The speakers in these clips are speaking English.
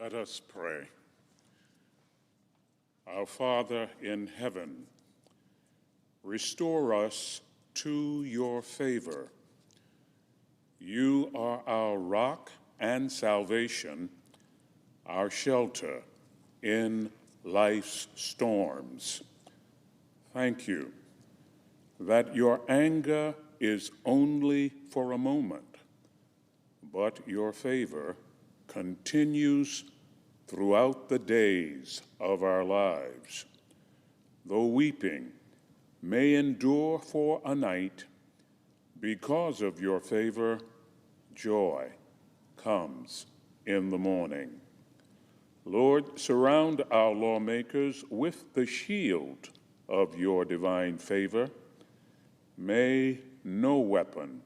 Let us pray. Our Father in heaven, restore us to your favor. You are our rock and salvation, our shelter in life's storms. Thank you that your anger is only for a moment, but your favor continues throughout the days of our lives. Though weeping may endure for a night, because of your favor, joy comes in the morning. Lord, surround our lawmakers with the shield of your divine favor. May no weapon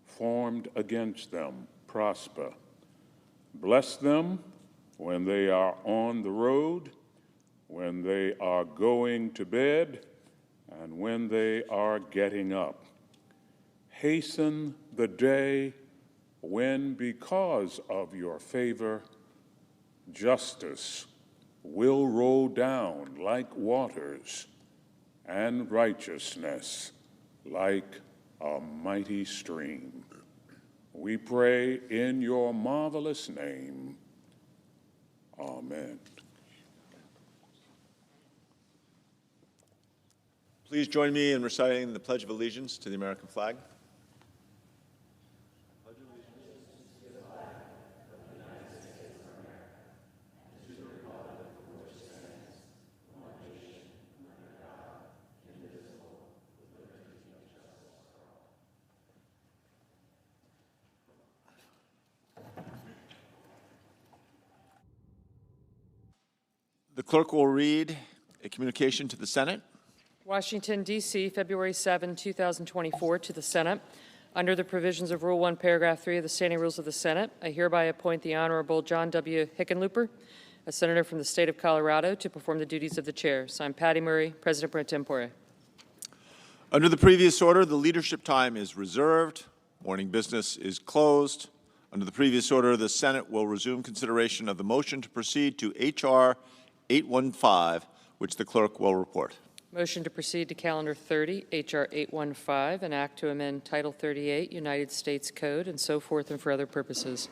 formed against them prosper. Bless them when they are on the road, when they are going to bed, and when they are getting up. Hasten the day when, because of your favor, justice will roll down like waters and righteousness like a mighty stream. We pray in your marvelous name. Amen. Please join me in reciting the Pledge of Allegiance to the American flag. The clerk will read a communication to the Senate. Washington, D.C., February 7, 2024, to the Senate. Under the provisions of Rule 1, Paragraph 3 of the Standing Rules of the Senate, I hereby appoint the Honorable John W. Hickenlooper, a senator from the state of Colorado, to perform the duties of the chair. Signed, Patty Murray, President pro tempore. Under the previous order, the leadership time is reserved. Morning business is closed. Under the previous order, the Senate will resume consideration of the motion to proceed to H.R. 815, which the clerk will report. Motion to proceed to Calendar 30, H.R. 815, an act to amend Title 38, United States Code, and so forth and for other purposes.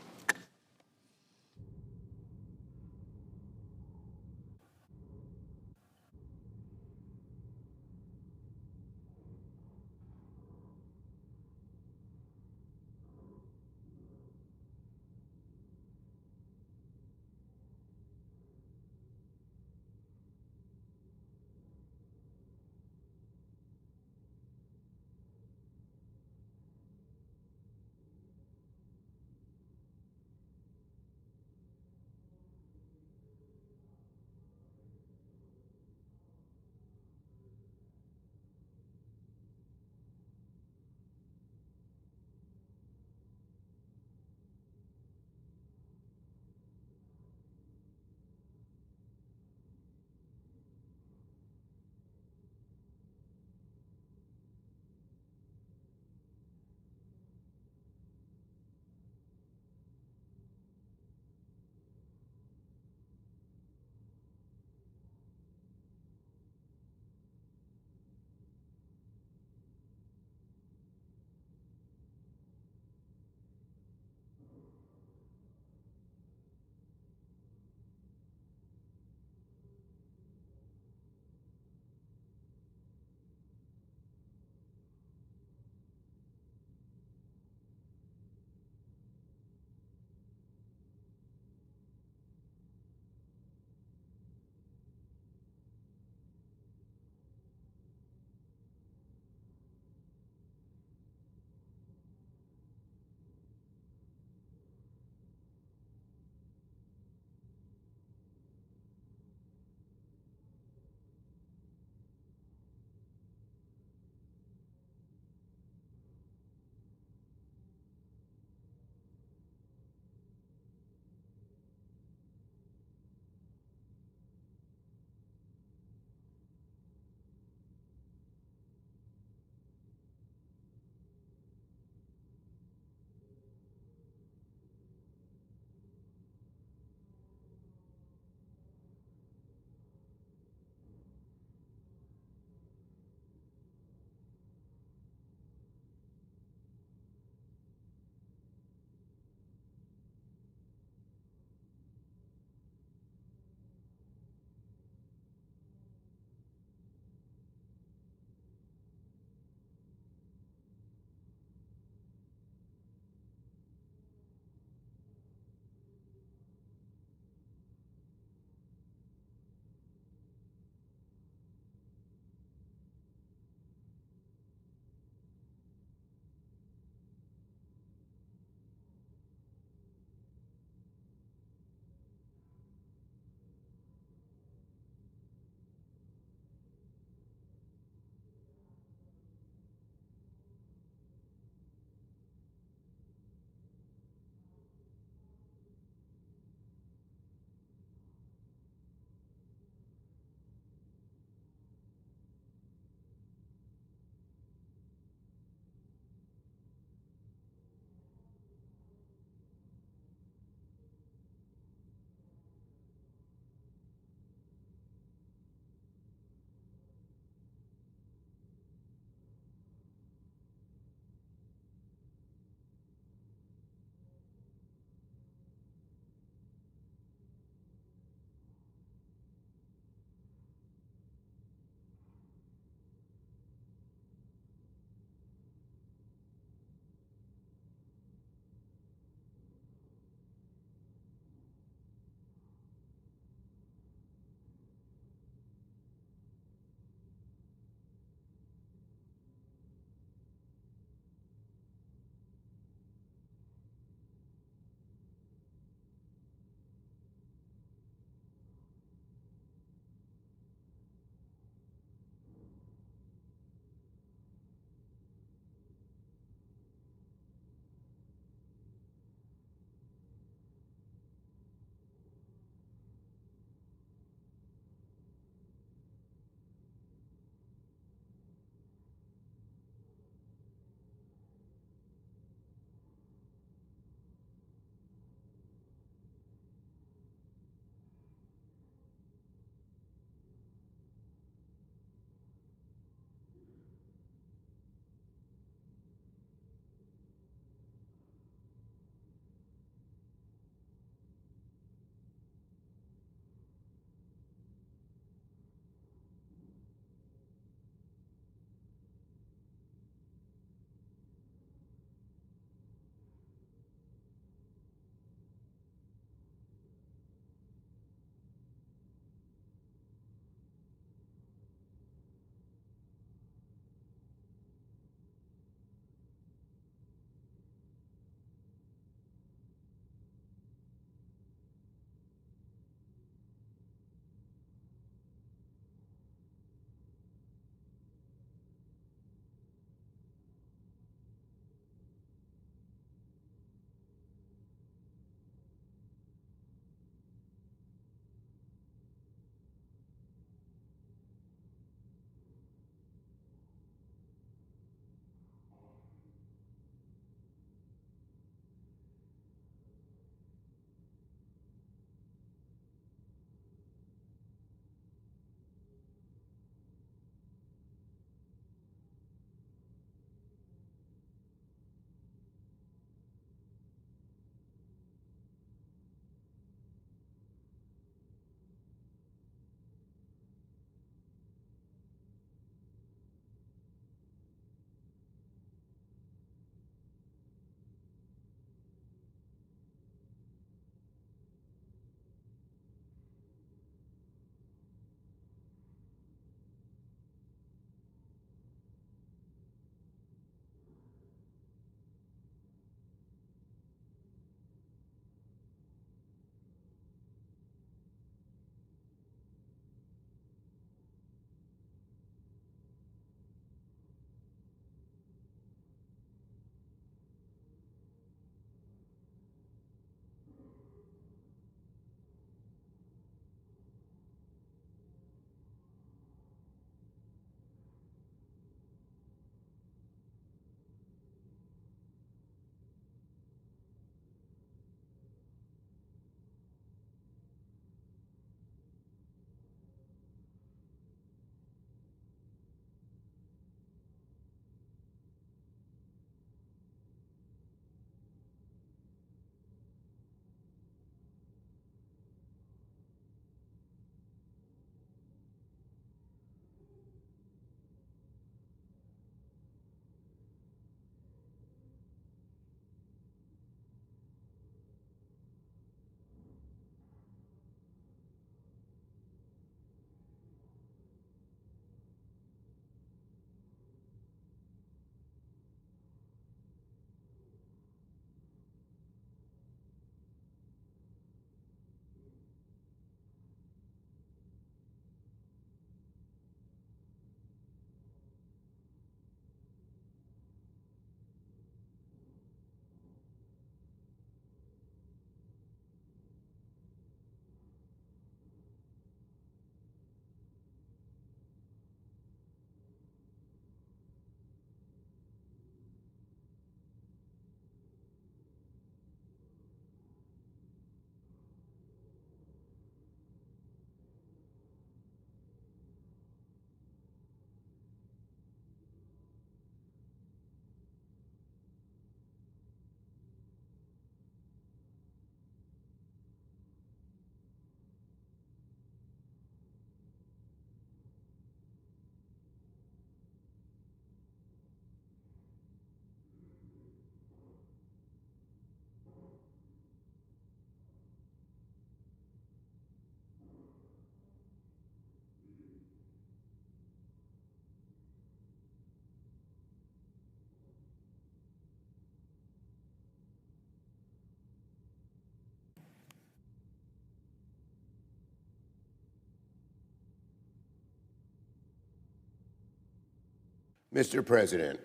Mr. President,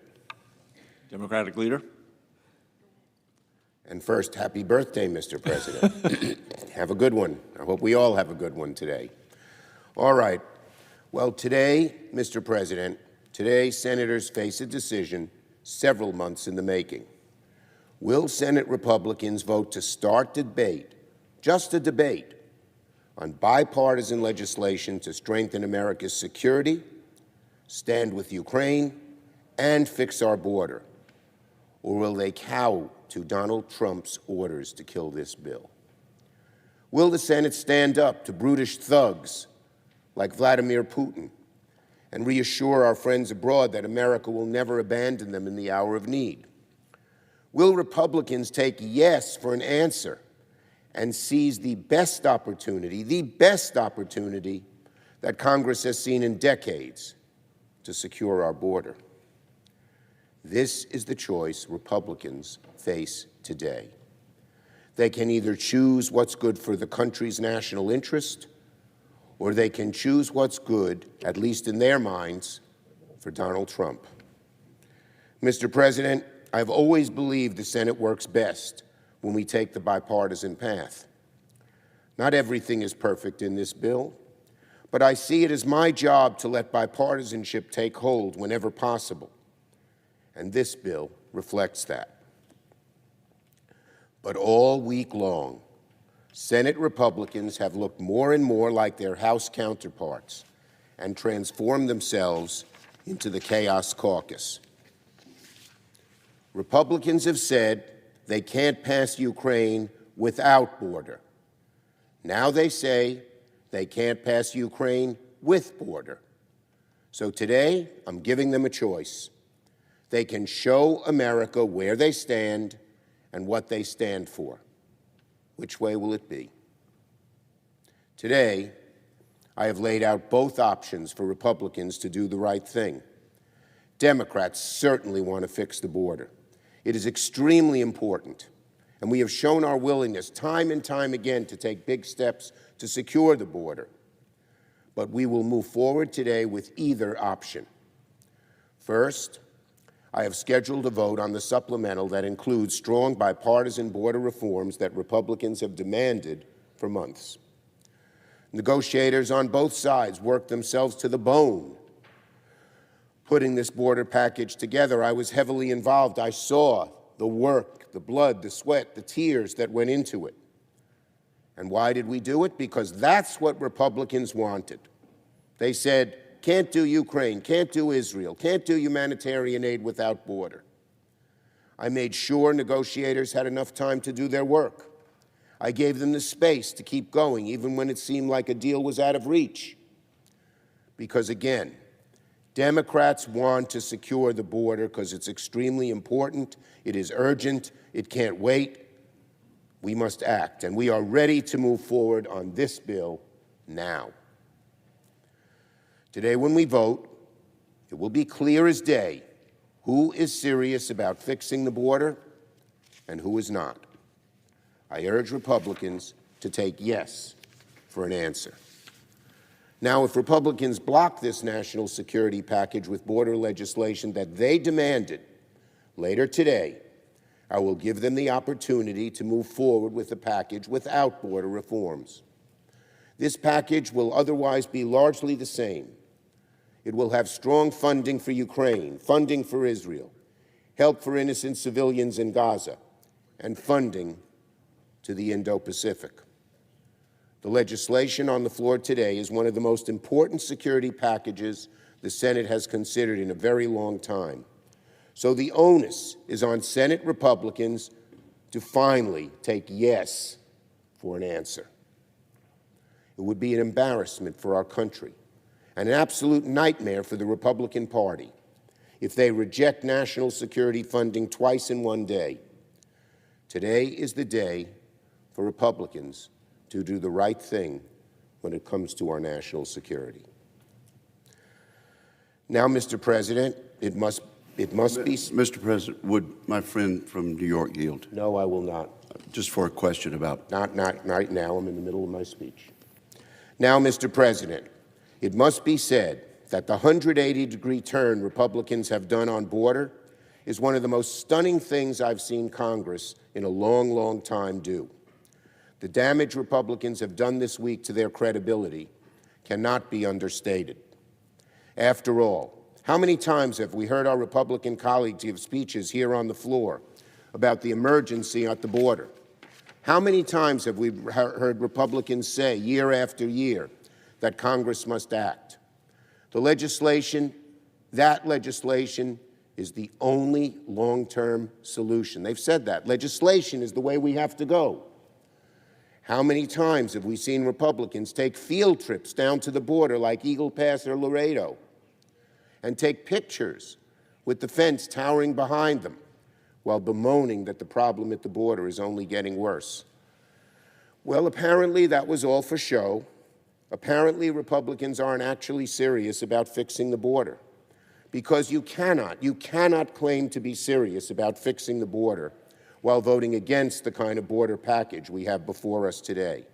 Democratic Leader. and first, happy birthday, Mr. President. Have a good one. I hope we all have a good one today. All right. Well, today, Mr. President, today senators face a decision several months in the making. Will Senate Republicans vote to start debate, just a debate, on bipartisan legislation to strengthen America's security, stand with Ukraine, and fix our border? Or will they cow to Donald Trump's orders to kill this bill? Will the Senate stand up to brutish thugs like Vladimir Putin and reassure our friends abroad that America will never abandon them in the hour of need? Will Republicans take yes for an answer and seize the best opportunity that Congress has seen in decades to secure our border? This is the choice Republicans face today. They can either choose what's good for the country's national interest, or they can choose what's good, at least in their minds, for Donald Trump. Mr. President, I've always believed the Senate works best when we take the bipartisan path. Not everything is perfect in this bill, but I see it as my job to let bipartisanship take hold whenever possible, and this bill reflects that. But all week long, Senate Republicans have looked more and more like their House counterparts and transformed themselves into the Chaos Caucus. Republicans have said they can't pass Ukraine without border. Now they say they can't pass Ukraine with border. So today, I'm giving them a choice. They can show America where they stand and what they stand for. Which way will it be? Today, I have laid out both options for Republicans to do the right thing. Democrats certainly want to fix the border. It is extremely important, and we have shown our willingness time and time again to take big steps to secure the border. But we will move forward today with either option. First, I have scheduled a vote on the supplemental that includes strong bipartisan border reforms that Republicans have demanded for months. Negotiators on both sides worked themselves to the bone putting this border package together. I was heavily involved. I saw the work, the blood, the sweat, the tears that went into it. And why did we do it? Because that's what Republicans wanted. They said, can't do Ukraine, can't do Israel, can't do humanitarian aid without border. I made sure negotiators had enough time to do their work. I gave them the space to keep going, even when it seemed like a deal was out of reach. Because again, Democrats want to secure the border because it's extremely important, it is urgent, it can't wait. We must act, and we are ready to move forward on this bill now. Today, when we vote, it will be clear as day who is serious about fixing the border and who is not. I urge Republicans to take yes for an answer. Now, if Republicans block this national security package with border legislation that they demanded later today, I will give them the opportunity to move forward with a package without border reforms. This package will otherwise be largely the same. It will have strong funding for Ukraine, funding for Israel, help for innocent civilians in Gaza, and funding to the Indo-Pacific. The legislation on the floor today is one of the most important security packages the Senate has considered in a very long time. So the onus is on Senate Republicans to finally take yes for an answer. It would be an embarrassment for our country and an absolute nightmare for the Republican Party if they reject national security funding twice in one day. Today is the day for Republicans to do the right thing when it comes to our national security. Now, Mr. President, it must be... Mr. President, would my friend from New York yield? No, I will not. Just for a question about... Not right now. I'm in the middle of my speech. Now, Mr. President, it must be said that the 180-degree turn Republicans have done on border is one of the most stunning things I've seen Congress in a long, long time do. The damage Republicans have done this week to their credibility cannot be understated. After all, how many times have we heard our Republican colleagues give speeches here on the floor about the emergency at the border? How many times have we heard Republicans say year after year that Congress must act? The legislation, that legislation, is the only long-term solution. They've said that. Legislation is the way we have to go. How many times have we seen Republicans take field trips down to the border like Eagle Pass or Laredo and take pictures with the fence towering behind them while bemoaning that the problem at the border is only getting worse? Well, apparently that was all for show. Apparently Republicans aren't actually serious about fixing the border. Because you cannot claim to be serious about fixing the border while voting against the kind of border package we have before us today.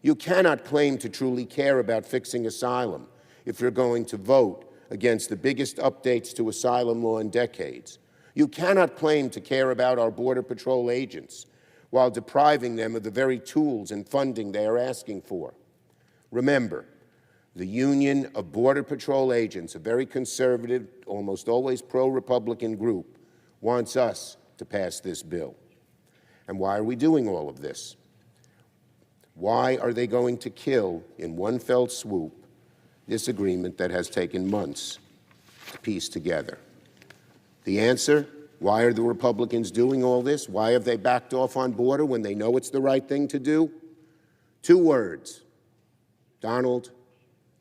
You cannot claim to truly care about fixing asylum if you're going to vote against the biggest updates to asylum law in decades. You cannot claim to care about our Border Patrol agents while depriving them of the very tools and funding they are asking for. Remember, the Union of Border Patrol Agents, a very conservative, almost always pro-Republican group, wants us to pass this bill. And why are we doing all of this? Why are they going to kill, in one fell swoop, this agreement that has taken months to piece together? The answer: why are the Republicans doing all this? Why have they backed off on border when they know it's the right thing to do? Two words: Donald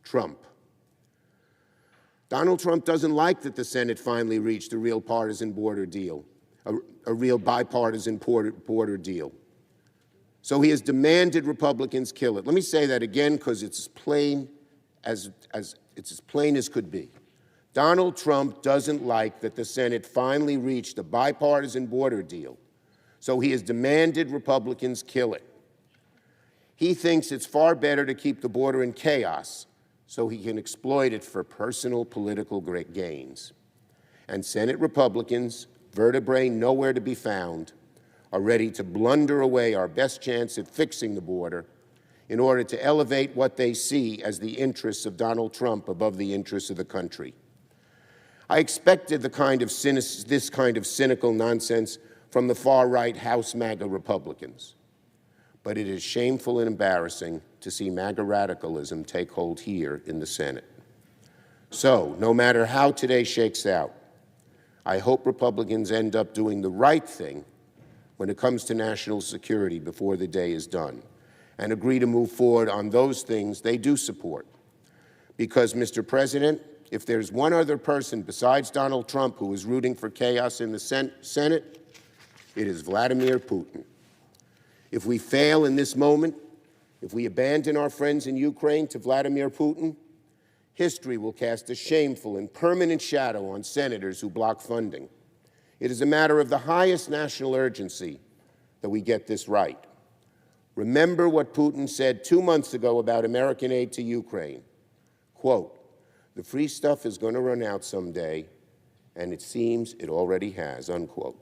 Trump. Donald Trump doesn't like that the Senate finally reached a real partisan border deal, a real bipartisan border deal. So he has demanded Republicans kill it. Let me say that again because it's as plain as could be. Donald Trump doesn't like that the Senate finally reached a bipartisan border deal, so he has demanded Republicans kill it. He thinks it's far better to keep the border in chaos so he can exploit it for personal political gains. And Senate Republicans, vertebrae nowhere to be found, are ready to blunder away our best chance at fixing the border in order to elevate what they see as the interests of Donald Trump above the interests of the country. I expected this kind of cynical nonsense from the far-right House MAGA Republicans. But it is shameful and embarrassing to see MAGA radicalism take hold here in the Senate. So, no matter how today shakes out, I hope Republicans end up doing the right thing when it comes to national security before the day is done, and agree to move forward on those things they do support. Because, Mr. President, if there's one other person besides Donald Trump who is rooting for chaos in the Senate, it is Vladimir Putin. If we fail in this moment, if we abandon our friends in Ukraine to Vladimir Putin, history will cast a shameful and permanent shadow on senators who block funding. It is a matter of the highest national urgency that we get this right. Remember what Putin said 2 months ago about American aid to Ukraine. Quote, "The free stuff is going to run out someday, and it seems it already has," unquote.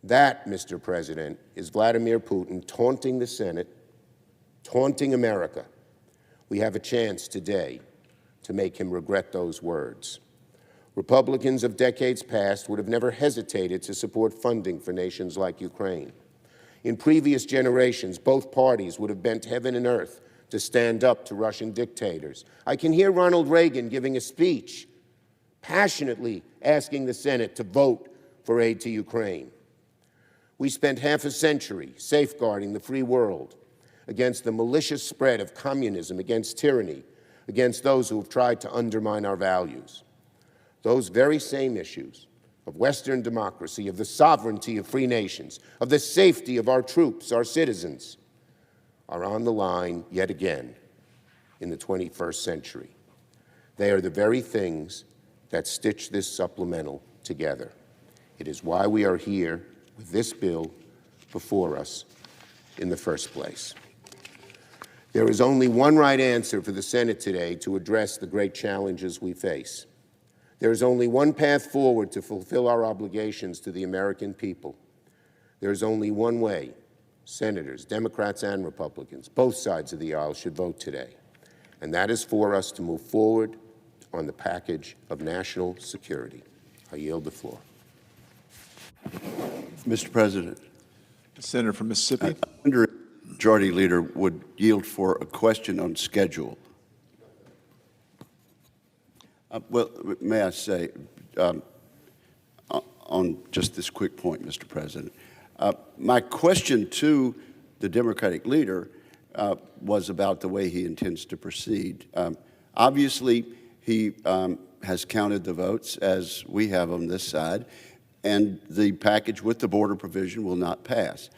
That, Mr. President, is Vladimir Putin taunting the Senate, taunting America. We have a chance today to make him regret those words. Republicans of decades past would have never hesitated to support funding for nations like Ukraine. In previous generations, both parties would have bent heaven and earth to stand up to Russian dictators. I can hear Ronald Reagan giving a speech, passionately asking the Senate to vote for aid to Ukraine. We spent half a century safeguarding the free world against the malicious spread of communism, against tyranny, against those who have tried to undermine our values. Those very same issues of Western democracy, of the sovereignty of free nations, of the safety of our troops, our citizens, are on the line yet again in the 21st century. They are the very things that stitch this supplemental together. It is why we are here with this bill before us in the first place. There is only one right answer for the Senate today to address the great challenges we face. There is only one path forward to fulfill our obligations to the American people. There is only one way. Senators, Democrats and Republicans, both sides of the aisle should vote today. And that is for us to move forward on the package of national security. I yield the floor. Mr. President, The Senator from Mississippi. I wonder if the Majority Leader would yield for a question on schedule. Well, may I say, on just this quick point, Mr. President, my question to the Democratic leader was about the way he intends to proceed. Obviously, he has counted the votes, as we have on this side, and the package with the border provision will not pass.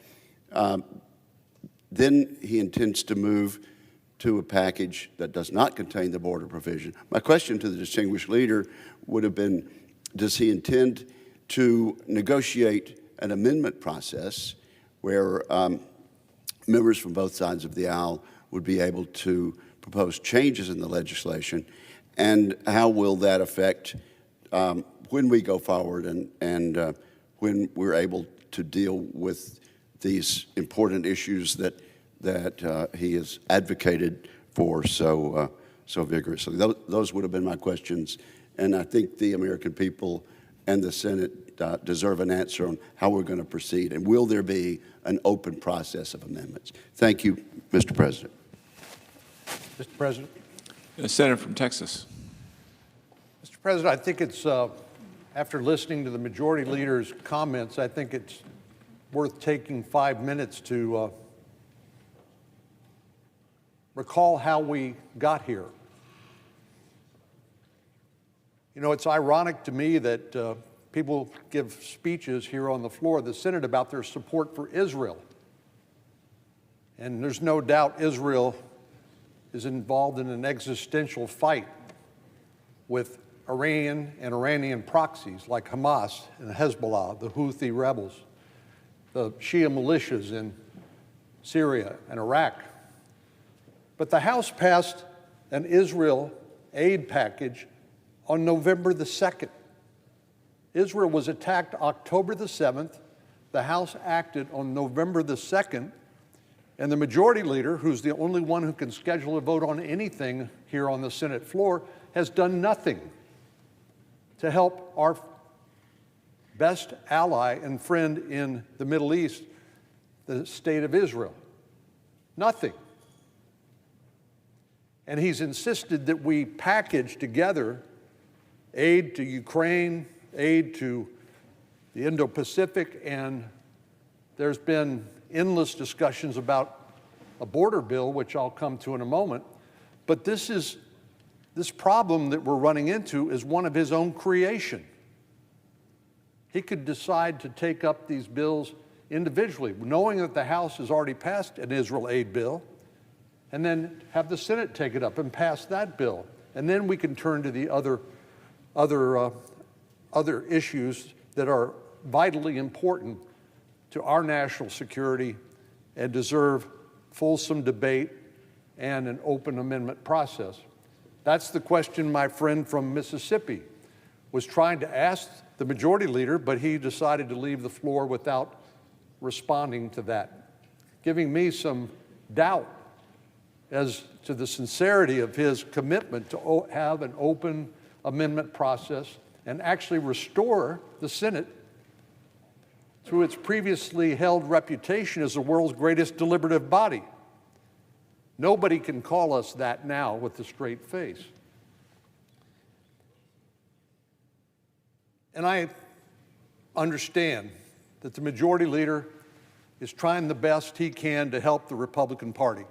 Then he intends to move to a package that does not contain the border provision. My question to the distinguished leader would have been, does he intend to negotiate an amendment process where members from both sides of the aisle would be able to propose changes in the legislation, and how will that affect when we go forward and when we're able to deal with these important issues that he has advocated for so vigorously? Those would have been my questions, and I think the American people and the Senate deserve an answer on how we're going to proceed, and will there be an open process of amendments? Thank you, Mr. President. Mr. President. The Senator from Texas. Mr. President, I think it's, after listening to the Majority Leader's comments, I think it's worth taking 5 minutes to recall how we got here. You know, it's ironic to me that people give speeches here on the floor of the Senate about their support for Israel. And there's no doubt Israel is involved in an existential fight with Iran and Iranian proxies like Hamas and Hezbollah, the Houthi rebels, the Shia militias in Syria and Iraq. But the House passed an Israel aid package on November the 2nd. Israel was attacked October the 7th. The House acted on November the 2nd. And the Majority Leader, who's the only one who can schedule a vote on anything here on the Senate floor, has done nothing to help our best ally and friend in the Middle East, the state of Israel. Nothing. And he's insisted that we package together aid to Ukraine, aid to the Indo-Pacific, and there's been endless discussions about a border bill, which I'll come to in a moment. But this problem that we're running into is one of his own creation. He could decide to take up these bills individually, knowing that the House has already passed an Israel aid bill, and then have the Senate take it up and pass that bill. And then we can turn to the other issues that are vitally important to our national security and deserve fulsome debate and an open amendment process. That's the question my friend from Mississippi was trying to ask the Majority Leader, but he decided to leave the floor without responding to that, giving me some doubt as to the sincerity of his commitment to have an open amendment process and actually restore the Senate to its previously held reputation as the world's greatest deliberative body. Nobody can call us that now with a straight face. And I understand that the Majority Leader is trying the best he can to help the Republican Party.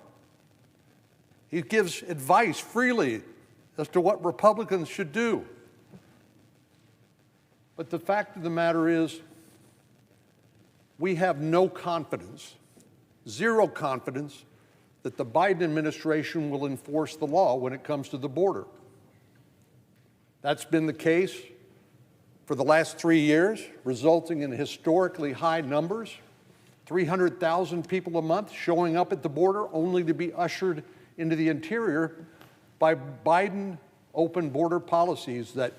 He gives advice freely as to what Republicans should do. But the fact of the matter is, we have no confidence, zero confidence, that the Biden administration will enforce the law when it comes to the border. That's been the case for the last 3 years, resulting in historically high numbers, 300,000 people a month showing up at the border only to be ushered into the interior by Biden open border policies that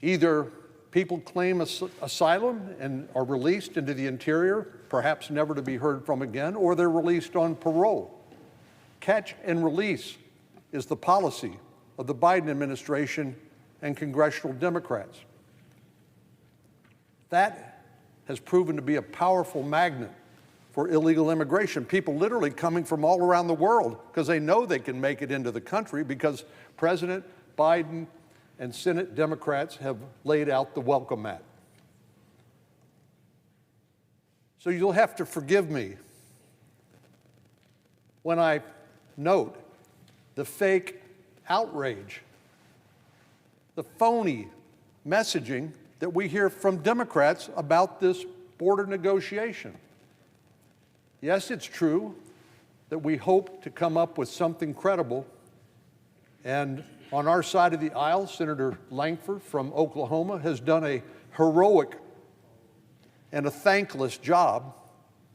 either people claim asylum and are released into the interior, perhaps never to be heard from again, or they're released on parole. Catch and release is the policy of the Biden administration and congressional Democrats. That has proven to be a powerful magnet for illegal immigration. People literally coming from all around the world because they know they can make it into the country because President Biden and Senate Democrats have laid out the welcome mat. So you'll have to forgive me when I note the fake outrage, the phony messaging that we hear from Democrats about this border negotiation. Yes, it's true that we hope to come up with something credible, and on our side of the aisle, Senator Langford from Oklahoma has done a heroic and a thankless job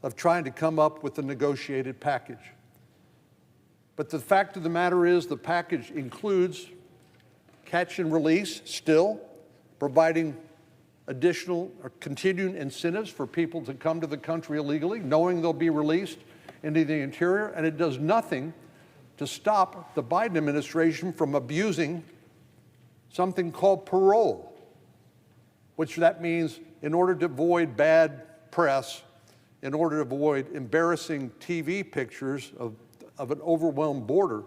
of trying to come up with a negotiated package. But the fact of the matter is the package includes catch and release still, providing additional or continuing incentives for people to come to the country illegally, knowing they'll be released into the interior, and it does nothing to stop the Biden administration from abusing something called parole, which that means in order to avoid bad press, in order to avoid embarrassing TV pictures of an overwhelmed border,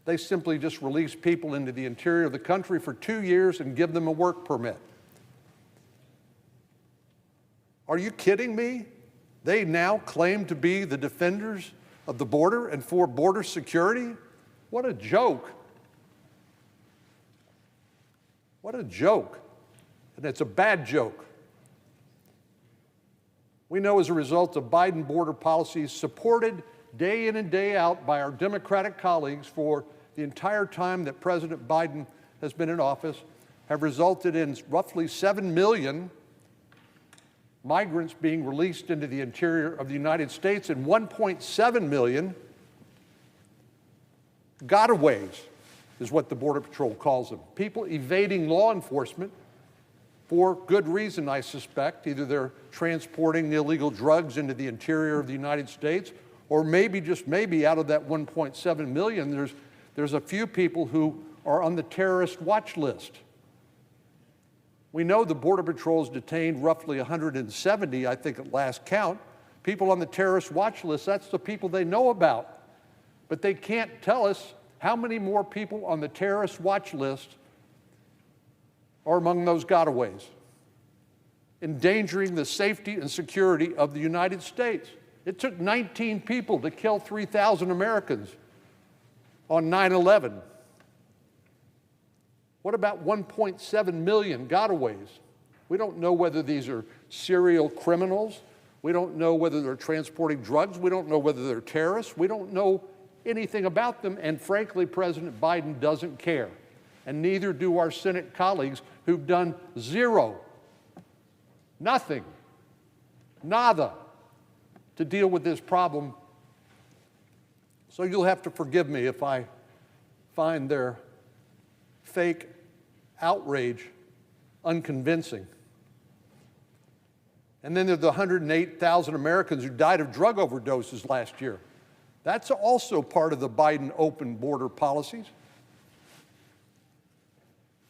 they simply just release people into the interior of the country for 2 years and give them a work permit. Are you kidding me? They now claim to be the defenders of the border and for border security? What a joke. What a joke. And it's a bad joke. We know as a result of Biden border policies supported day in and day out by our Democratic colleagues for the entire time that President Biden has been in office, have resulted in roughly 7 million migrants being released into the interior of the United States and 1.7 million gotaways is what the Border Patrol calls them. People evading law enforcement for good reason, I suspect. Either they're transporting illegal drugs into the interior of the United States, or maybe, just maybe, out of that 1.7 million, there's a few people who are on the terrorist watch list. We know the Border Patrol's detained roughly 170, I think at last count, people on the terrorist watch list. That's the people they know about. But they can't tell us how many more people on the terrorist watch list are among those gotaways, endangering the safety and security of the United States. It took 19 people to kill 3,000 Americans on 9/11. What about 1.7 million gotaways? We don't know whether these are serial criminals. We don't know whether they're transporting drugs. We don't know whether they're terrorists. We don't know anything about them, and frankly, President Biden doesn't care. And neither do our Senate colleagues who've done zero, nothing, nada, to deal with this problem. So you'll have to forgive me if I find their fake outrage unconvincing. And then there's the 108,000 Americans who died of drug overdoses last year. That's also part of the Biden open border policies.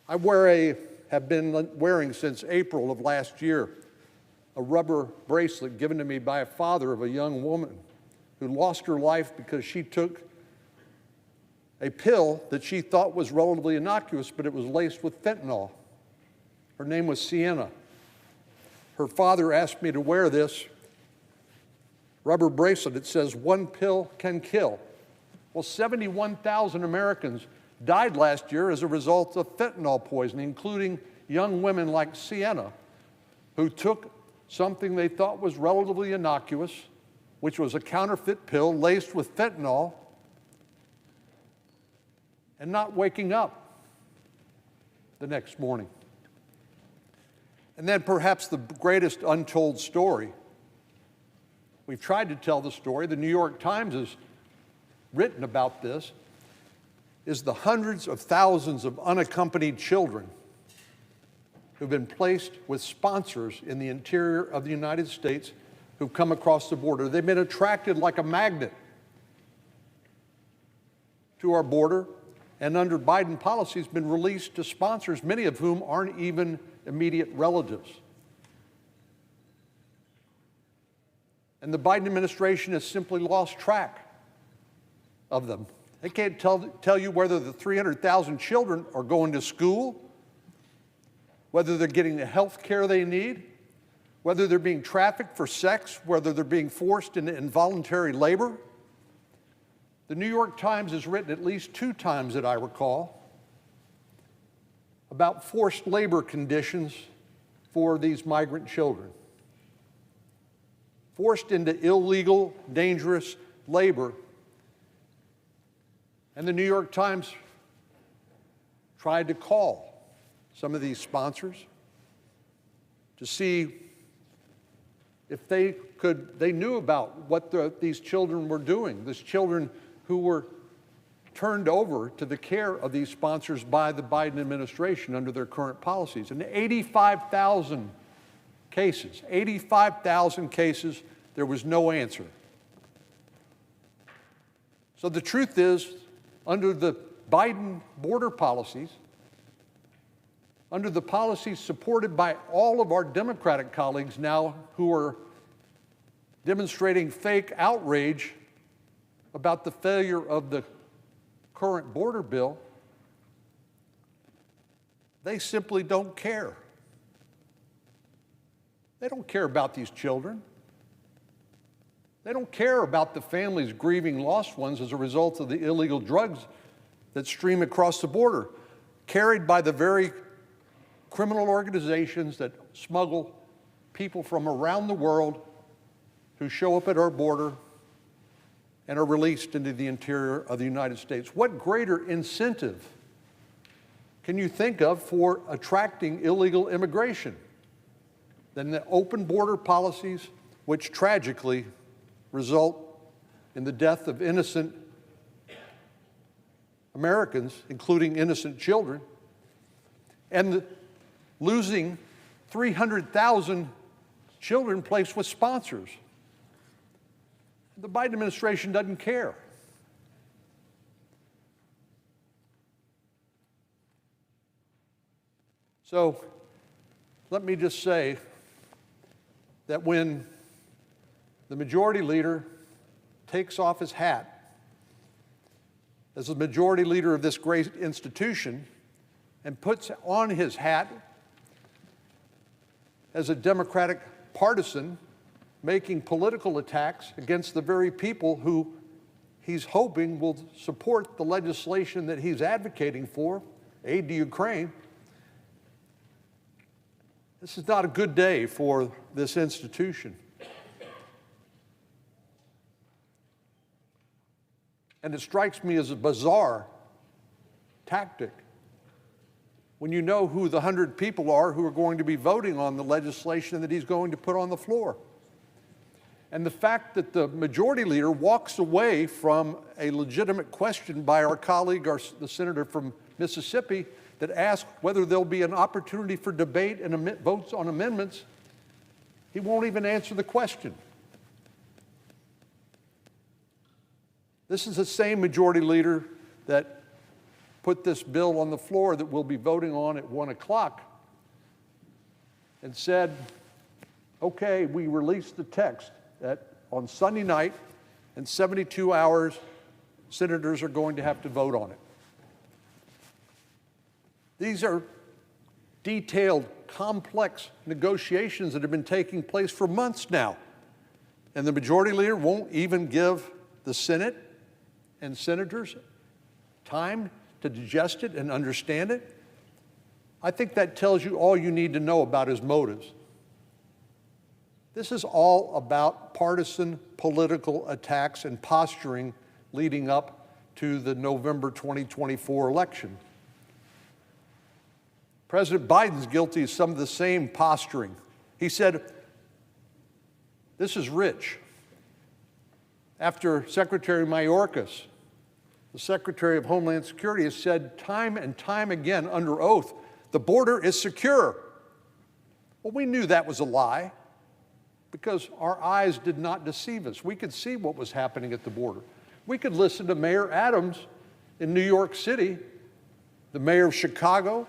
I have been wearing since April of last year a rubber bracelet given to me by a father of a young woman who lost her life because she took a pill that she thought was relatively innocuous, but it was laced with fentanyl. Her name was Sienna. Her father asked me to wear this rubber bracelet. It says, "One pill can kill." Well, 71,000 Americans died last year as a result of fentanyl poisoning, including young women like Sienna, who took something they thought was relatively innocuous, which was a counterfeit pill laced with fentanyl, and not waking up the next morning. And then perhaps the greatest untold story. We've tried to tell the story. The New York Times has written about this is the hundreds of thousands of unaccompanied children who've been placed with sponsors in the interior of the United States who've come across the border. They've been attracted like a magnet to our border, and under Biden policy has been released to sponsors, many of whom aren't even immediate relatives. And the Biden administration has simply lost track of them. They can't tell you whether the 300,000 children are going to school, whether they're getting the health care they need, whether they're being trafficked for sex, whether they're being forced into involuntary labor. The New York Times has written at least 2 times that I recall about forced labor conditions for these migrant children. Forced into illegal, dangerous labor. And the New York Times tried to call some of these sponsors to see if they knew about what these children were doing, these children who were turned over to the care of these sponsors by the Biden administration under their current policies. And 85,000 cases, there was no answer. So the truth is, under the Biden border policies, under the policies supported by all of our Democratic colleagues now who are demonstrating fake outrage about the failure of the current border bill, they simply don't care. They don't care about these children. They don't care about the families grieving lost ones as a result of the illegal drugs that stream across the border, carried by the very criminal organizations that smuggle people from around the world who show up at our border and are released into the interior of the United States. What greater incentive can you think of for attracting illegal immigration than the open border policies, which tragically result in the death of innocent Americans, including innocent children, and losing 300,000 children placed with sponsors? The Biden administration doesn't care. So let me just say that when the majority leader takes off his hat as the majority leader of this great institution and puts on his hat as a Democratic partisan, making political attacks against the very people who he's hoping will support the legislation that he's advocating for, aid to Ukraine. This is not a good day for this institution. And it strikes me as a bizarre tactic when you know who the 100 people are who are going to be voting on the legislation that he's going to put on the floor. And the fact that the majority leader walks away from a legitimate question by our colleague, the senator from Mississippi, that asked whether there'll be an opportunity for debate and votes on amendments, he won't even answer the question. This is the same majority leader that put this bill on the floor that we'll be voting on at 1 o'clock and said, okay, we released the text that on Sunday night, in 72 hours, senators are going to have to vote on it. These are detailed, complex negotiations that have been taking place for months now. And the majority leader won't even give the Senate and senators time to digest it and understand it. I think that tells you all you need to know about his motives. This is all about partisan political attacks and posturing leading up to the November 2024 election. President Biden's guilty of some of the same posturing. He said, this is rich. After Secretary Mayorkas The Secretary of Homeland Security has said time and time again under oath, the border is secure. Well, we knew that was a lie because our eyes did not deceive us. We could see what was happening at the border. We could listen to Mayor Adams in New York City, the mayor of Chicago,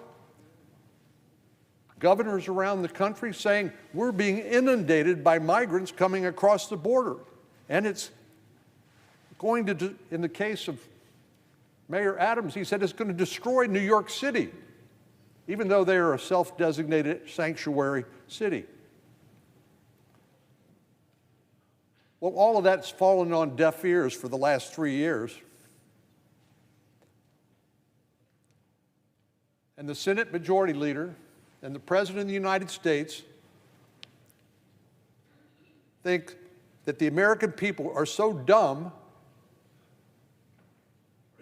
governors around the country saying, we're being inundated by migrants coming across the border. And it's going to, in the case of Mayor Adams, he said it's going to destroy New York City, even though they are a self-designated sanctuary city. Well, all of that's fallen on deaf ears for the last 3 years. And the Senate Majority Leader and the President of the United States think that the American people are so dumb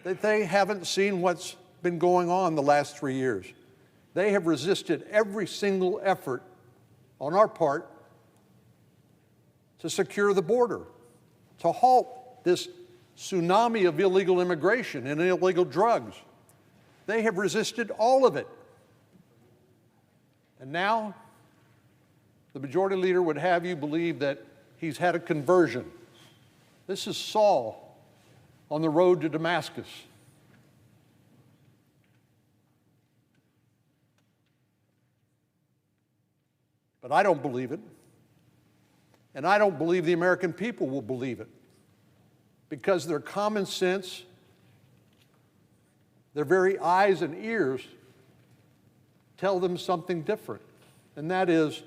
that they haven't seen what's been going on the last 3 years. They have resisted every single effort on our part to secure the border, to halt this tsunami of illegal immigration and illegal drugs. They have resisted all of it. And now, the Majority Leader would have you believe that he's had a conversion. This is Saul on the road to Damascus. But I don't believe it. And I don't believe the American people will believe it, because their common sense, their very eyes and ears tell them something different. And that is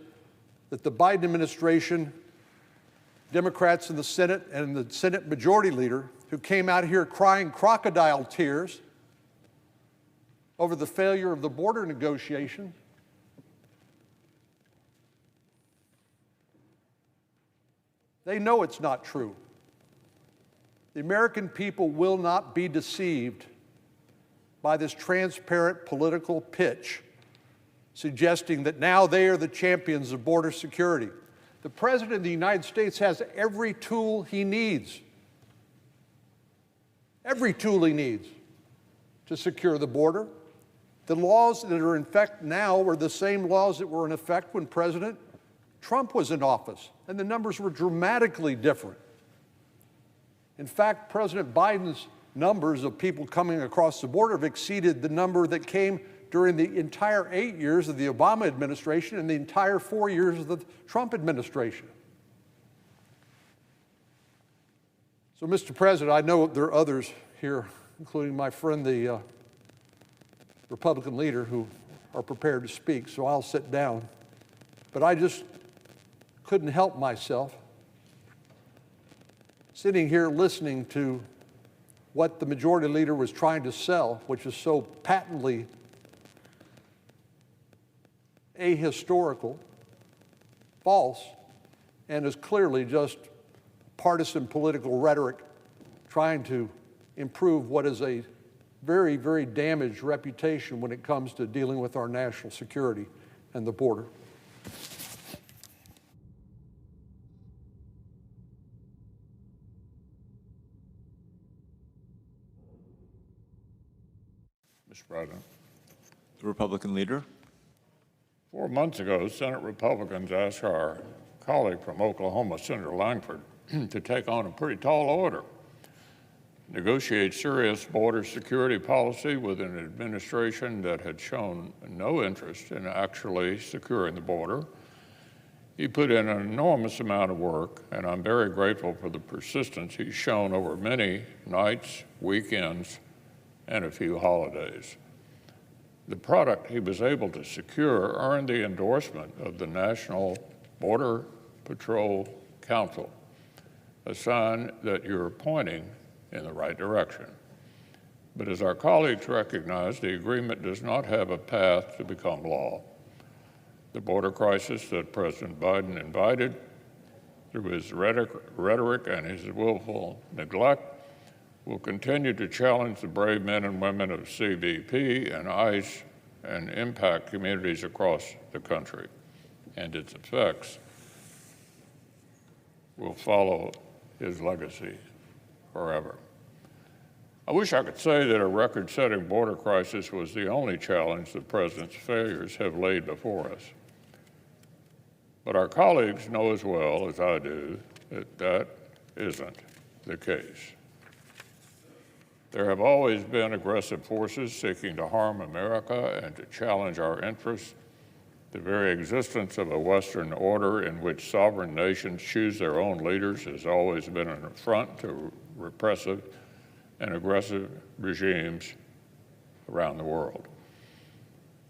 that the Biden administration, Democrats in the Senate and the Senate Majority Leader, who came out here crying crocodile tears over the failure of the border negotiations, they know it's not true. The American people will not be deceived by this transparent political pitch suggesting that now they are the champions of border security. The President of the United States has every tool he needs to secure the border. The laws that are in effect now are the same laws that were in effect when President Trump was in office, and the numbers were dramatically different. In fact, President Biden's numbers of people coming across the border have exceeded the number that came during the entire 8 years of the Obama administration and the entire 4 years of the Trump administration. So, Mr. President, I know there are others here, including my friend, the Republican leader, who are prepared to speak, so I'll sit down. But I just couldn't help myself sitting here listening to what the Majority Leader was trying to sell, which is so patently ahistorical, false, and is clearly just partisan political rhetoric trying to improve what is a very, very damaged reputation when it comes to dealing with our national security and the border. Mr. President. The Republican Leader. 4 months ago, Senate Republicans asked our colleague from Oklahoma, Senator Langford, to take on a pretty tall order, negotiate serious border security policy with an administration that had shown no interest in actually securing the border. He put in an enormous amount of work, and I'm very grateful for the persistence he's shown over many nights, weekends, and a few holidays. The product he was able to secure earned the endorsement of the National Border Patrol Council, a sign that you're pointing in the right direction. But as our colleagues recognize, the agreement does not have a path to become law. The border crisis that President Biden invited through his rhetoric and his willful neglect will continue to challenge the brave men and women of CBP and ICE and impact communities across the country. And its effects will follow his legacy forever. I wish I could say that a record-setting border crisis was the only challenge the president's failures have laid before us. But our colleagues know as well as I do that that isn't the case. There have always been aggressive forces seeking to harm America and to challenge our interests. The very existence of a Western order in which sovereign nations choose their own leaders has always been an affront to repressive and aggressive regimes around the world.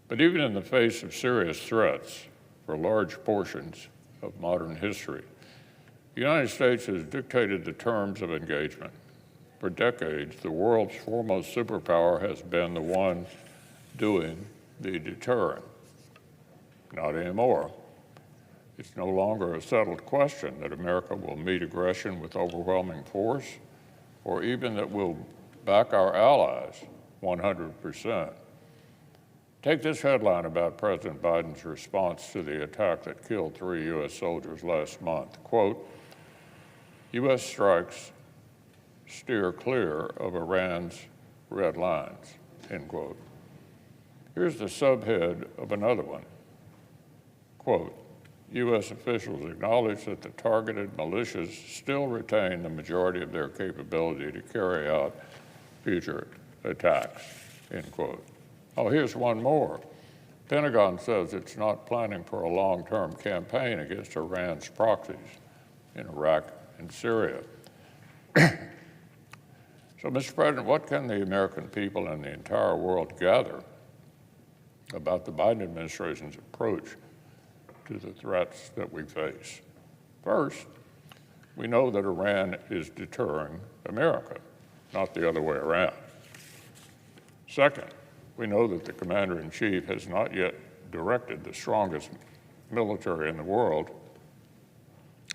But even in the face of serious threats for large portions of modern history, the United States has dictated the terms of engagement. For decades, the world's foremost superpower has been the one doing the deterring. Not anymore. It's no longer a settled question that America will meet aggression with overwhelming force, or even that we'll back our allies 100%. Take this headline about President Biden's response to the attack that killed 3 U.S. soldiers last month. Quote, U.S. strikes steer clear of Iran's red lines, end quote. Here's the subhead of another one. Quote, U.S. officials acknowledge that the targeted militias still retain the majority of their capability to carry out future attacks, end quote. Oh, here's one more. Pentagon says it's not planning for a long-term campaign against Iran's proxies in Iraq and Syria. So, Mr. President, what can the American people and the entire world gather about the Biden administration's approach to the threats that we face? First, we know that Iran is deterring America, not the other way around. Second, we know that the commander-in-chief has not yet directed the strongest military in the world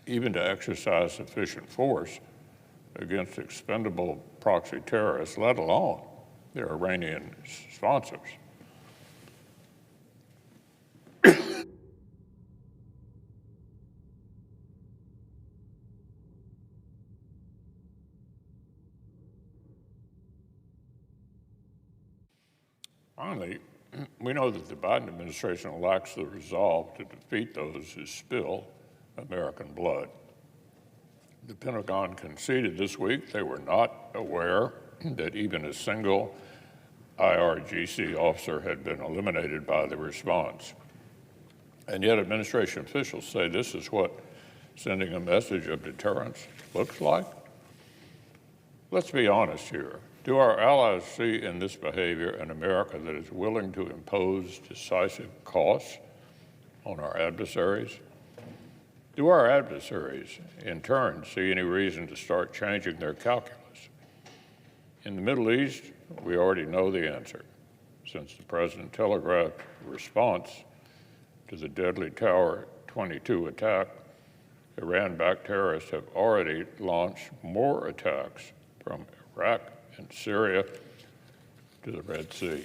even to exercise sufficient force against expendable proxy terrorists, let alone their Iranian sponsors. Finally, we know that the Biden administration lacks the resolve to defeat those who spill American blood. The Pentagon conceded this week they were not aware that even a single IRGC officer had been eliminated by the response. And yet administration officials say this is what sending a message of deterrence looks like. Let's be honest here. Do our allies see in this behavior an America that is willing to impose decisive costs on our adversaries? Do our adversaries, in turn, see any reason to start changing their calculus? In the Middle East, we already know the answer. Since the president telegraphed a response to the deadly Tower 22 attack, Iran-backed terrorists have already launched more attacks from Iraq and Syria to the Red Sea.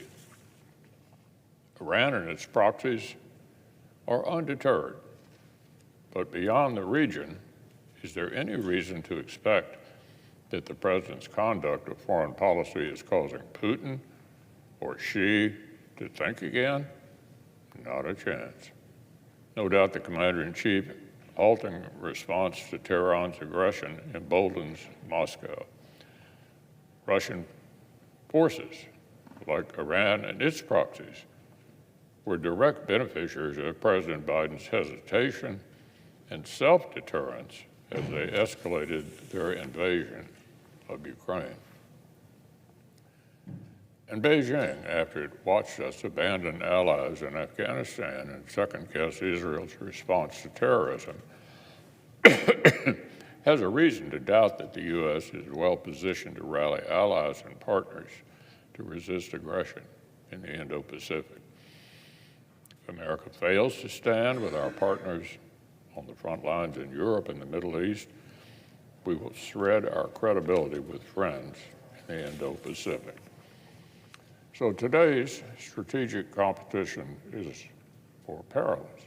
Iran and its proxies are undeterred. But beyond the region, is there any reason to expect that the president's conduct of foreign policy is causing Putin or Xi to think again? Not a chance. No doubt the commander-in-chief halting response to Tehran's aggression emboldens Moscow. Russian forces, like Iran and its proxies, were direct beneficiaries of President Biden's hesitation and self-deterrence as they escalated their invasion of Ukraine. And Beijing, after it watched us abandon allies in Afghanistan and second-guess Israel's response to terrorism, has a reason to doubt that the U.S. is well-positioned to rally allies and partners to resist aggression in the Indo-Pacific. If America fails to stand with our partners on the front lines in Europe and the Middle East, we will shred our credibility with friends in the Indo-Pacific. So today's strategic competition is more perilous.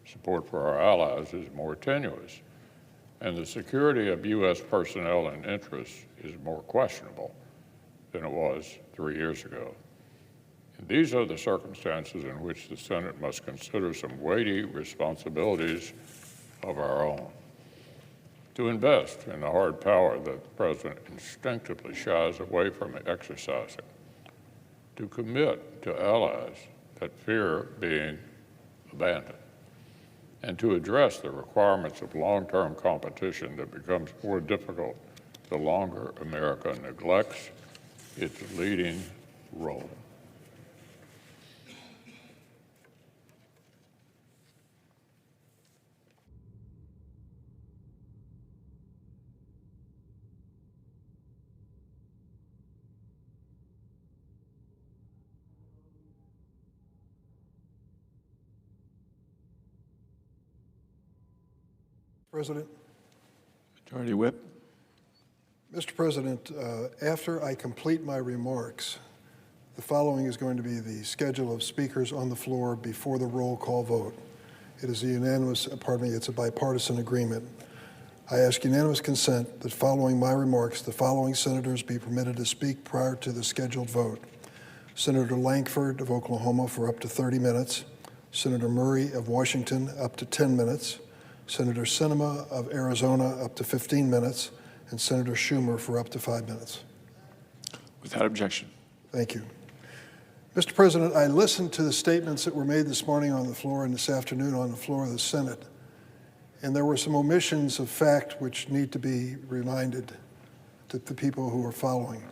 Support for our allies is more tenuous, and the security of U.S. personnel and interests is more questionable than it was 3 years ago. And these are the circumstances in which the Senate must consider some weighty responsibilities of our own. To invest in the hard power that the President instinctively shies away from exercising. To commit to allies that fear being abandoned. And to address the requirements of long-term competition that becomes more difficult the longer America neglects its leading role. President. Majority Whip. Mr. President, after I complete my remarks, the following is going to be the schedule of speakers on the floor before the roll call vote. It is a unanimous, it's a bipartisan agreement. I ask unanimous consent that following my remarks, the following senators be permitted to speak prior to the scheduled vote. Senator Lankford of Oklahoma for up to 30 minutes, Senator Murray of Washington up to 10 minutes, Senator Sinema of Arizona up to 15 minutes, and Senator Schumer for up to 5 minutes. Without objection. Thank you. Mr. President, I listened to the statements that were made this morning on the floor and this afternoon on the floor of the Senate, and there were some omissions of fact which need to be reminded to the people who are following.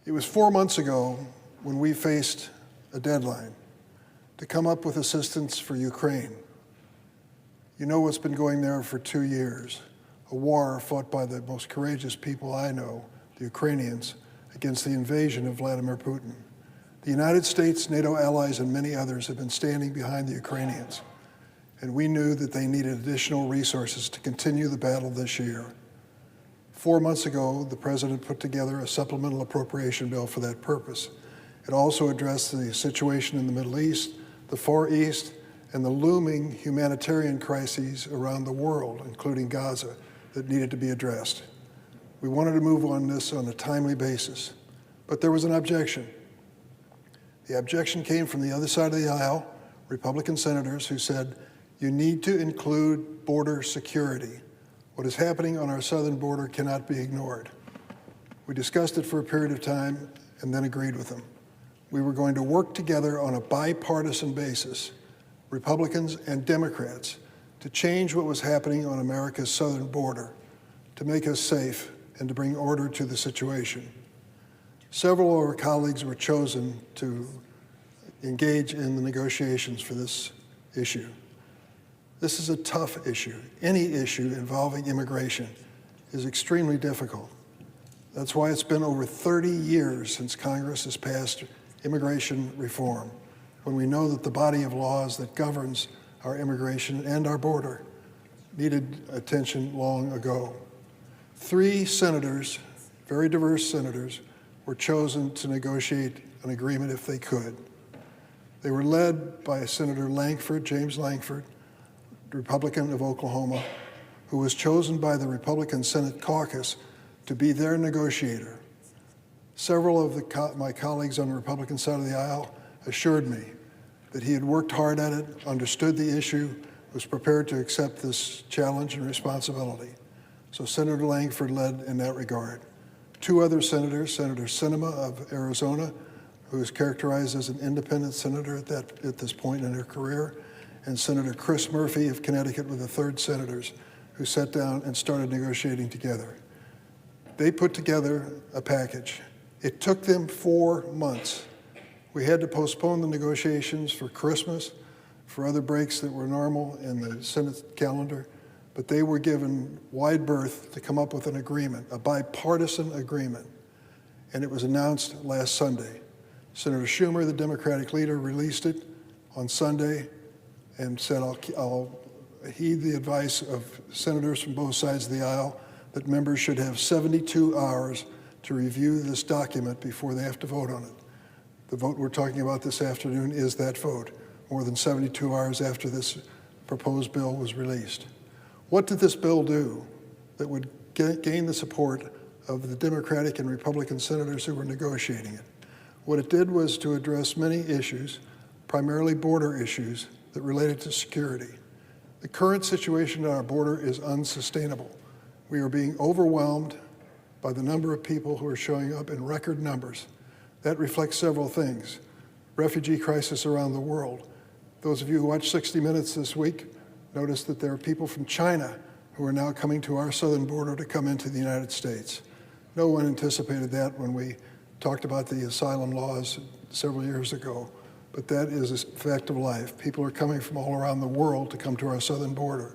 It was 4 months ago when we faced a deadline to come up with assistance for Ukraine. You know what's been going there for 2 years, a war fought by the most courageous people I know, the Ukrainians, against the invasion of Vladimir Putin. The United States, NATO allies, and many others have been standing behind the Ukrainians, and we knew that they needed additional resources to continue the battle this year. 4 months ago, the President put together a supplemental appropriation bill for that purpose. It also addressed the situation in the Middle East, the Far East, and the looming humanitarian crises around the world, including Gaza, that needed to be addressed. We wanted to move on this on a timely basis, but there was an objection. The objection came from the other side of the aisle, Republican senators who said, you need to include border security. What is happening on our southern border cannot be ignored. We discussed it for a period of time and then agreed with them. We were going to work together on a bipartisan basis, Republicans and Democrats, to change what was happening on America's southern border, to make us safe and to bring order to the situation. Several of our colleagues were chosen to engage in the negotiations for this issue. This is a tough issue. Any issue involving immigration is extremely difficult. That's why it's been over 30 years since Congress has passed immigration reform, when we know that the body of laws that governs our immigration and our border needed attention long ago. 3 senators, very diverse senators, were chosen to negotiate an agreement if they could. They were led by Senator Lankford, James Lankford, Republican of Oklahoma, who was chosen by the Republican Senate caucus to be their negotiator. Several of my colleagues on the Republican side of the aisle assured me that he had worked hard at it, understood the issue, was prepared to accept this challenge and responsibility. So Senator Lankford led in that regard. 2 other senators, Senator Sinema of Arizona, who is characterized as an independent senator at this point in her career, and Senator Chris Murphy of Connecticut were the 3rd senators who sat down and started negotiating together. They put together a package. It took them 4 months. We had to postpone the negotiations for Christmas, for other breaks that were normal in the Senate calendar, but they were given wide berth to come up with an agreement, a bipartisan agreement, and it was announced last Sunday. Senator Schumer, the Democratic leader, released it on Sunday and said, I'll heed the advice of senators from both sides of the aisle that members should have 72 hours to review this document before they have to vote on it. The vote we're talking about this afternoon is that vote, more than 72 hours after this proposed bill was released. What did this bill do that would gain the support of the Democratic and Republican senators who were negotiating it. What it did was to address many issues, primarily border issues that related to security. The current situation at our border is unsustainable. We are being overwhelmed by the number of people who are showing up in record numbers. That reflects several things. Refugee crisis around the world. Those of you who watched 60 Minutes this week noticed that there are people from China who are now coming to our southern border to come into the United States. No one anticipated that when we talked about the asylum laws several years ago, but that is a fact of life. People are coming from all around the world to come to our southern border,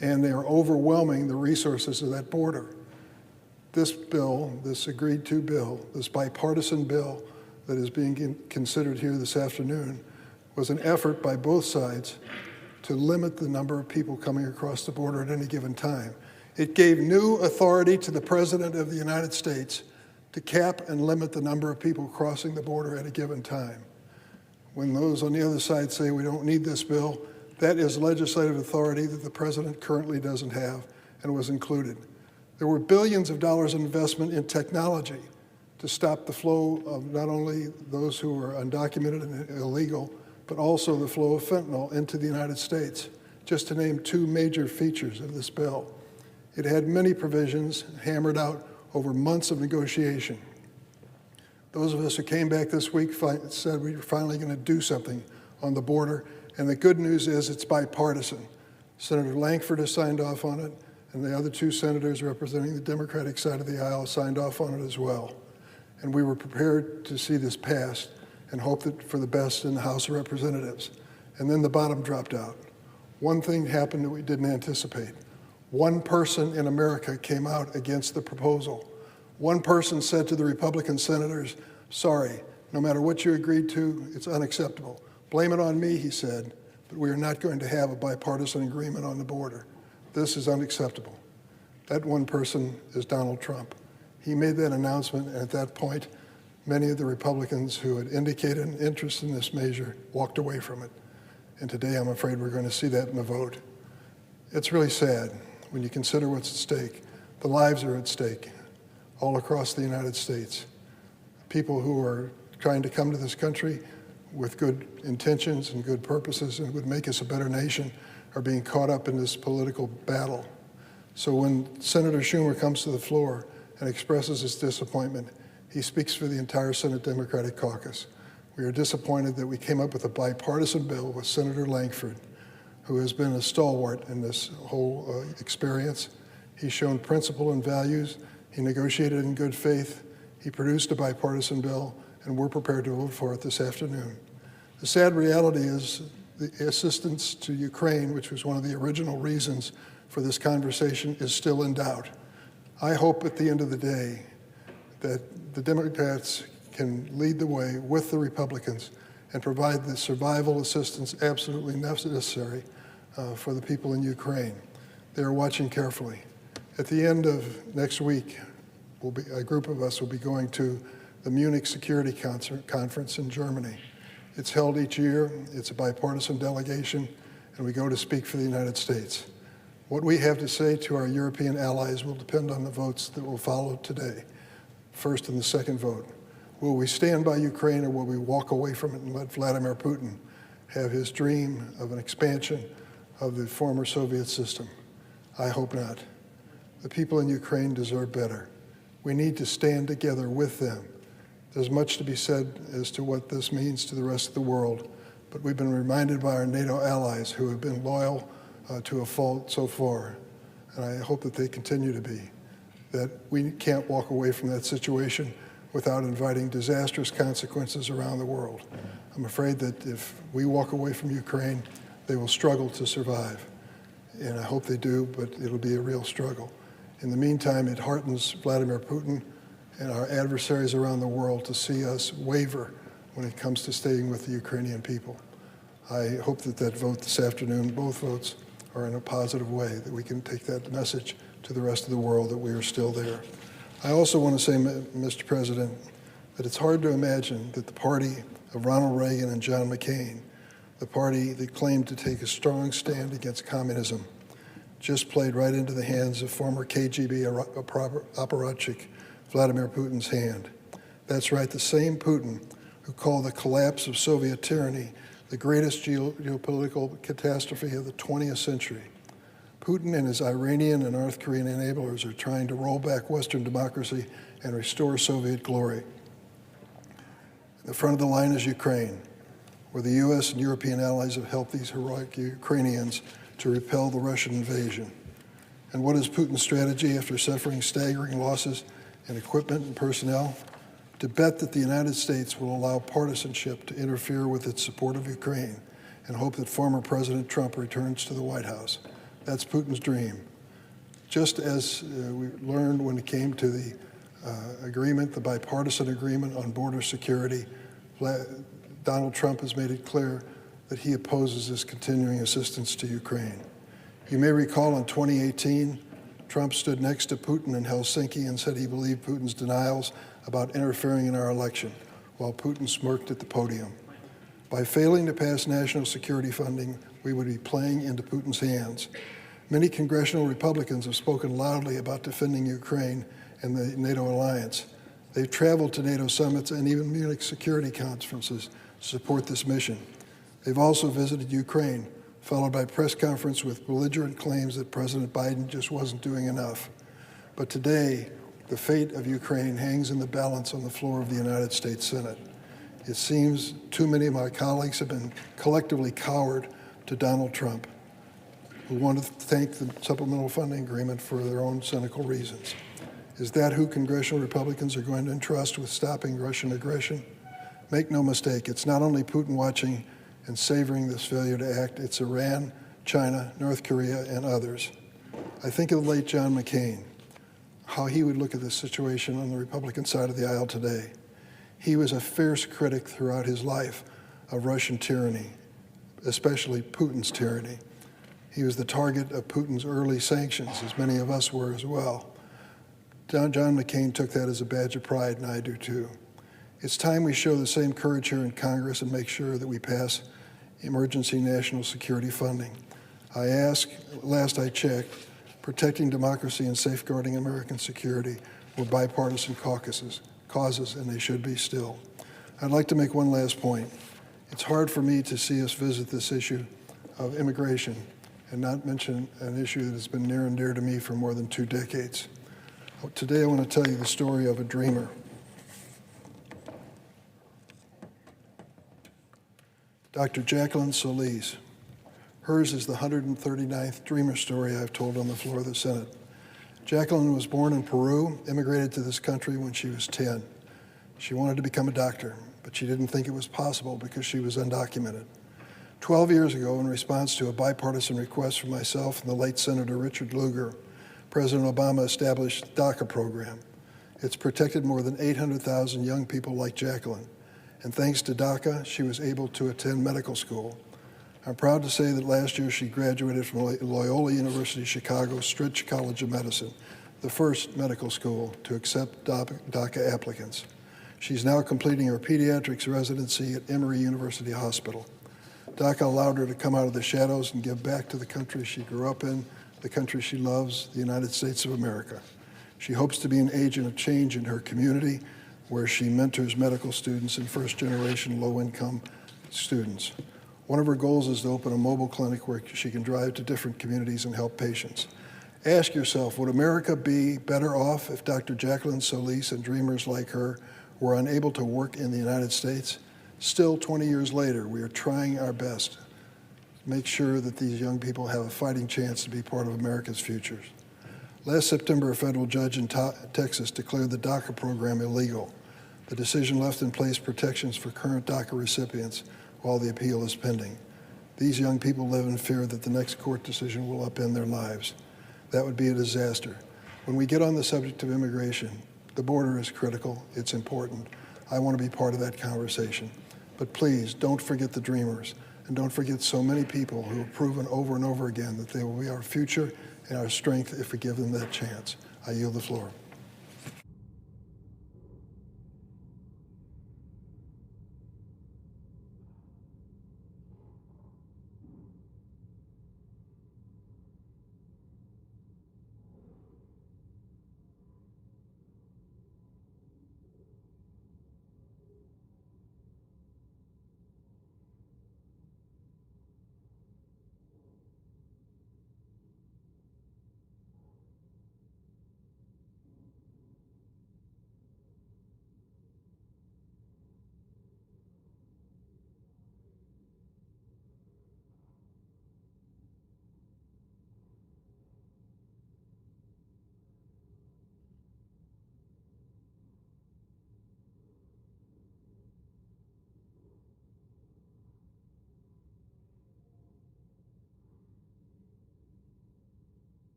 and they are overwhelming the resources of that border. This bill, this agreed-to bill, this bipartisan bill that is being considered here this afternoon, was an effort by both sides to limit the number of people coming across the border at any given time. It gave new authority to the President of the United States to cap and limit the number of people crossing the border at a given time. When those on the other side say we don't need this bill, that is legislative authority that the President currently doesn't have and was included. There were billions of dollars in investment in technology to stop the flow of not only those who are undocumented and illegal, but also the flow of fentanyl into the United States, just to name two major features of this bill. It had many provisions hammered out over months of negotiation. Those of us who came back this week said we were finally going to do something on the border, and the good news is it's bipartisan. Senator Lankford has signed off on it, and the other two senators representing the Democratic side of the aisle signed off on it as well. And we were prepared to see this passed and hope that for the best in the House of Representatives. And then the bottom dropped out. One thing happened that we didn't anticipate. One person in America came out against the proposal. One person said to the Republican senators, sorry, no matter what you agreed to, it's unacceptable. Blame it on me, he said, but we are not going to have a bipartisan agreement on the border. This is unacceptable. That one person is Donald Trump. He made that announcement, and at that point, many of the Republicans who had indicated an interest in this measure walked away from it. And today, I'm afraid we're going to see that in the vote. It's really sad when you consider what's at stake. The lives are at stake all across the United States. People who are trying to come to this country with good intentions and good purposes and would make us a better nation are being caught up in this political battle. So when Senator Schumer comes to the floor and expresses his disappointment, he speaks for the entire Senate Democratic Caucus. We are disappointed that we came up with a bipartisan bill with Senator Lankford, who has been a stalwart in this whole experience. He's shown principle and values. He negotiated in good faith. He produced a bipartisan bill, and we're prepared to vote for it this afternoon. The sad reality is the assistance to Ukraine, which was one of the original reasons for this conversation, is still in doubt. I hope at the end of the day that the Democrats can lead the way with the Republicans and provide the survival assistance absolutely necessary for the people in Ukraine. They are watching carefully. At the end of next week, a group of us will be going to the Munich Security Conference in Germany. It's held each year. It's a bipartisan delegation, and we go to speak for the United States. What we have to say to our European allies will depend on the votes that will follow today, first and the second vote. Will we stand by Ukraine, or will we walk away from it and let Vladimir Putin have his dream of an expansion of the former Soviet system? I hope not. The people in Ukraine deserve better. We need to stand together with them. There's much to be said as to what this means to the rest of the world, but we've been reminded by our NATO allies who have been loyal to a fault so far, and I hope that they continue to be, that we can't walk away from that situation without inviting disastrous consequences around the world. I'm afraid that if we walk away from Ukraine, they will struggle to survive, and I hope they do, but it'll be a real struggle. In the meantime, it heartens Vladimir Putin and our adversaries around the world to see us waver when it comes to staying with the Ukrainian people. I hope that that vote this afternoon, both votes, are in a positive way, that we can take that message to the rest of the world that we are still there. I also want to say, Mr. President, that it's hard to imagine that the party of Ronald Reagan and John McCain, the party that claimed to take a strong stand against communism, just played right into the hands of former KGB apparatchik Vladimir Putin's hand. That's right, the same Putin who called the collapse of Soviet tyranny the greatest geopolitical catastrophe of the 20th century. Putin and his Iranian and North Korean enablers are trying to roll back Western democracy and restore Soviet glory. The front of the line is Ukraine, where the U.S. and European allies have helped these heroic Ukrainians to repel the Russian invasion. And what is Putin's strategy after suffering staggering losses in equipment and personnel? To bet that the United States will allow partisanship to interfere with its support of Ukraine and hope that former President Trump returns to the White House. That's Putin's dream. Just as we learned when it came to the agreement, the bipartisan agreement on border security, Donald Trump has made it clear that he opposes this continuing assistance to Ukraine. You may recall in 2018, Trump stood next to Putin in Helsinki and said he believed Putin's denials about interfering in our election, while Putin smirked at the podium. By failing to pass national security funding, we would be playing into Putin's hands. Many congressional Republicans have spoken loudly about defending Ukraine and the NATO alliance. They've traveled to NATO summits and even Munich security conferences to support this mission. They've also visited Ukraine, followed by a press conference with belligerent claims that President Biden just wasn't doing enough. But today, the fate of Ukraine hangs in the balance on the floor of the United States Senate. It seems too many of my colleagues have been collectively coward to Donald Trump, who want to thank the supplemental funding agreement for their own cynical reasons. Is that who congressional Republicans are going to entrust with stopping Russian aggression? Make no mistake, it's not only Putin watching and savoring this failure to act, it's Iran, China, North Korea, and others. I think of the late John McCain, how he would look at this situation on the Republican side of the aisle today. He was a fierce critic throughout his life of Russian tyranny, especially Putin's tyranny. He was the target of Putin's early sanctions, as many of us were as well. John McCain took that as a badge of pride, and I do too. It's time we show the same courage here in Congress and make sure that we pass emergency national security funding. I ask, last I checked, protecting democracy and safeguarding American security were bipartisan causes, and they should be still. I'd like to make one last point. It's hard for me to see us visit this issue of immigration and not mention an issue that has been near and dear to me for more than 2 decades. Today I want to tell you the story of a dreamer. Dr. Jacqueline Solis. Hers is the 139th dreamer story I've told on the floor of the Senate. Jacqueline was born in Peru, immigrated to this country when she was 10. She wanted to become a doctor, but she didn't think it was possible because she was undocumented. 12 years ago, in response to a bipartisan request from myself and the late Senator Richard Lugar, President Obama established the DACA program. It's protected more than 800,000 young people like Jacqueline. And thanks to DACA, she was able to attend medical school. I'm proud to say that last year she graduated from Loyola University Chicago Stritch College of Medicine, the first medical school to accept DACA applicants. She's now completing her pediatrics residency at Emory University Hospital. DACA allowed her to come out of the shadows and give back to the country she grew up in, the country she loves, the United States of America. She hopes to be an agent of change in her community, where she mentors medical students and first-generation low-income students. One of her goals is to open a mobile clinic where she can drive to different communities and help patients. Ask yourself, would America be better off if Dr. Jacqueline Solis and dreamers like her were unable to work in the United States? Still, 20 years later, we are trying our best to make sure that these young people have a fighting chance to be part of America's futures. Last September, a federal judge in Texas declared the DACA program illegal. The decision left in place protections for current DACA recipients while the appeal is pending. These young people live in fear that the next court decision will upend their lives. That would be a disaster. When we get on the subject of immigration, the border is critical, it's important. I want to be part of that conversation. But please, don't forget the dreamers, and don't forget so many people who have proven over and over again that they will be our future and our strength if we give them that chance. I yield the floor.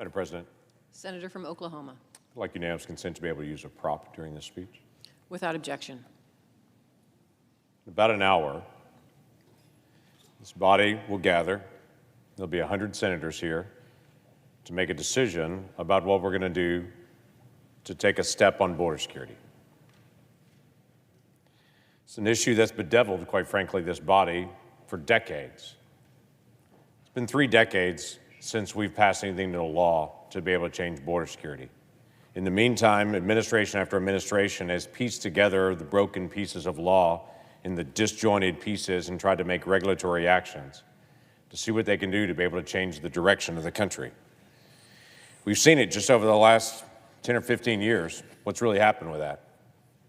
Madam President, Senator from Oklahoma. I'd like unanimous consent to be able to use a prop during this speech. Without objection. In about an hour, this body will gather. There'll be 100 senators here to make a decision about what we're going to do to take a step on border security. It's an issue that's bedeviled, quite frankly, this body for decades. It's been 3 decades since we've passed anything into law to be able to change border security. In the meantime, administration after administration has pieced together the broken pieces of law in the disjointed pieces and tried to make regulatory actions to see what they can do to be able to change the direction of the country. We've seen it just over the last 10 or 15 years, what's really happened with that.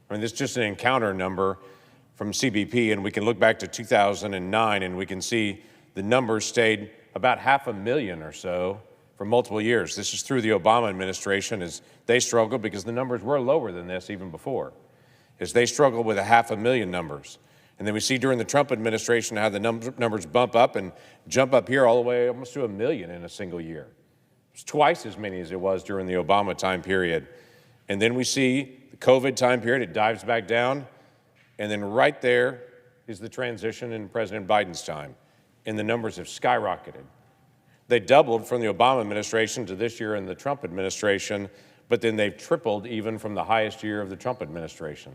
I mean, this is just an encounter number from CBP, and we can look back to 2009 and we can see the numbers stayed about 500,000 or so for multiple years. This is through the Obama administration as they struggled, because the numbers were lower than this even before, as they struggled with 500,000 numbers. And then we see during the Trump administration how the numbers bump up and jump up here all the way almost to 1 million in a single year. It's twice as many as it was during the Obama time period. And then we see the COVID time period, it dives back down. And then right there is the transition in President Biden's time, and the numbers have skyrocketed. They doubled from the Obama administration to this year in the Trump administration, but then they've tripled even from the highest year of the Trump administration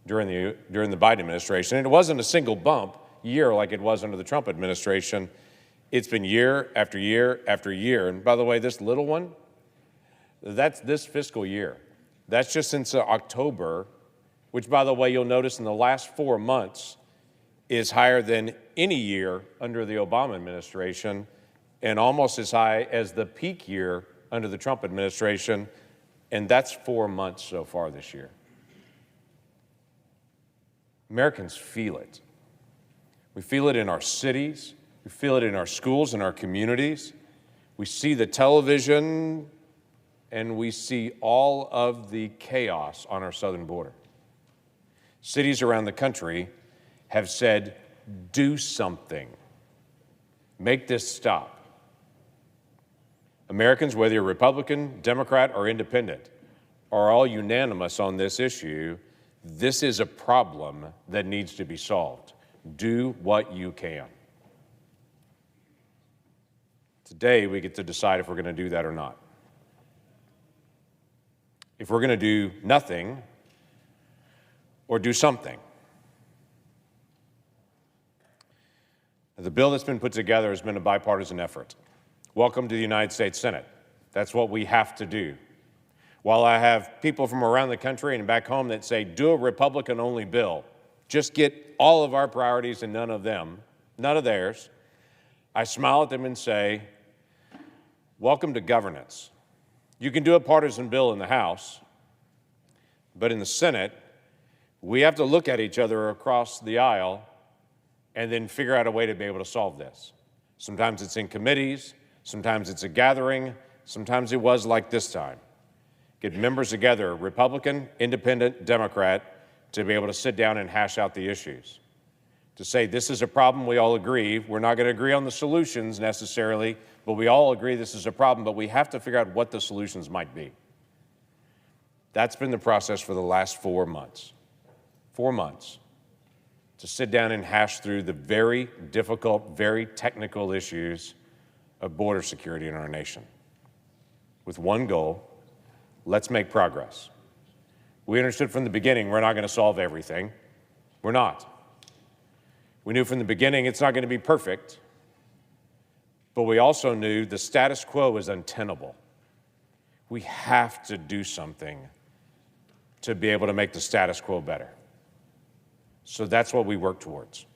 during the Biden administration. And it wasn't a single bump year like it was under the Trump administration. It's been year after year after year. And by the way, this little one, that's this fiscal year. That's just since October, which, by the way, you'll notice in the last 4 months is higher than any year under the Obama administration and almost as high as the peak year under the Trump administration, and that's 4 months so far this year. Americans feel it. We feel it in our cities. We feel it in our schools and our communities. We see the television, and we see all of the chaos on our southern border. Cities around the country have said, do something. Make this stop. Americans, whether you're Republican, Democrat, or Independent, are all unanimous on this issue. This is a problem that needs to be solved. Do what you can. Today, we get to decide if we're going to do that or not. If we're going to do nothing or do something. The bill that's been put together has been a bipartisan effort. Welcome to the United States Senate. That's what we have to do. While I have people from around the country and back home that say, do a Republican-only bill, just get all of our priorities and none of them, none of theirs, I smile at them and say, welcome to governance. You can do a partisan bill in the House, but in the Senate, we have to look at each other across the aisle and then figure out a way to be able to solve this. Sometimes it's in committees, sometimes it's a gathering, sometimes it was like this time. Get members together, Republican, Independent, Democrat, to be able to sit down and hash out the issues. To say this is a problem, we all agree. We're not going to agree on the solutions necessarily, but we all agree this is a problem, but we have to figure out what the solutions might be. That's been the process for the last 4 months. 4 months to sit down and hash through the very difficult, very technical issues of border security in our nation. With one goal, let's make progress. We understood from the beginning we're not going to solve everything. We're not. We knew from the beginning it's not going to be perfect, but we also knew the status quo is untenable. We have to do something to be able to make the status quo better. So that's what we work towards,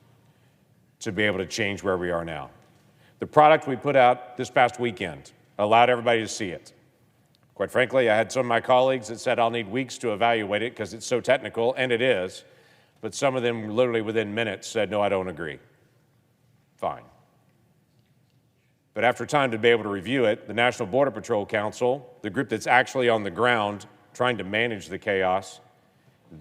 to be able to change where we are now. The product we put out this past weekend allowed everybody to see it. Quite frankly, I had some of my colleagues that said I'll need weeks to evaluate it because it's so technical, and it is, but some of them literally within minutes said, no, I don't agree. Fine. But after time to be able to review it, the National Border Patrol Council, the group that's actually on the ground trying to manage the chaos,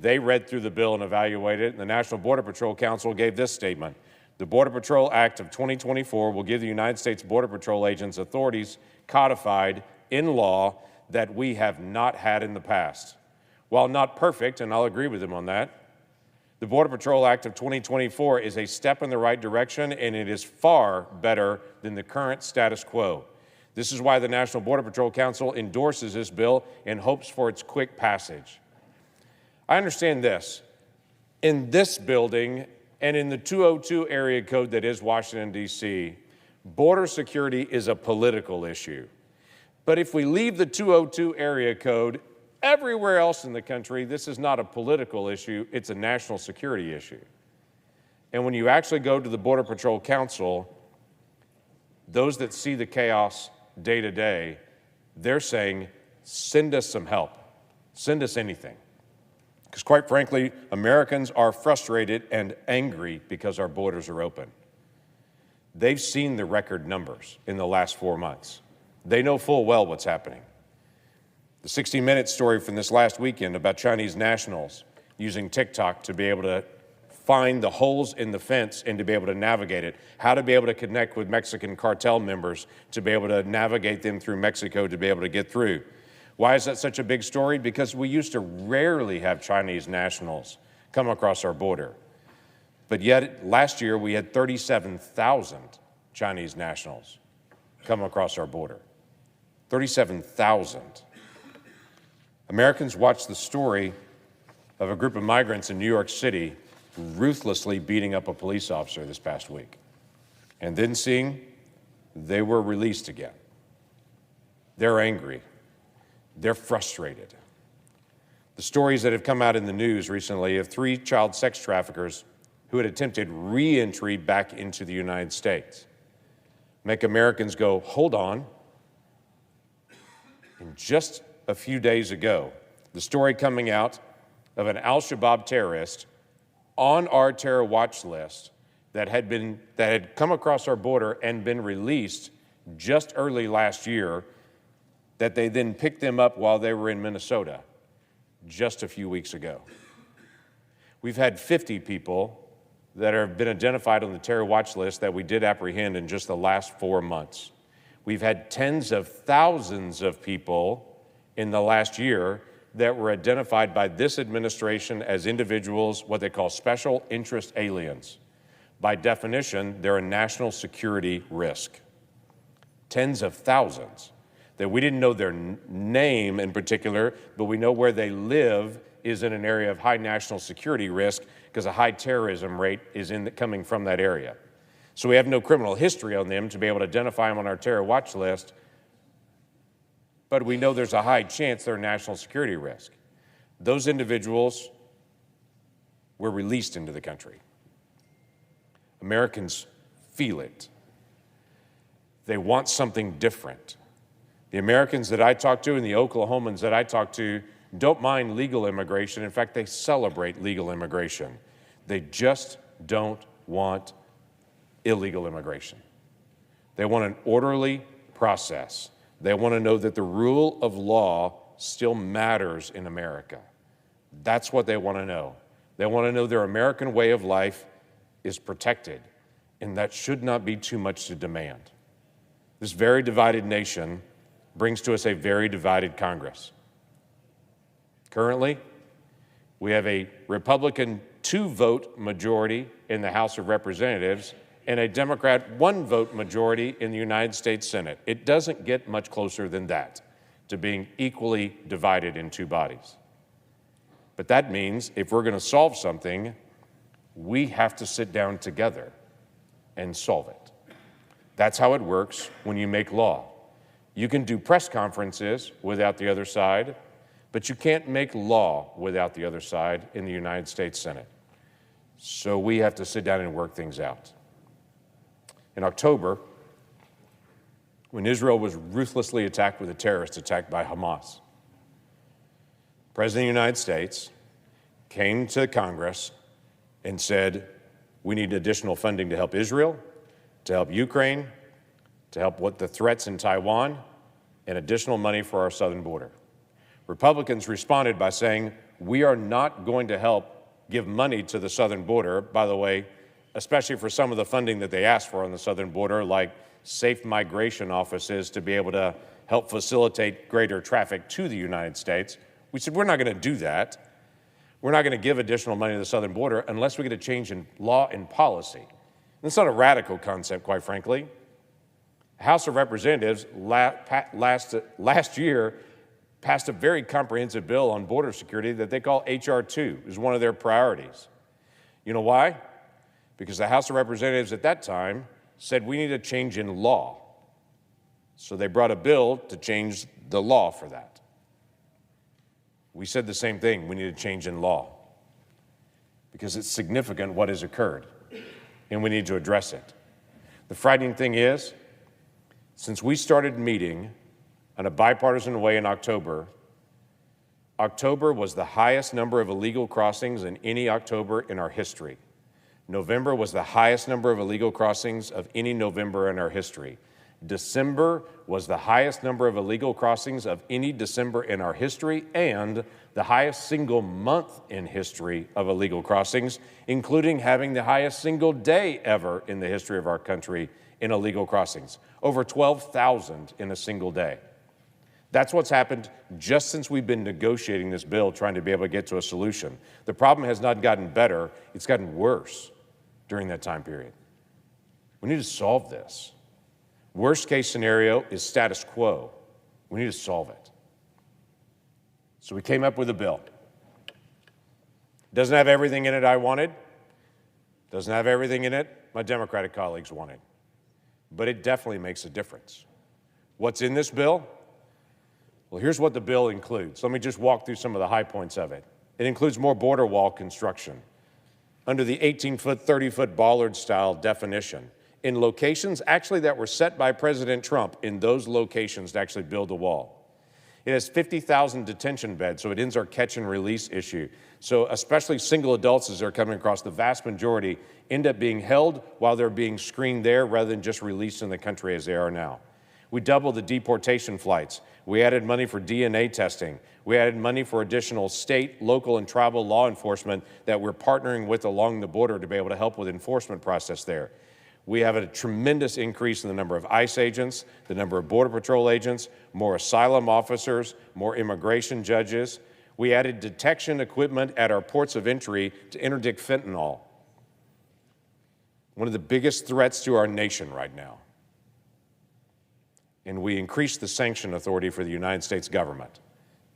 they read through the bill and evaluated it, and the National Border Patrol Council gave this statement. The Border Patrol Act of 2024 will give the United States Border Patrol agents authorities codified in law that we have not had in the past. While not perfect, and I'll agree with him on that, the Border Patrol Act of 2024 is a step in the right direction, and it is far better than the current status quo. This is why the National Border Patrol Council endorses this bill and hopes for its quick passage. I understand this. In this building and in the 202 area code that is Washington, D.C., border security is a political issue. But if we leave the 202 area code, everywhere else in the country, this is not a political issue, it's a national security issue. And when you actually go to the Border Patrol Council, those that see the chaos day to day, they're saying, send us some help, send us anything. Because quite frankly, Americans are frustrated and angry because our borders are open. They've seen the record numbers in the last 4 months. They know full well what's happening. The 60 Minutes story from this last weekend about Chinese nationals using TikTok to be able to find the holes in the fence and to be able to navigate it, how to be able to connect with Mexican cartel members to be able to navigate them through Mexico to be able to get through. Why is that such a big story? Because we used to rarely have Chinese nationals come across our border. But yet, last year, we had 37,000 Chinese nationals come across our border. 37,000. Americans watched the story of a group of migrants in New York City ruthlessly beating up a police officer this past week, and then seeing they were released again. They're angry. They're frustrated. The stories that have come out in the news recently of 3 child sex traffickers who had attempted re-entry back into the United States make Americans go, hold on. And just a few days ago, the story coming out of an al-Shabaab terrorist on our terror watch list that had come across our border and been released just early last year, that they then picked them up while they were in Minnesota just a few weeks ago. We've had 50 people that have been identified on the terror watch list that we did apprehend in just the last 4 months. We've had tens of thousands of people in the last year that were identified by this administration as individuals, what they call special interest aliens. By definition, they're a national security risk. Tens of thousands that we didn't know their name in particular, but we know where they live is in an area of high national security risk because a high terrorism rate is coming from that area. So we have no criminal history on them to be able to identify them on our terror watch list, but we know there's a high chance they're a national security risk. Those individuals were released into the country. Americans feel it. They want something different. The Americans that I talk to and the Oklahomans that I talk to don't mind legal immigration. In fact, they celebrate legal immigration. They just don't want illegal immigration. They want an orderly process. They want to know that the rule of law still matters in America. That's what they want to know. They want to know their American way of life is protected, and that should not be too much to demand. This very divided nation brings to us a very divided Congress. Currently, we have a Republican 2-vote majority in the House of Representatives and a Democrat 1-vote majority in the United States Senate. It doesn't get much closer than that to being equally divided in 2 bodies. But that means if we're going to solve something, we have to sit down together and solve it. That's how it works when you make law. You can do press conferences without the other side, but you can't make law without the other side in the United States Senate. So we have to sit down and work things out. In October, when Israel was ruthlessly attacked with a terrorist attack by Hamas, the President of the United States came to Congress and said, we need additional funding to help Israel, to help Ukraine, to help with the threats in Taiwan, and additional money for our southern border. Republicans responded by saying, we are not going to help give money to the southern border, by the way, especially for some of the funding that they asked for on the southern border, like safe migration offices to be able to help facilitate greater traffic to the United States. We said, we're not going to do that. We're not going to give additional money to the southern border unless we get a change in law and policy. It's not a radical concept, quite frankly. The House of Representatives last year passed a very comprehensive bill on border security that they call H.R. 2. It was one of their priorities. You know why? Because the House of Representatives at that time said we need a change in law. So they brought a bill to change the law for that. We said the same thing. We need a change in law because it's significant what has occurred, and we need to address it. The frightening thing is, since we started meeting in a bipartisan way in October was the highest number of illegal crossings in any October in our history. November was the highest number of illegal crossings of any November in our history. December was the highest number of illegal crossings of any December in our history and the highest single month in history of illegal crossings, including having the highest single day ever in the history of our country in illegal crossings, over 12,000 in a single day. That's what's happened just since we've been negotiating this bill, trying to be able to get to a solution. The problem has not gotten better, it's gotten worse during that time period. We need to solve this. Worst case scenario is status quo. We need to solve it. So we came up with a bill. Doesn't have everything in it I wanted. Doesn't have everything in it my Democratic colleagues wanted. But it definitely makes a difference. What's in this bill? Well, here's what the bill includes. Let me just walk through some of the high points of it. It includes more border wall construction under the 18-foot, 30-foot bollard-style definition in locations actually that were set by President Trump in those locations to actually build a wall. It has 50,000 detention beds, so it ends our catch and release issue. So especially single adults as they're coming across, the vast majority end up being held while they're being screened there rather than just released in the country as they are now. We doubled the deportation flights. We added money for DNA testing. We added money for additional state, local, and tribal law enforcement that we're partnering with along the border to be able to help with enforcement process there. We have a tremendous increase in the number of ICE agents, the number of Border Patrol agents, more asylum officers, more immigration judges. We added detection equipment at our ports of entry to interdict fentanyl, one of the biggest threats to our nation right now. And we increased the sanction authority for the United States government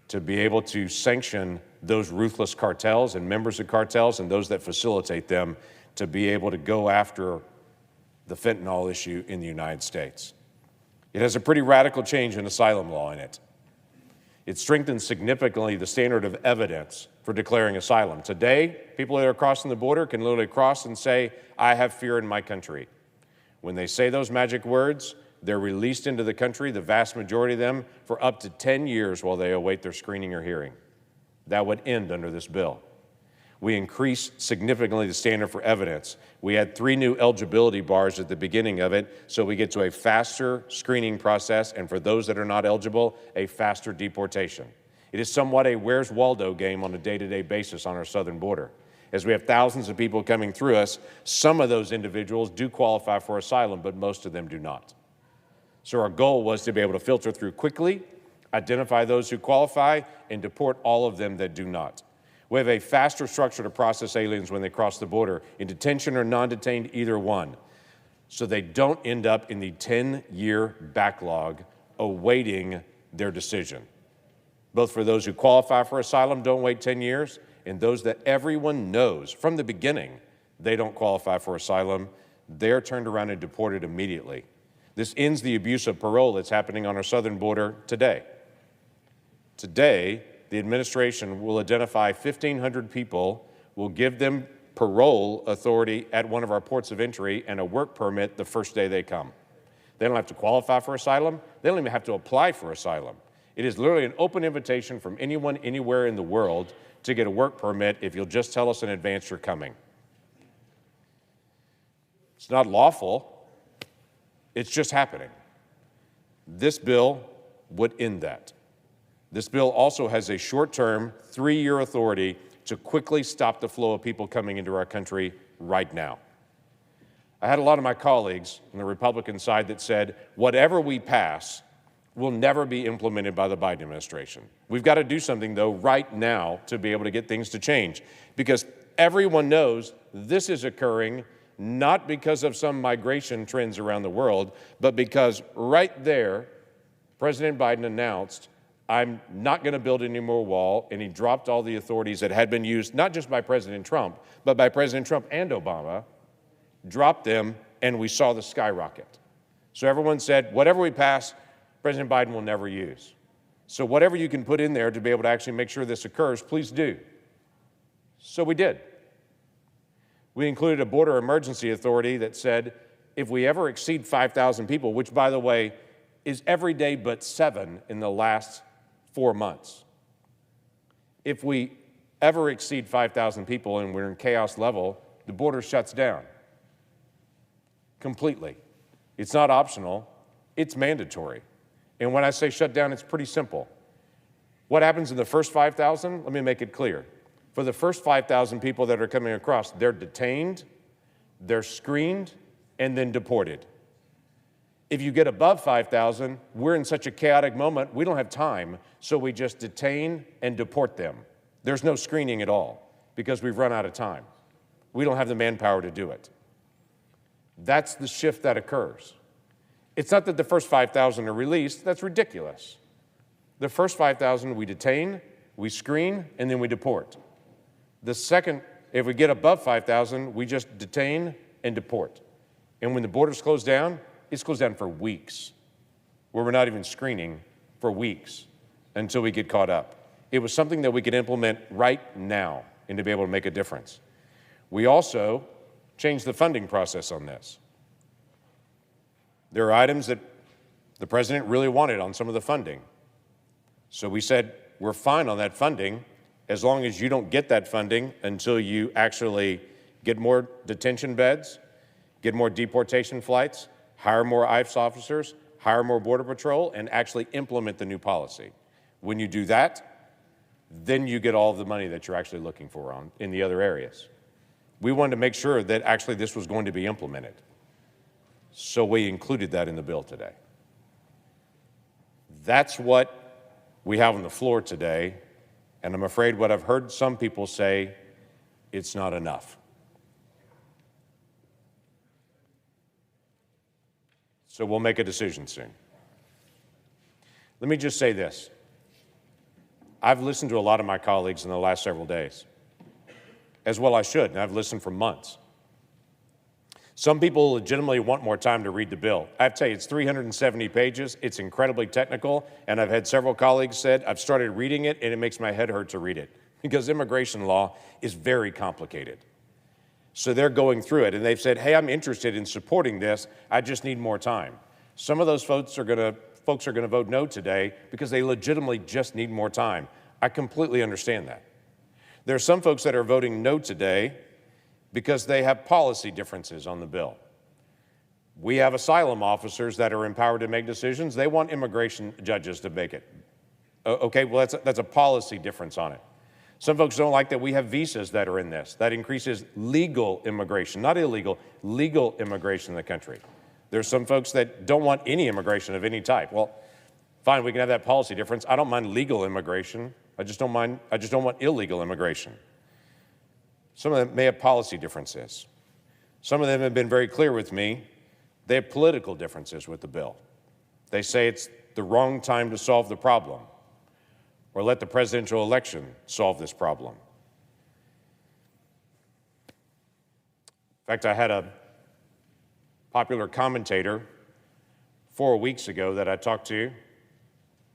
to be able to sanction those ruthless cartels and members of cartels and those that facilitate them to be able to go after the fentanyl issue in the United States. It has a pretty radical change in asylum law in it. It strengthens significantly the standard of evidence for declaring asylum. Today, people that are crossing the border can literally cross and say, I have fear in my country. When they say those magic words, they're released into the country, the vast majority of them, for up to 10 years while they await their screening or hearing. That would end under this bill. We increased significantly the standard for evidence. We had 3 new eligibility bars at the beginning of it, so we get to a faster screening process, and for those that are not eligible, a faster deportation. It is somewhat a Where's Waldo game on a day-to-day basis on our southern border. As we have thousands of people coming through us, some of those individuals do qualify for asylum, but most of them do not. So our goal was to be able to filter through quickly, identify those who qualify, and deport all of them that do not. We have a faster structure to process aliens when they cross the border, in detention or non-detained, either one, so they don't end up in the 10-year backlog awaiting their decision. Both for those who qualify for asylum, don't wait 10 years, and those that everyone knows from the beginning they don't qualify for asylum, they're turned around and deported immediately. This ends the abuse of parole that's happening on our southern border today. Today, the administration will identify 1,500 people, will give them parole authority at one of our ports of entry and a work permit the first day they come. They don't have to qualify for asylum. They don't even have to apply for asylum. It is literally an open invitation from anyone, anywhere in the world to get a work permit if you'll just tell us in advance you're coming. It's not lawful. It's just happening. This bill would end that. This bill also has a short-term, 3-year authority to quickly stop the flow of people coming into our country right now. I had a lot of my colleagues on the Republican side that said, whatever we pass, will never be implemented by the Biden administration. We've got to do something, though, right now to be able to get things to change, because everyone knows this is occurring not because of some migration trends around the world, but because right there, President Biden announced, I'm not going to build any more wall, and he dropped all the authorities that had been used, not just by President Trump, but by President Trump and Obama, dropped them, and we saw the skyrocket. So everyone said, whatever we pass, President Biden will never use. So whatever you can put in there to be able to actually make sure this occurs, please do. So we did. We included a border emergency authority that said if we ever exceed 5,000 people, which, by the way, is every day but 7 in the last 4 months. If we ever exceed 5,000 people and we're in chaos level, the border shuts down completely. It's not optional, it's mandatory. And when I say shut down, it's pretty simple. What happens in the first 5,000? Let me make it clear. For the first 5,000 people that are coming across, they're detained, they're screened, and then deported. If you get above 5,000, we're in such a chaotic moment, we don't have time, so we just detain and deport them. There's no screening at all because we've run out of time. We don't have the manpower to do it. That's the shift that occurs. It's not that the first 5,000 are released, that's ridiculous. The first 5,000 we detain, we screen, and then we deport. The second, if we get above 5,000, we just detain and deport. And when the borders close down, it's closed down for weeks, where we're not even screening for weeks until we get caught up. It was something that we could implement right now and to be able to make a difference. We also changed the funding process on this. There are items that the president really wanted on some of the funding. So we said, we're fine on that funding as long as you don't get that funding until you actually get more detention beds, get more deportation flights, hire more ICE officers, hire more Border Patrol, and actually implement the new policy. When you do that, then you get all of the money that you're actually looking for in the other areas. We wanted to make sure that actually this was going to be implemented. So we included that in the bill today. That's what we have on the floor today, and I'm afraid what I've heard some people say, it's not enough. So we'll make a decision soon. Let me just say this. I've listened to a lot of my colleagues in the last several days, as well I should, and I've listened for months. Some people legitimately want more time to read the bill. I have to tell you, it's 370 pages. It's incredibly technical, and I've had several colleagues said, I've started reading it, and it makes my head hurt to read it, because immigration law is very complicated. So they're going through it, and they've said, hey, I'm interested in supporting this. I just need more time. Some of those folks are going to vote no today because they legitimately just need more time. I completely understand that. There are some folks that are voting no today because they have policy differences on the bill. We have asylum officers that are empowered to make decisions. They want immigration judges to make it. Okay, well, that's a policy difference on it. Some folks don't like that we have visas that are in this. That increases legal immigration, not illegal, legal immigration in the country. There's some folks that don't want any immigration of any type. Well, fine, we can have that policy difference. I don't mind legal immigration. I just don't want illegal immigration. Some of them may have policy differences. Some of them have been very clear with me. They have political differences with the bill. They say it's the wrong time to solve the problem, or let the presidential election solve this problem. In fact, I had a popular commentator 4 weeks ago that I talked to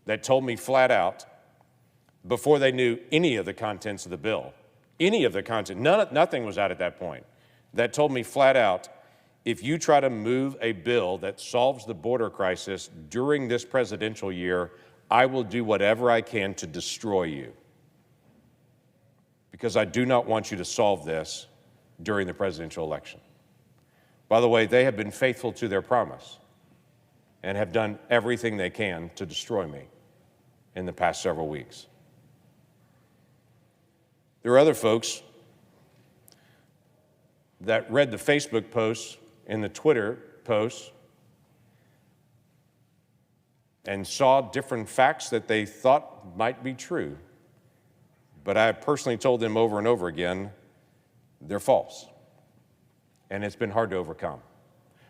that told me flat out, before they knew any of the contents of the bill, any of the content, nothing was out at that point, that told me flat out, if you try to move a bill that solves the border crisis during this presidential year, I will do whatever I can to destroy you, because I do not want you to solve this during the presidential election. By the way, they have been faithful to their promise and have done everything they can to destroy me in the past several weeks. There are other folks that read the Facebook posts and the Twitter posts and saw different facts that they thought might be true. But I personally told them over and over again, they're false. And it's been hard to overcome.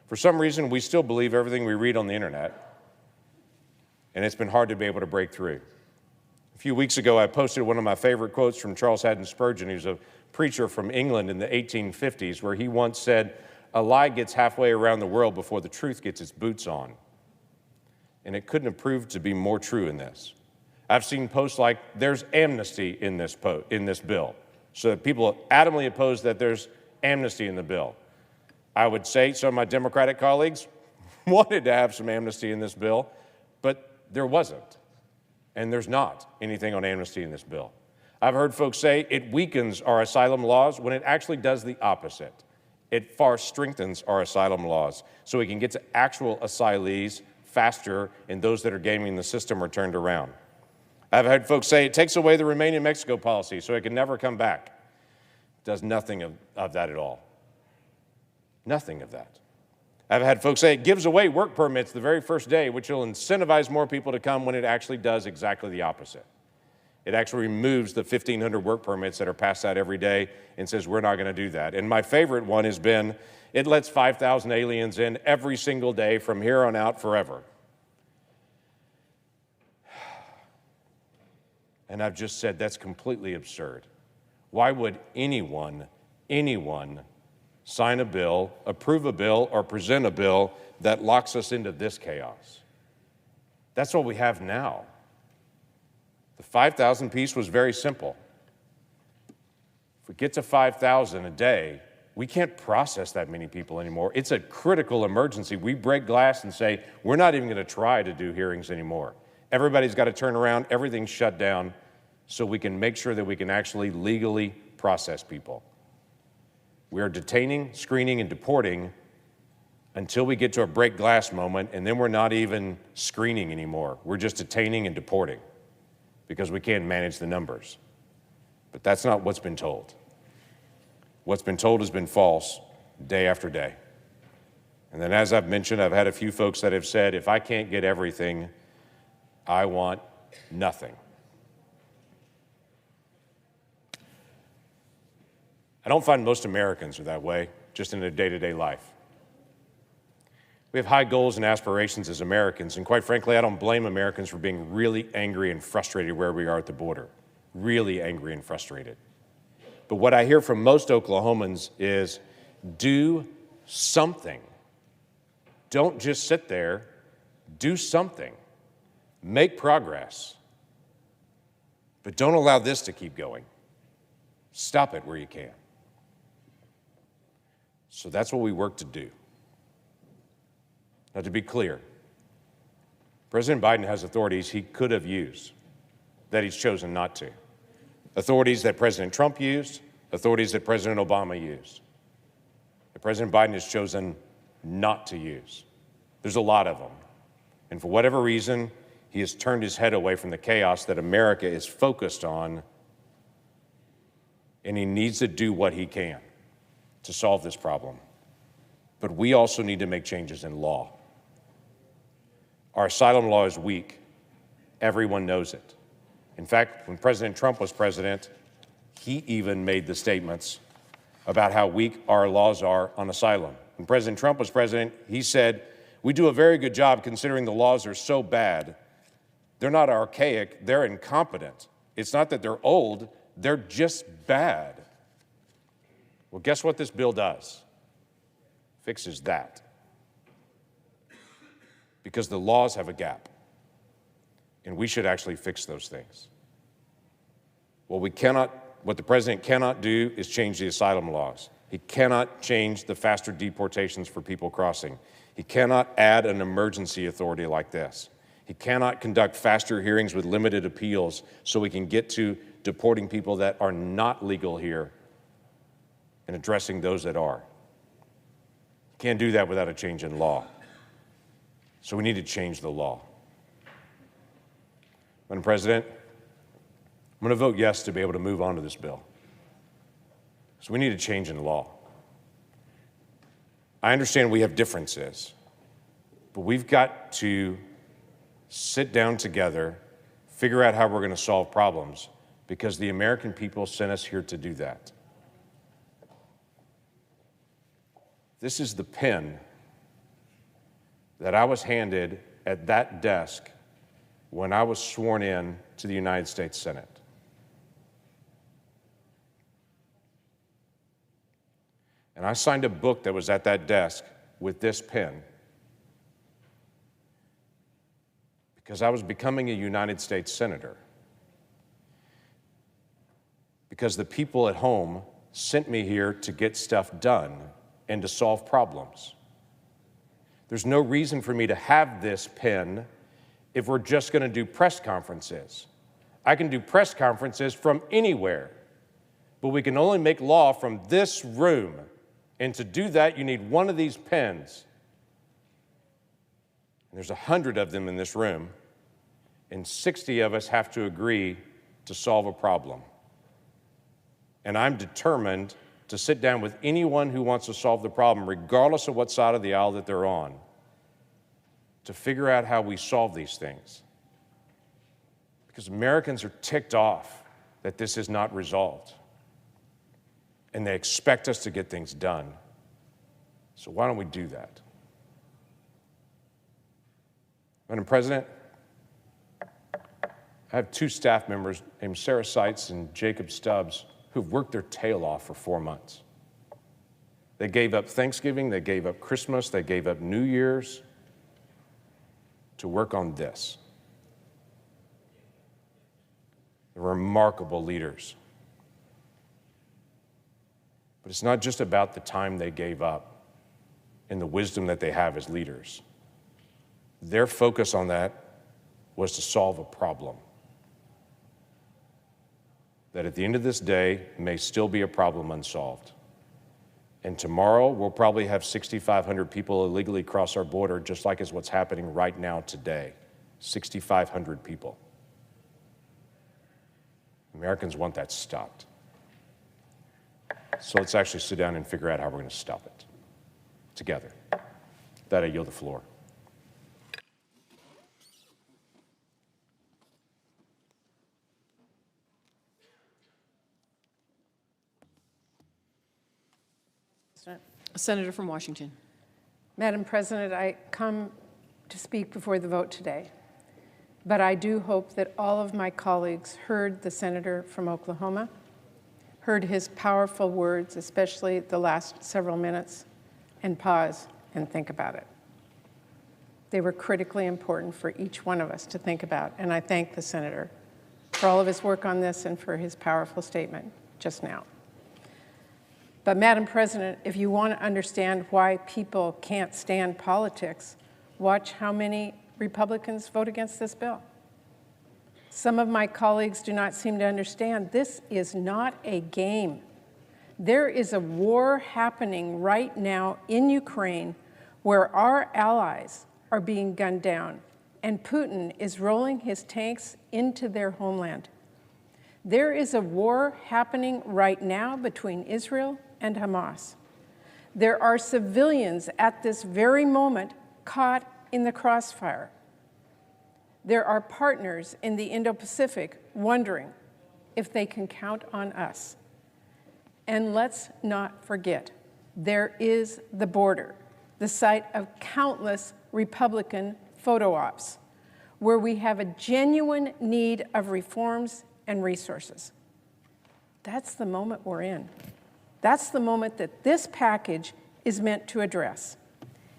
For some reason, we still believe everything we read on the internet, and it's been hard to be able to break through. A few weeks ago, I posted one of my favorite quotes from Charles Haddon Spurgeon, who's a preacher from England in the 1850s, where he once said, "A lie gets halfway around the world before the truth gets its boots on." And it couldn't have proved to be more true in this. I've seen posts like, "There's amnesty in this bill." So that people adamantly oppose that there's amnesty in the bill. I would say some of my Democratic colleagues wanted to have some amnesty in this bill, but there wasn't. And there's not anything on amnesty in this bill. I've heard folks say it weakens our asylum laws when it actually does the opposite. It far strengthens our asylum laws so we can get to actual asylees faster and those that are gaming the system are turned around. I've had folks say it takes away the Remain in Mexico policy so it can never come back. It does nothing of that at all. Nothing of that. I've had folks say it gives away work permits the very first day, which will incentivize more people to come, when it actually does exactly the opposite. It actually removes the 1,500 work permits that are passed out every day and says we're not going to do that. And my favorite one has been it lets 5,000 aliens in every single day from here on out forever. And I've just said that's completely absurd. Why would anyone sign a bill, approve a bill, or present a bill that locks us into this chaos? That's what we have now. The 5,000 piece was very simple. If we get to 5,000 a day, we can't process that many people anymore. It's a critical emergency. We break glass and say, we're not even going to try to do hearings anymore. Everybody's got to turn around, everything's shut down, so we can make sure that we can actually legally process people. We are detaining, screening, and deporting until we get to a break glass moment, and then we're not even screening anymore. We're just detaining and deporting because we can't manage the numbers. But that's not what's been told. What's been told has been false day after day. And then, as I've mentioned, I've had a few folks that have said, if I can't get everything, I want nothing. I don't find most Americans are that way, just in their day-to-day life. We have high goals and aspirations as Americans, and quite frankly, I don't blame Americans for being really angry and frustrated where we are at the border. Really angry and frustrated. But what I hear from most Oklahomans is, do something. Don't just sit there. Do something. Make progress. But don't allow this to keep going. Stop it where you can. So that's what we work to do. Now, to be clear, President Biden has authorities he could have used that he's chosen not to. Authorities that President Trump used, authorities that President Obama used, that President Biden has chosen not to use. There's a lot of them. And for whatever reason, he has turned his head away from the chaos that America is focused on, and he needs to do what he can to solve this problem. But we also need to make changes in law. Our asylum law is weak. Everyone knows it. In fact, when President Trump was president, he even made the statements about how weak our laws are on asylum. When President Trump was president, he said, "We do a very good job considering the laws are so bad. They're not archaic, they're incompetent. It's not that they're old, they're just bad." Well, guess what this bill does? Fixes that. Because the laws have a gap. And we should actually fix those things. What the president cannot do is change the asylum laws. He cannot change the faster deportations for people crossing. He cannot add an emergency authority like this. He cannot conduct faster hearings with limited appeals so we can get to deporting people that are not legal here and addressing those that are. Can't do that without a change in law. So we need to change the law. Madam President, I'm going to vote yes to be able to move on to this bill. So we need a change in law. I understand we have differences, but we've got to sit down together, figure out how we're going to solve problems, because the American people sent us here to do that. This is the pen that I was handed at that desk when I was sworn in to the United States Senate. And I signed a book that was at that desk with this pen because I was becoming a United States Senator. Because the people at home sent me here to get stuff done and to solve problems. There's no reason for me to have this pen if we're just going to do press conferences. I can do press conferences from anywhere, but we can only make law from this room. And to do that, you need one of these pens. And there's 100 of them in this room, and 60 of us have to agree to solve a problem. And I'm determined to sit down with anyone who wants to solve the problem, regardless of what side of the aisle that they're on, to figure out how we solve these things. Because Americans are ticked off that this is not resolved. And they expect us to get things done. So why don't we do that? Madam President, I have two staff members named Sarah Seitz and Jacob Stubbs who've worked their tail off for 4 months. They gave up Thanksgiving, they gave up Christmas, they gave up New Year's to work on this. They're remarkable leaders. But it's not just about the time they gave up and the wisdom that they have as leaders. Their focus on that was to solve a problem that at the end of this day may still be a problem unsolved. And tomorrow, we'll probably have 6,500 people illegally cross our border, just like is what's happening right now today. 6,500 people. Americans want that stopped. So let's actually sit down and figure out how we're going to stop it together. With that, I yield the floor. A senator from Washington. Madam President, I come to speak before the vote today, but I do hope that all of my colleagues heard the senator from Oklahoma, heard his powerful words, especially the last several minutes, and pause and think about it. They were critically important for each one of us to think about, and I thank the senator for all of his work on this and for his powerful statement just now. But Madam President, if you want to understand why people can't stand politics, watch how many Republicans vote against this bill. Some of my colleagues do not seem to understand this is not a game. There is a war happening right now in Ukraine where our allies are being gunned down and Putin is rolling his tanks into their homeland. There is a war happening right now between Israel and Hamas. There are civilians at this very moment caught in the crossfire. There are partners in the Indo-Pacific wondering if they can count on us. And let's not forget, there is the border, the site of countless Republican photo ops, where we have a genuine need of reforms and resources. That's the moment we're in. That's the moment that this package is meant to address.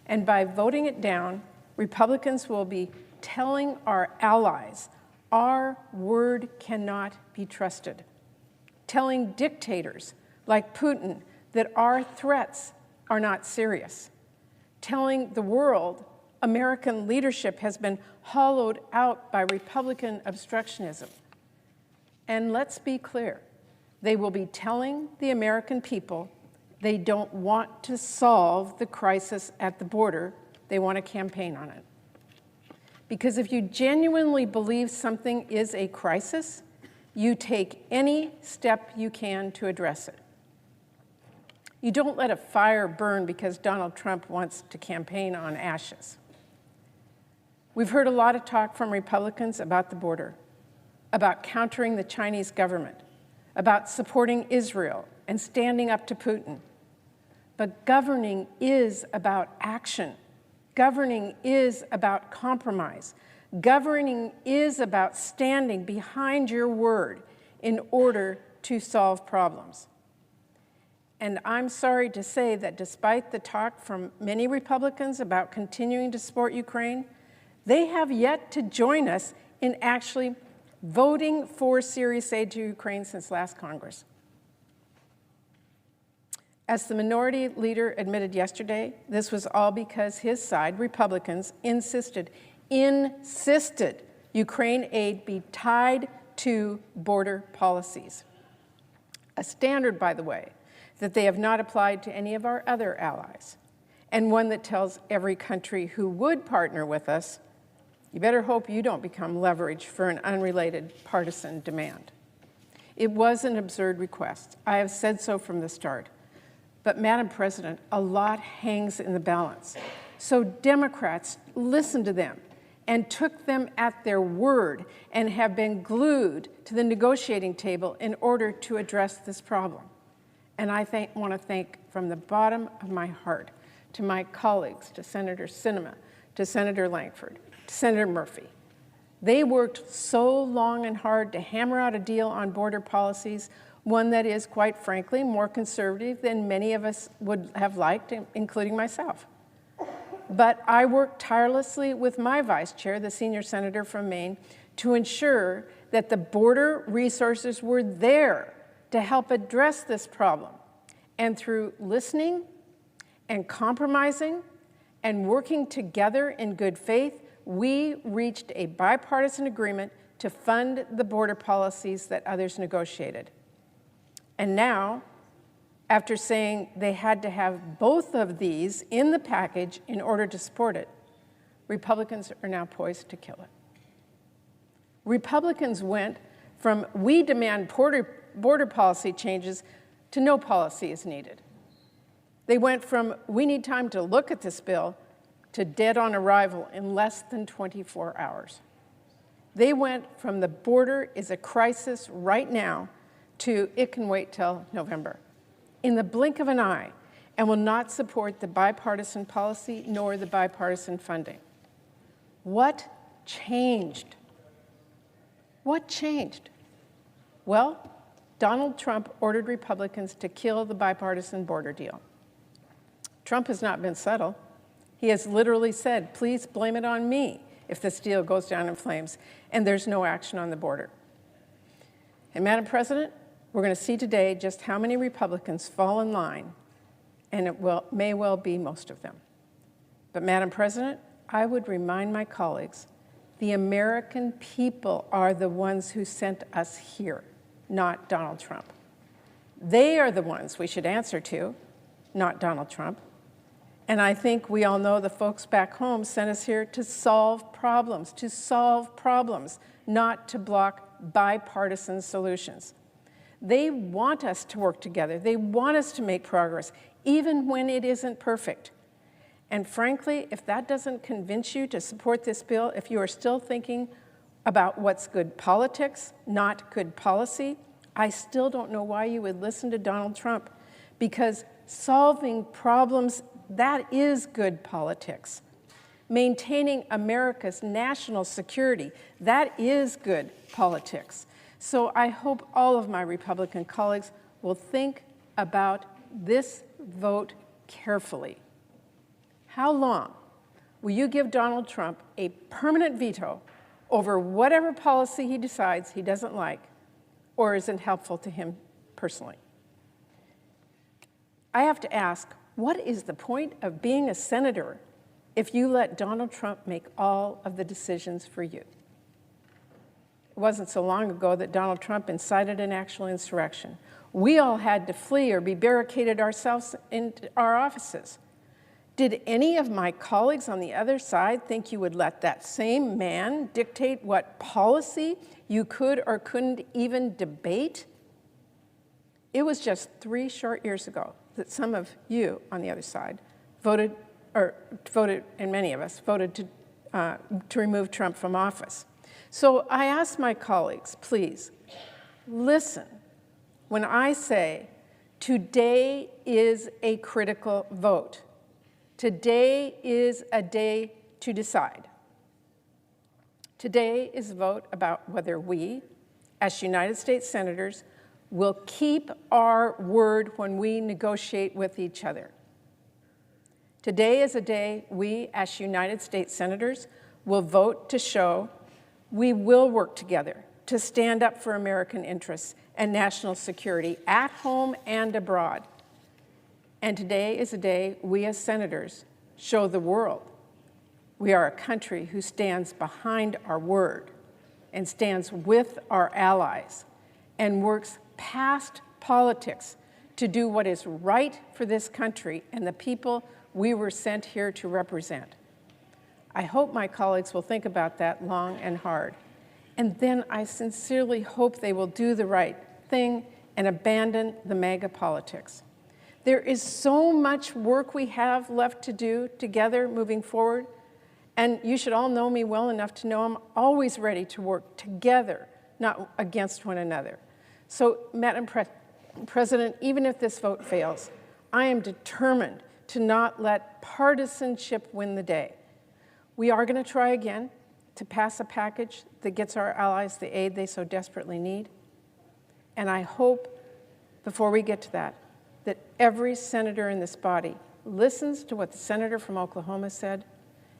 And by voting it down, Republicans will be telling our allies our word cannot be trusted, telling dictators like Putin that our threats are not serious, telling the world American leadership has been hollowed out by Republican obstructionism. And let's be clear, they will be telling the American people they don't want to solve the crisis at the border, they want to campaign on it. Because if you genuinely believe something is a crisis, you take any step you can to address it. You don't let a fire burn because Donald Trump wants to campaign on ashes. We've heard a lot of talk from Republicans about the border, about countering the Chinese government, about supporting Israel and standing up to Putin. But governing is about action. Governing is about compromise. Governing is about standing behind your word in order to solve problems. And I'm sorry to say that despite the talk from many Republicans about continuing to support Ukraine, they have yet to join us in actually voting for serious aid to Ukraine since last Congress. As the minority leader admitted yesterday, this was all because his side, Republicans, insisted Ukraine aid be tied to border policies. A standard, by the way, that they have not applied to any of our other allies, and one that tells every country who would partner with us, you better hope you don't become leverage for an unrelated partisan demand. It was an absurd request. I have said so from the start. But Madam President, a lot hangs in the balance. So Democrats listened to them and took them at their word and have been glued to the negotiating table in order to address this problem. And I want to thank from the bottom of my heart to my colleagues, to Senator Sinema, to Senator Langford, to Senator Murphy. They worked so long and hard to hammer out a deal on border policies, one that is, quite frankly, more conservative than many of us would have liked, including myself. But I worked tirelessly with my vice chair, the senior senator from Maine, to ensure that the border resources were there to help address this problem. And through listening and compromising and working together in good faith, we reached a bipartisan agreement to fund the border policies that others negotiated. And now, after saying they had to have both of these in the package in order to support it, Republicans are now poised to kill it. Republicans went from we demand border policy changes to no policy is needed. They went from we need time to look at this bill to dead on arrival in less than 24 hours. They went from the border is a crisis right now to it can wait till November, in the blink of an eye, and will not support the bipartisan policy nor the bipartisan funding. What changed? What changed? Well, Donald Trump ordered Republicans to kill the bipartisan border deal. Trump has not been subtle. He has literally said, please blame it on me if this deal goes down in flames and there's no action on the border. And Madam President, we're going to see today just how many Republicans fall in line, and it may well be most of them. But Madam President, I would remind my colleagues, the American people are the ones who sent us here, not Donald Trump. They are the ones we should answer to, not Donald Trump. And I think we all know the folks back home sent us here to solve problems, not to block bipartisan solutions. They want us to work together. They want us to make progress, even when it isn't perfect. And frankly, if that doesn't convince you to support this bill, if you are still thinking about what's good politics, not good policy, I still don't know why you would listen to Donald Trump, because solving problems, that is good politics. Maintaining America's national security, that is good politics. So I hope all of my Republican colleagues will think about this vote carefully. How long will you give Donald Trump a permanent veto over whatever policy he decides he doesn't like or isn't helpful to him personally? I have to ask, what is the point of being a senator if you let Donald Trump make all of the decisions for you? It wasn't so long ago that Donald Trump incited an actual insurrection. We all had to flee or be barricaded ourselves in our offices. Did any of my colleagues on the other side think you would let that same man dictate what policy you could or couldn't even debate? It was just 3 short years ago that some of you on the other side voted, and many of us voted to to remove Trump from office. So I ask my colleagues, please, listen when I say today is a critical vote. Today is a day to decide. Today is a vote about whether we, as United States senators, will keep our word when we negotiate with each other. Today is a day we, as United States senators, will vote to show we will work together to stand up for American interests and national security at home and abroad. And today is a day we as senators show the world we are a country who stands behind our word and stands with our allies and works past politics to do what is right for this country and the people we were sent here to represent. I hope my colleagues will think about that long and hard. And then I sincerely hope they will do the right thing and abandon the MAGA politics. There is so much work we have left to do together moving forward. And you should all know me well enough to know I'm always ready to work together, not against one another. So, Madam President, even if this vote fails, I am determined to not let partisanship win the day. We are going to try again to pass a package that gets our allies the aid they so desperately need. And I hope, before we get to that every senator in this body listens to what the senator from Oklahoma said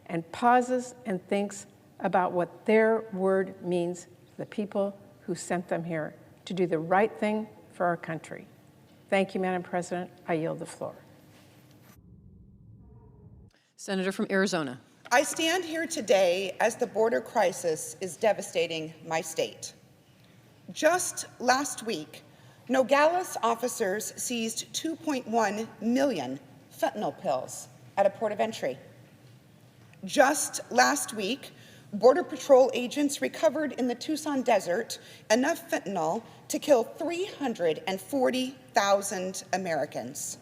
and pauses and thinks about what their word means to the people who sent them here to do the right thing for our country. Thank you, Madam President. I yield the floor. Senator from Arizona. I stand here today as the border crisis is devastating my state. Just last week, Nogales officers seized 2.1 million fentanyl pills at a port of entry. Just last week, Border Patrol agents recovered in the Tucson desert enough fentanyl to kill 340,000 Americans.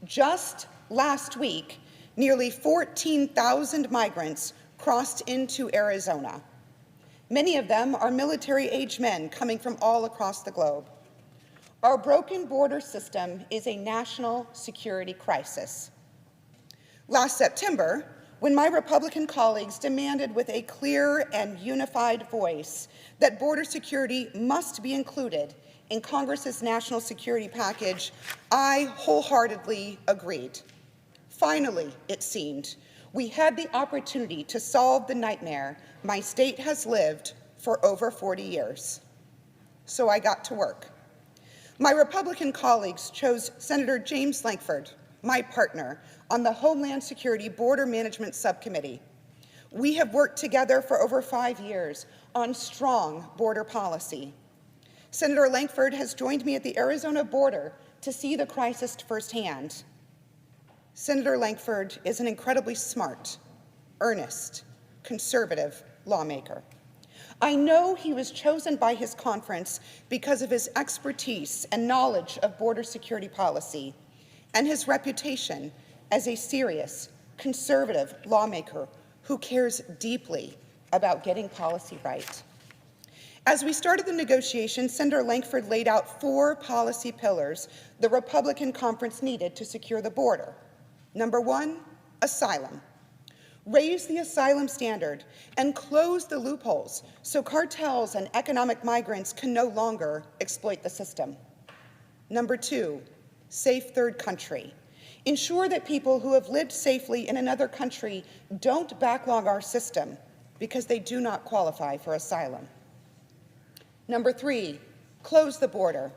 Just last week, nearly 14,000 migrants crossed into Arizona. Many of them are military-age men coming from all across the globe. Our broken border system is a national security crisis. Last September, when my Republican colleagues demanded with a clear and unified voice that border security must be included in Congress's national security package, I wholeheartedly agreed. Finally, it seemed, we had the opportunity to solve the nightmare my state has lived for over 40 years. So I got to work. My Republican colleagues chose Senator James Lankford, my partner, on the Homeland Security Border Management Subcommittee. We have worked together for over 5 years on strong border policy. Senator Lankford has joined me at the Arizona border to see the crisis firsthand. Senator Lankford is an incredibly smart, earnest, conservative lawmaker. I know he was chosen by his conference because of his expertise and knowledge of border security policy and his reputation as a serious, conservative lawmaker who cares deeply about getting policy right. As we started the negotiations, Senator Lankford laid out 4 policy pillars the Republican conference needed to secure the border. Number 1, asylum. Raise the asylum standard and close the loopholes so cartels and economic migrants can no longer exploit the system. Number 2, safe third country. Ensure that people who have lived safely in another country don't backlog our system because they do not qualify for asylum. Number 3, close the border.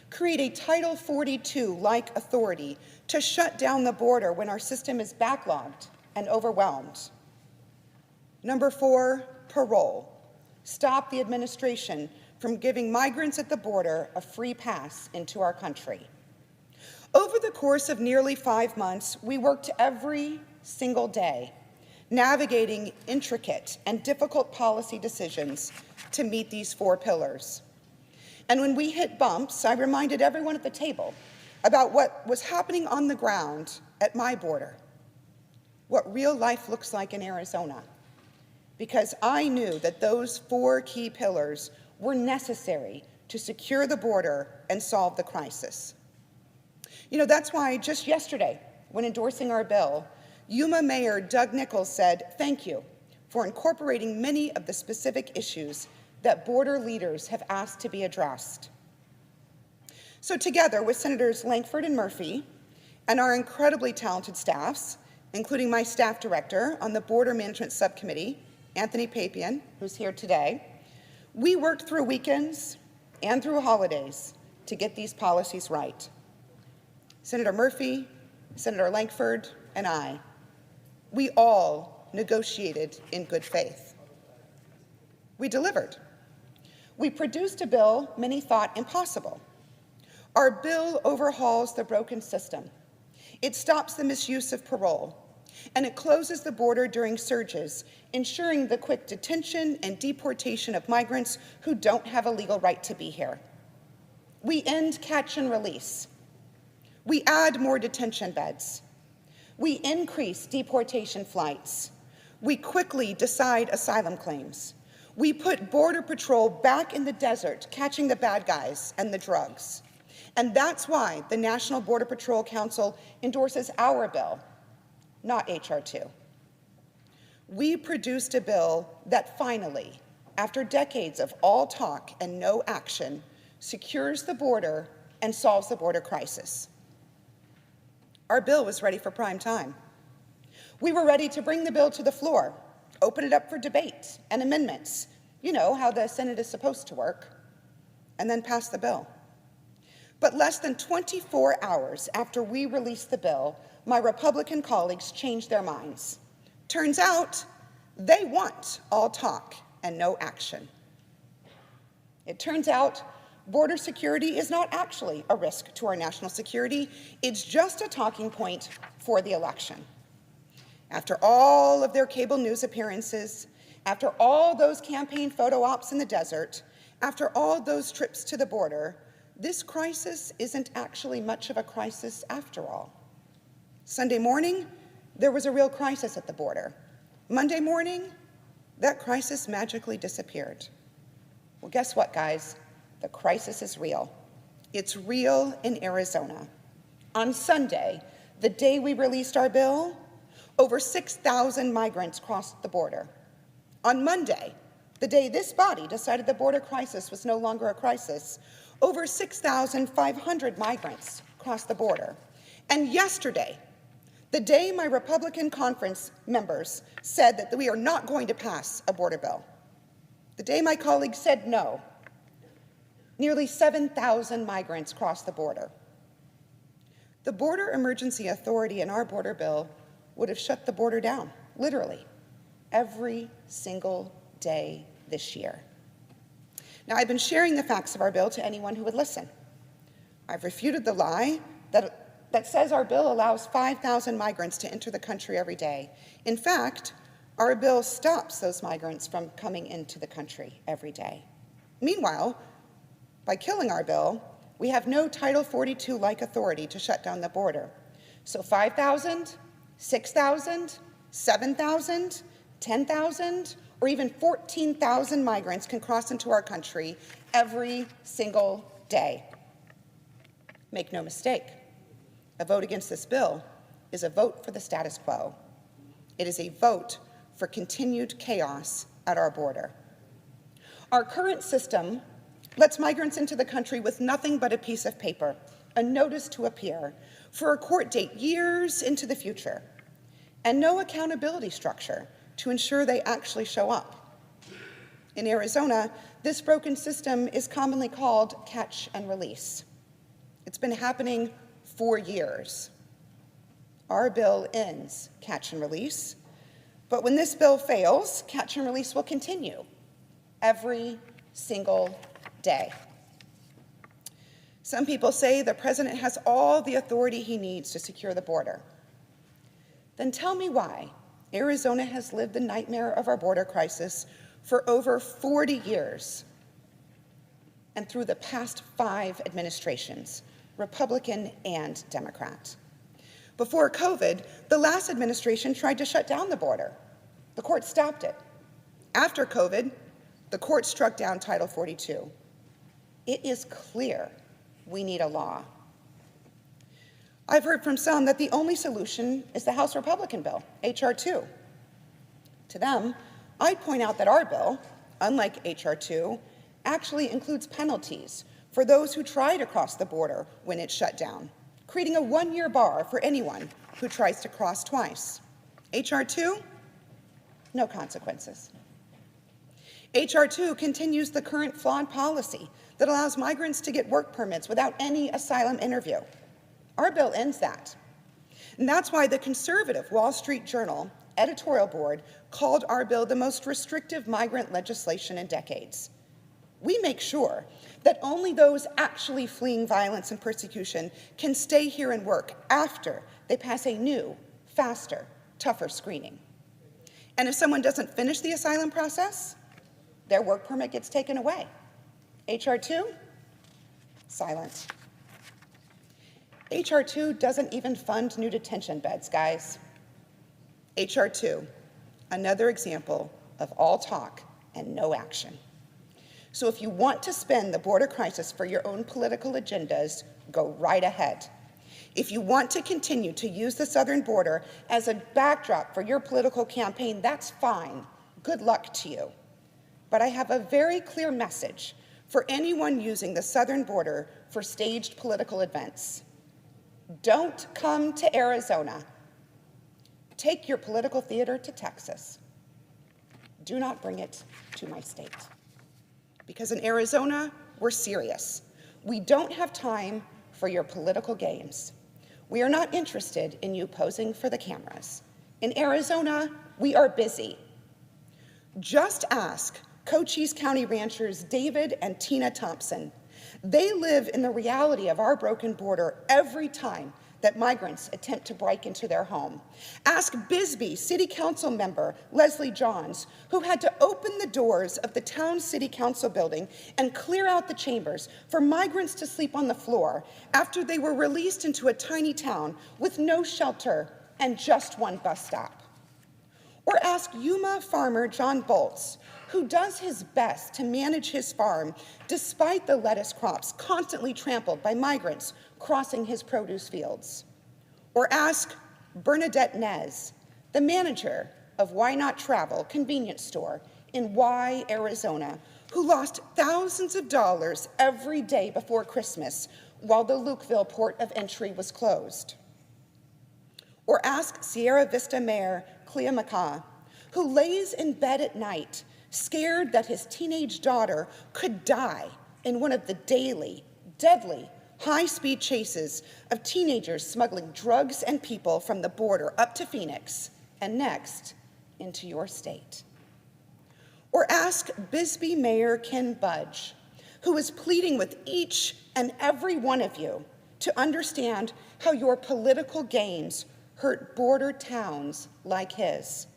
Create a Title 42-like authority to shut down the border when our system is backlogged and overwhelmed. Number 4, parole. Stop the administration from giving migrants at the border a free pass into our country. Over the course of nearly 5 months, we worked every single day, navigating intricate and difficult policy decisions to meet these 4 pillars. And when we hit bumps, I reminded everyone at the table about what was happening on the ground at my border, what real life looks like in Arizona, because I knew that those 4 key pillars were necessary to secure the border and solve the crisis. You know, that's why just yesterday, when endorsing our bill, Yuma Mayor Doug Nichols said, "Thank you for incorporating many of the specific issues that border leaders have asked to be addressed." So together with Senators Lankford and Murphy and our incredibly talented staffs, including my staff director on the Border Management Subcommittee, Anthony Papian, who's here today, we worked through weekends and through holidays to get these policies right. Senator Murphy, Senator Lankford, and I, we all negotiated in good faith. We delivered. We produced a bill many thought impossible. Our bill overhauls the broken system. It stops the misuse of parole, and it closes the border during surges, ensuring the quick detention and deportation of migrants who don't have a legal right to be here. We end catch and release. We add more detention beds. We increase deportation flights. We quickly decide asylum claims. We put Border Patrol back in the desert, catching the bad guys and the drugs. And that's why the National Border Patrol Council endorses our bill, not H.R. 2. We produced a bill that finally, after decades of all talk and no action, secures the border and solves the border crisis. Our bill was ready for prime time. We were ready to bring the bill to the floor, open it up for debate and amendments, you know how the Senate is supposed to work, and then pass the bill. But less than 24 hours after we released the bill, my Republican colleagues changed their minds. Turns out they want all talk and no action. It turns out border security is not actually a risk to our national security. It's just a talking point for the election. After all of their cable news appearances, after all those campaign photo ops in the desert, after all those trips to the border, this crisis isn't actually much of a crisis after all. Sunday morning, there was a real crisis at the border. Monday morning, that crisis magically disappeared. Well, guess what, guys? The crisis is real. It's real in Arizona. On Sunday, the day we released our bill, over 6,000 migrants crossed the border. On Monday, the day this body decided the border crisis was no longer a crisis, over 6,500 migrants crossed the border. And yesterday, the day my Republican conference members said that we are not going to pass a border bill, the day my colleagues said no, nearly 7,000 migrants crossed the border. The Border Emergency Authority in our border bill would have shut the border down, literally, every single day this year. Now, I've been sharing the facts of our bill to anyone who would listen. I've refuted the lie that says our bill allows 5,000 migrants to enter the country every day. In fact, our bill stops those migrants from coming into the country every day. Meanwhile, by killing our bill, we have no Title 42-like authority to shut down the border. So 5,000, 6,000, 7,000, 10,000, or even 14,000 migrants can cross into our country every single day. Make no mistake, a vote against this bill is a vote for the status quo. It is a vote for continued chaos at our border. Our current system lets migrants into the country with nothing but a piece of paper, a notice to appear, for a court date years into the future, and no accountability structure to ensure they actually show up. In Arizona, this broken system is commonly called catch and release. It's been happening for years. Our bill ends catch and release, but when this bill fails, catch and release will continue every single day. Some people say the president has all the authority he needs to secure the border. Then tell me why Arizona has lived the nightmare of our border crisis for over 40 years, and through the past 5 administrations, Republican and Democrat. Before COVID, the last administration tried to shut down the border. The court stopped it. After COVID, the court struck down Title 42. It is clear we need a law. I've heard from some that the only solution is the House Republican bill, H.R. 2. To them, I'd point out that our bill, unlike H.R. 2, actually includes penalties for those who try to cross the border when it's shut down, creating a one-year bar for anyone who tries to cross twice. H.R. 2, no consequences. H.R. 2 continues the current flawed policy that allows migrants to get work permits without any asylum interview. Our bill ends that. And that's why the conservative Wall Street Journal editorial board called our bill the most restrictive migrant legislation in decades. We make sure that only those actually fleeing violence and persecution can stay here and work after they pass a new, faster, tougher screening. And if someone doesn't finish the asylum process, their work permit gets taken away. H.R. 2, silent. H.R. 2 doesn't even fund new detention beds, guys. H.R. 2, another example of all talk and no action. So if you want to spin the border crisis for your own political agendas, go right ahead. If you want to continue to use the southern border as a backdrop for your political campaign, that's fine. Good luck to you. But I have a very clear message for anyone using the southern border for staged political events. Don't come to Arizona. Take your political theater to Texas. Do not bring it to my state. Because in Arizona, we're serious. We don't have time for your political games. We are not interested in you posing for the cameras. In Arizona, we are busy. Just ask Cochise County ranchers David and Tina Thompson. They live in the reality of our broken border every time that migrants attempt to break into their home. Ask Bisbee City Council member Leslie Johns, who had to open the doors of the town city council building and clear out the chambers for migrants to sleep on the floor after they were released into a tiny town with no shelter and just one bus stop. Or ask Yuma farmer John Bolts, who does his best to manage his farm despite the lettuce crops constantly trampled by migrants crossing his produce fields. Or ask Bernadette Nez, the manager of Why Not Travel convenience store in Y, Arizona, who lost thousands of dollars every day before Christmas while the Lukeville port of entry was closed. Or ask Sierra Vista Mayor Clea McCaw, who lays in bed at night scared that his teenage daughter could die in one of the daily, deadly, high-speed chases of teenagers smuggling drugs and people from the border up to Phoenix and next into your state. Or ask Bisbee Mayor Ken Budge, who is pleading with each and every one of you to understand how your political games hurt border towns like his.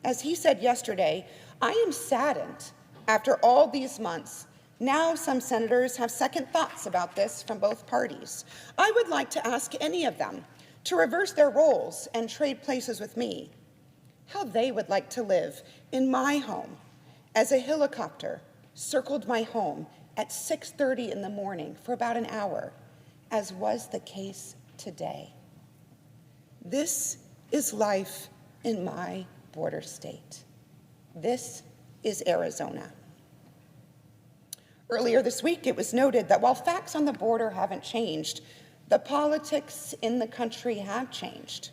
As he said yesterday, I am saddened after all these months. Now some senators have second thoughts about this from both parties. I would like to ask any of them to reverse their roles and trade places with me, how they would like to live in my home as a helicopter circled my home at 6:30 in the morning for about an hour, as was the case today. This is life in my border state. This is Arizona. Earlier this week, it was noted that while facts on the border haven't changed, the politics in the country have changed.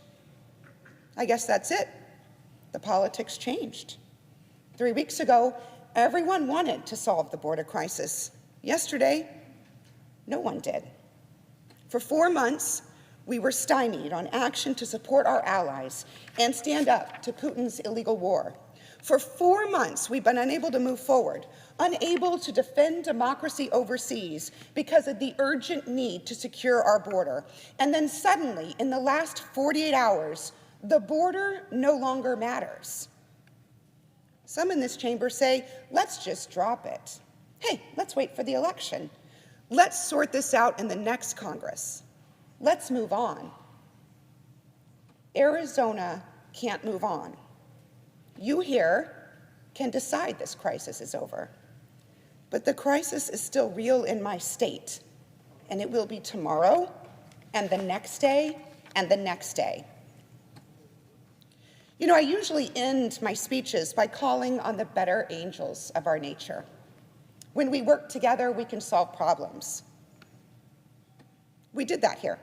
I guess that's it. The politics changed. 3 weeks ago, everyone wanted to solve the border crisis. Yesterday, no one did. For 4 months, we were stymied on action to support our allies and stand up to Putin's illegal war. For 4 months, we've been unable to move forward, unable to defend democracy overseas because of the urgent need to secure our border. And then suddenly, in the last 48 hours, the border no longer matters. Some in this chamber say, let's just drop it. Hey, let's wait for the election. Let's sort this out in the next Congress. Let's move on. Arizona can't move on. You here can decide this crisis is over. But the crisis is still real in my state, and it will be tomorrow, and the next day, and the next day. You know, I usually end my speeches by calling on the better angels of our nature. When we work together, we can solve problems. We did that here.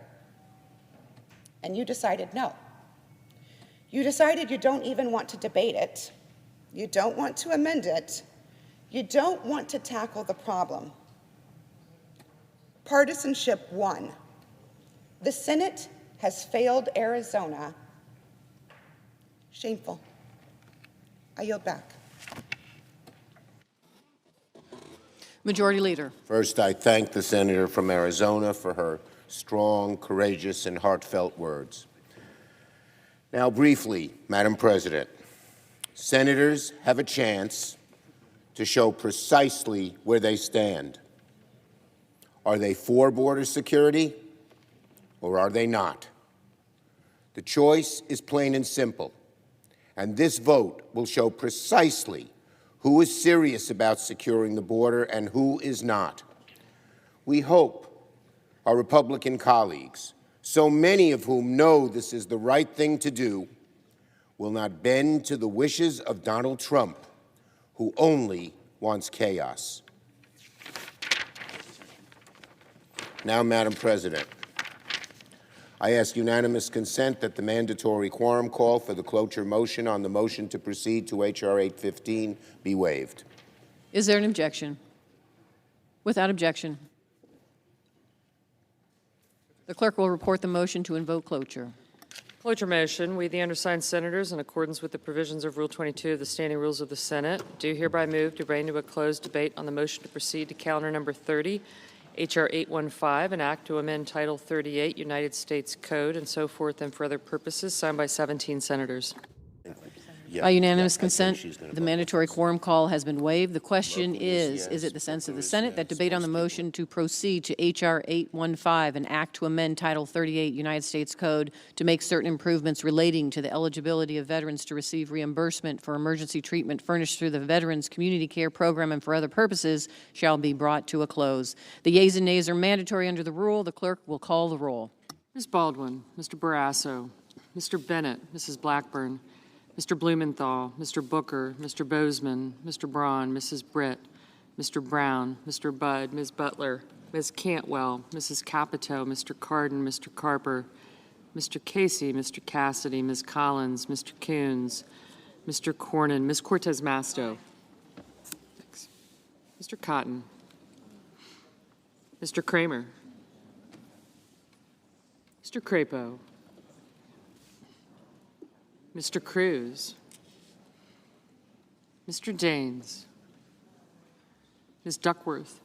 And you decided no. You decided you don't even want to debate it. You don't want to amend it. You don't want to tackle the problem. Partisanship won. The Senate has failed Arizona. Shameful. I yield back. Majority Leader. First, I thank the senator from Arizona for her strong, courageous, and heartfelt words. Now, briefly, Madam President, senators have a chance to show precisely where they stand. Are they for border security, or are they not? The choice is plain and simple, and this vote will show precisely who is serious about securing the border and who is not. We hope our Republican colleagues, so many of whom know this is the right thing to do, will not bend to the wishes of Donald Trump, who only wants chaos. Now, Madam President, I ask unanimous consent that the mandatory quorum call for the cloture motion on the motion to proceed to H.R. 815 be waived. Is there an objection? Without objection. The clerk will report the motion to invoke cloture. Cloture motion. We, the undersigned senators, in accordance with the provisions of Rule 22 of the Standing Rules of the Senate, do hereby move to bring to a closed debate on the motion to proceed to calendar number 30, H.R. 815, an act to amend Title 38, United States Code, and so forth, and for other purposes, signed by 17 senators. By unanimous consent, the mandatory quorum call has been waived. The question is it the sense of the Senate that debate on the motion to proceed to H.R. 815, an act to amend Title 38 United States Code to make certain improvements relating to the eligibility of veterans to receive reimbursement for emergency treatment furnished through the Veterans Community Care Program and for other purposes shall be brought to a close. The yeas and nays are mandatory under the rule. The clerk will call the roll. Ms. Baldwin, Mr. Barrasso, Mr. Bennett, Mrs. Blackburn, Mr. Blumenthal, Mr. Booker, Mr. Bozeman, Mr. Braun, Mrs. Britt, Mr. Brown, Mr. Budd, Ms. Butler, Ms. Cantwell, Mrs. Capito, Mr. Cardin, Mr. Carper, Mr. Casey, Mr. Cassidy, Ms. Collins, Mr. Coons, Mr. Cornyn, Ms. Cortez Masto. Thanks. Mr. Cotton, Mr. Kramer, Mr. Crapo, Mr. Cruz, Mr. Daines, Ms. Duckworth,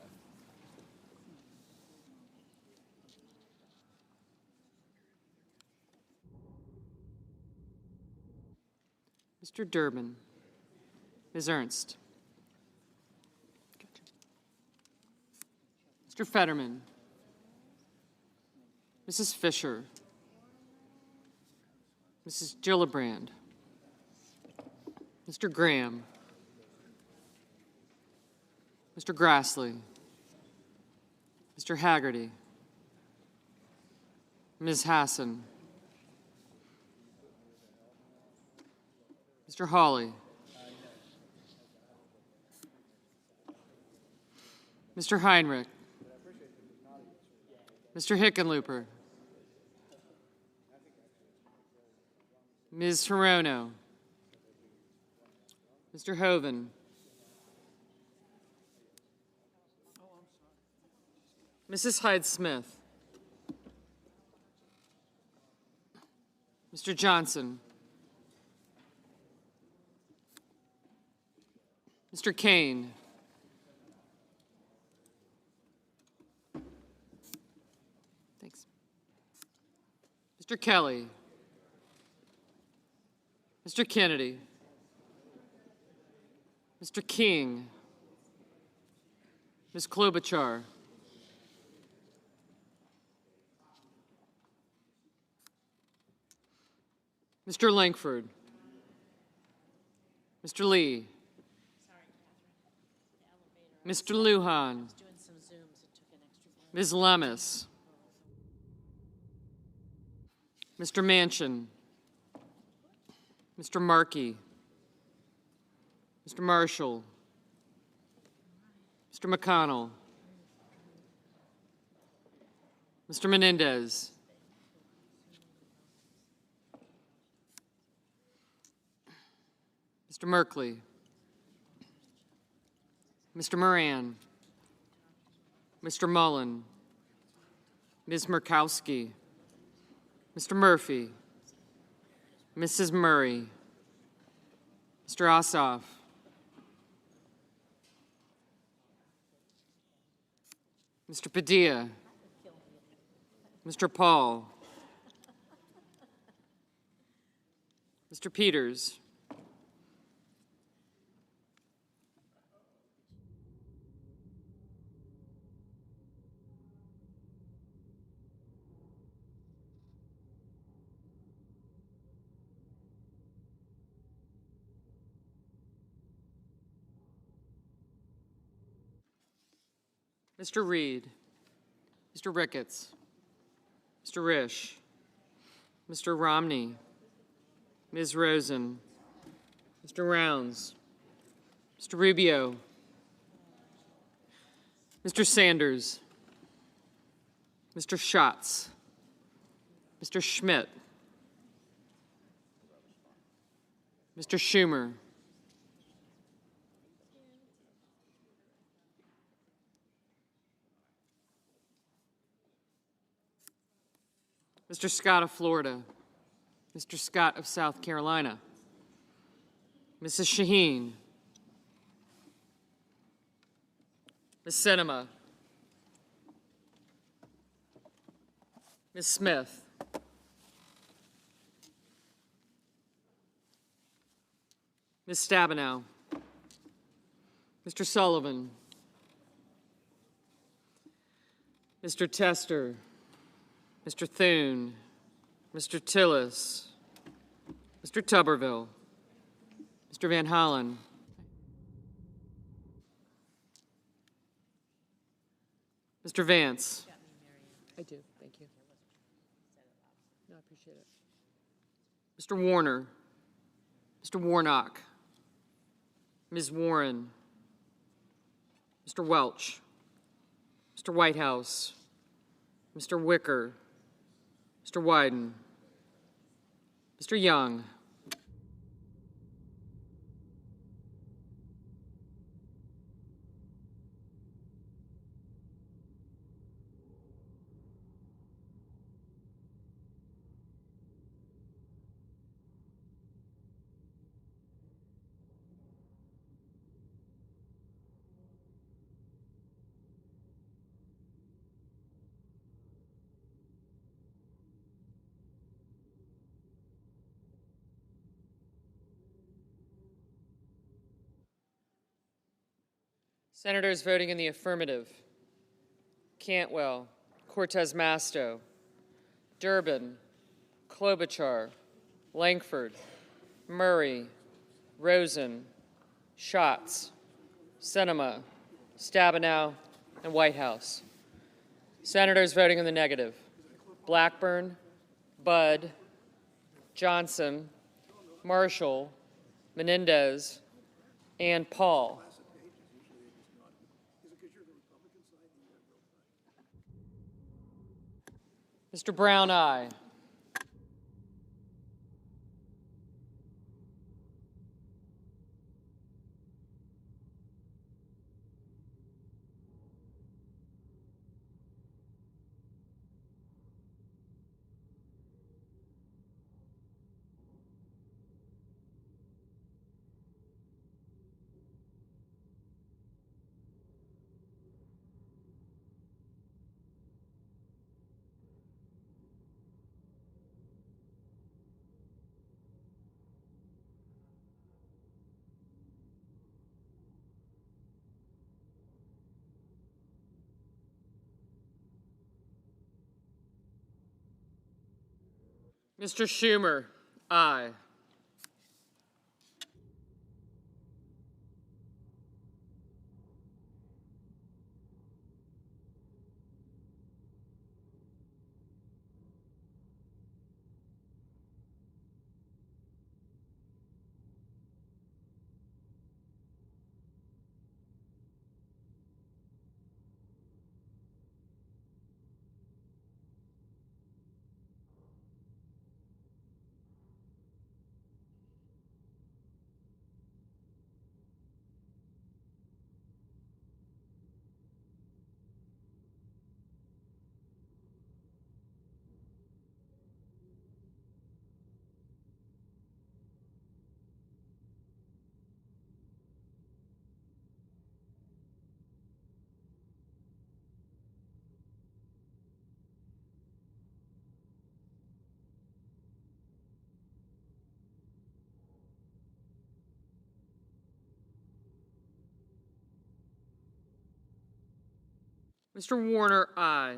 Mr. Durbin, Ms. Ernst, Mr. Fetterman, Mrs. Fisher, Mrs. Gillibrand, Mr. Graham, Mr. Grassley, Mr. Haggerty, Ms. Hassan, Mr. Hawley, Mr. Heinrich, Mr. Hickenlooper, Ms. Hirono, Mr. Hoven, Mrs. Hyde-Smith, Mr. Johnson, Mr. Kane, thanks, Mr. Kelly, Mr. Kennedy, Mr. King, Ms. Klobuchar, Mr. Langford, Mr. Lee, Mr. Lujan. Ms. Lemus. Mr. Manchin. Mr. Markey. Mr. Marshall. Mr. McConnell. Mr. Menendez. Mr. Merkley. Mr. Moran. Mr. Mullen. Ms. Murkowski. Mr. Murphy. Mrs. Murray. Mr. Ossoff. Mr. Padilla. Mr. Paul. Mr. Peters. Mr. Reed. Mr. Ricketts. Mr. Risch. Mr. Romney. Ms. Rosen. Mr. Rounds. Mr. Rubio. Mr. Sanders. Mr. Schatz. Mr. Schmidt. Mr. Schumer. Mr. Scott of Florida. Mr. Scott of South Carolina. Mrs. Shaheen. Ms. Sinema. Ms. Smith. Ms. Stabenow. Mr. Sullivan. Mr. Tester. Mr. Thune, Mr. Tillis, Mr. Tuberville, Mr. Van Hollen, Mr. Vance. I do, thank you. No, I appreciate it. Mr. Warner, Mr. Warnock, Ms. Warren, Mr. Welch, Mr. Whitehouse, Mr. Wicker, Mr. Wyden, Mr. Young, Senators voting in the affirmative: Cantwell, Cortez Masto, Durbin, Klobuchar, Lankford, Murray, Rosen, Schatz, Sinema, Stabenow, and Whitehouse. Senators voting in the negative: Blackburn, Budd, Johnson, Marshall, Menendez, and Paul. Mr. Brown, aye. Mr. Schumer, aye. Mr. Warner, aye.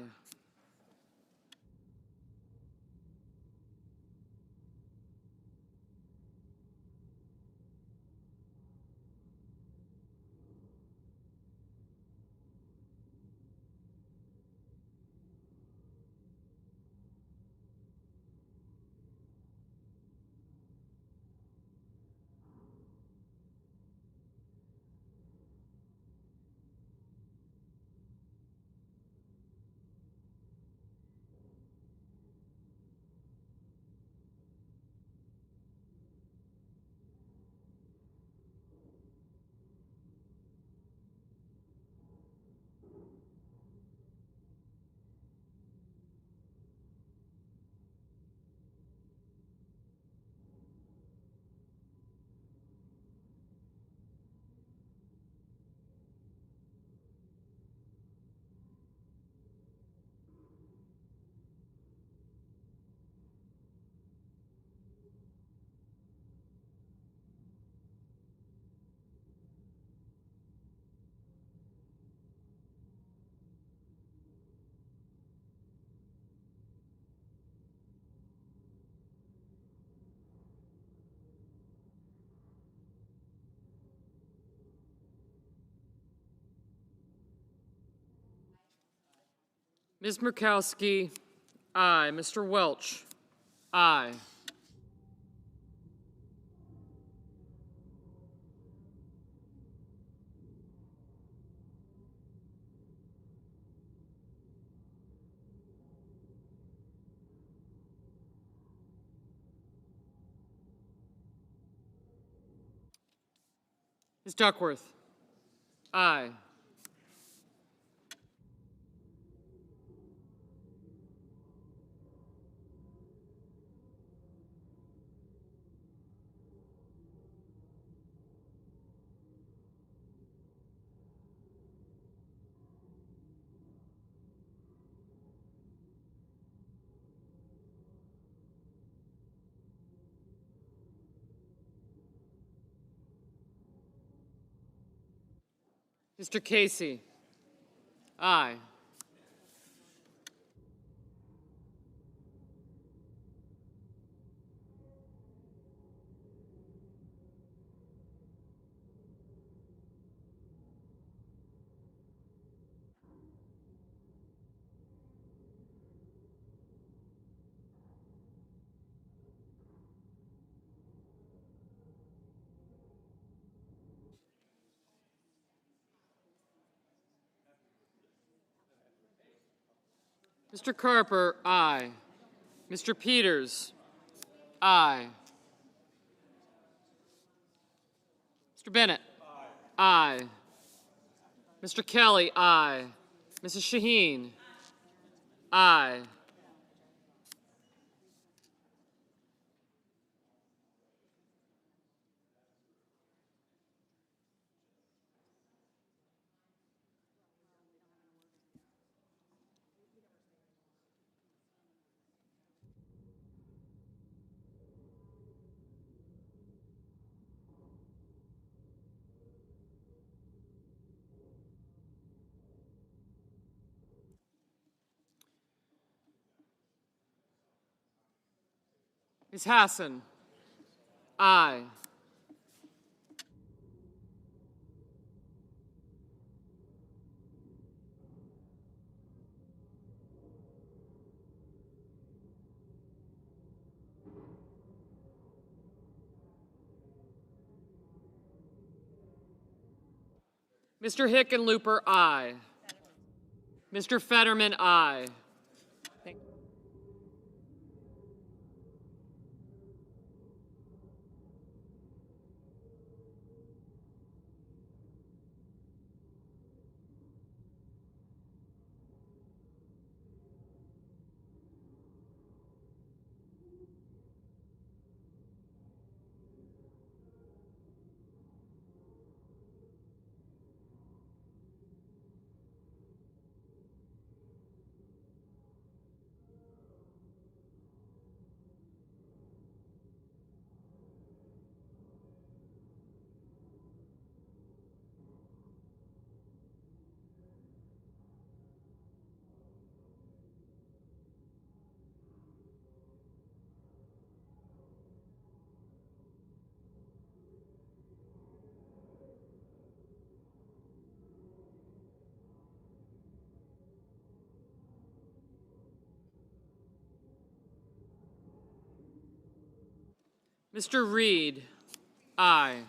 Ms. Murkowski, aye. Mr. Welch, aye. Ms. Duckworth, aye. Mr. Casey, aye. Mr. Carper, aye. Mr. Peters, aye. Mr. Bennett, aye. Mr. Kelly, aye. Mrs. Shaheen, aye. Ms. Hassan, aye. Mr. Hickenlooper, aye. Mr. Fetterman, aye. Mr. Reed, aye.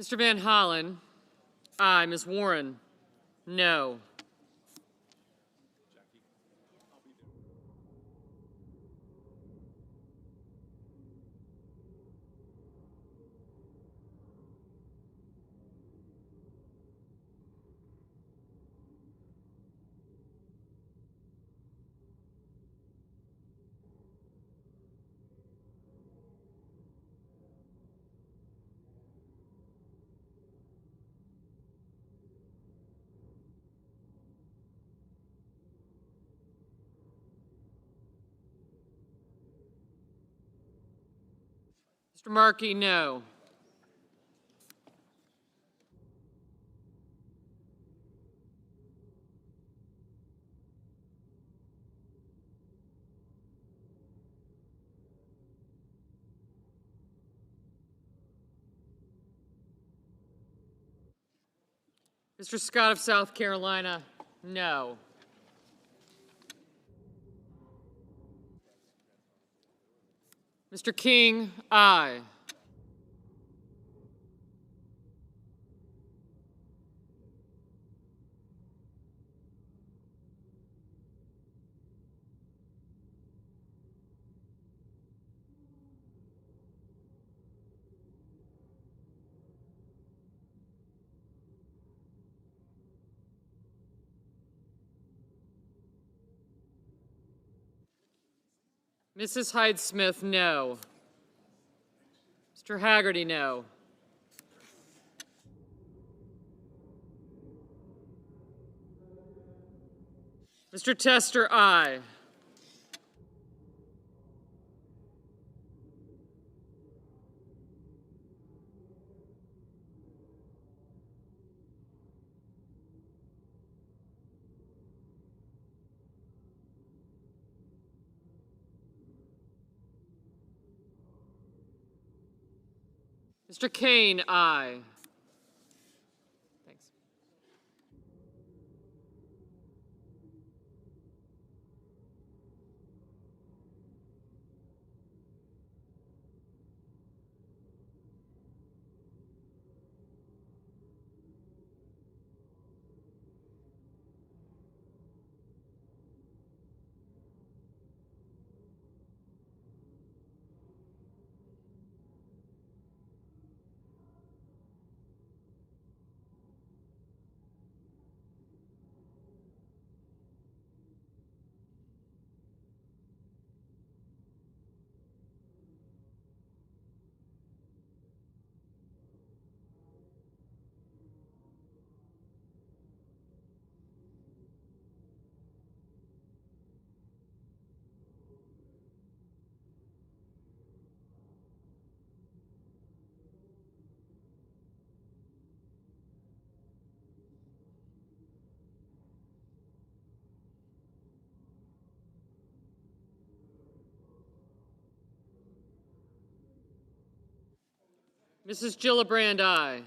Mr. Van Hollen, aye. Ms. Warren, no. Mr. Markey, no. Mr. Scott of South Carolina, no. Mr. King, aye. Mrs. Hyde-Smith, no. Mr. Haggerty, no. Mr. Tester, aye. Mr. Kane, aye. Thanks. Mrs. Gillibrand, aye.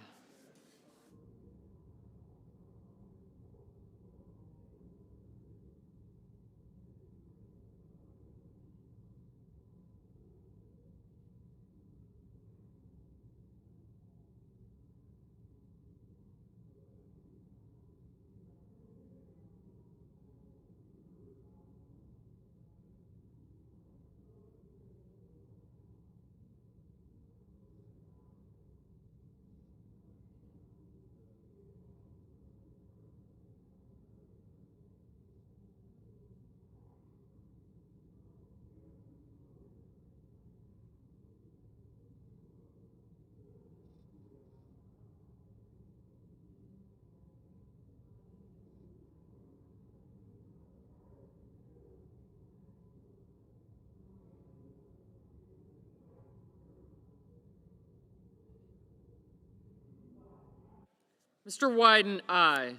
Mr. Wyden, aye.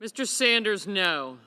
Mr. Sanders, no.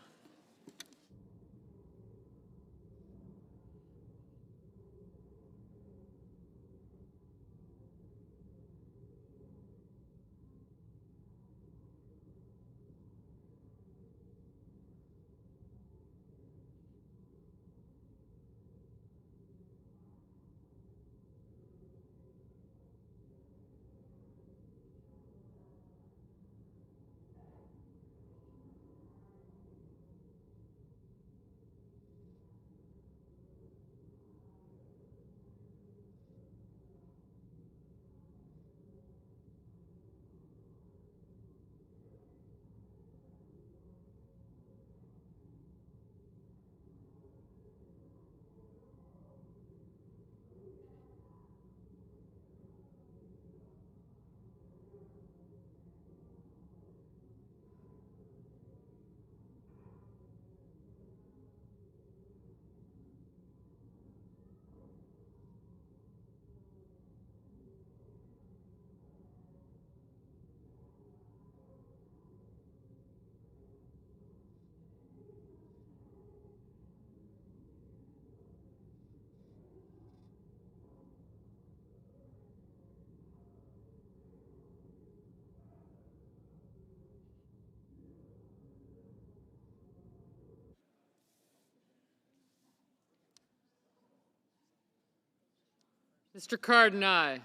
Mr. Cardin, aye.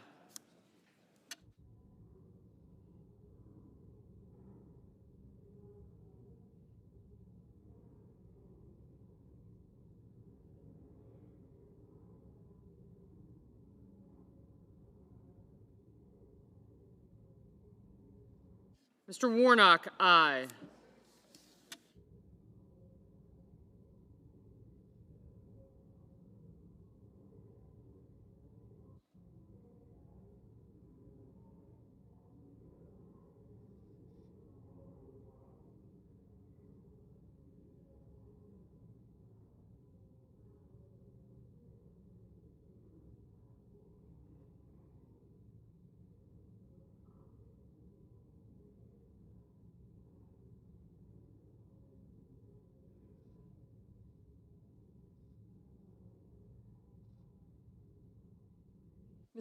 Mr. Warnock, aye.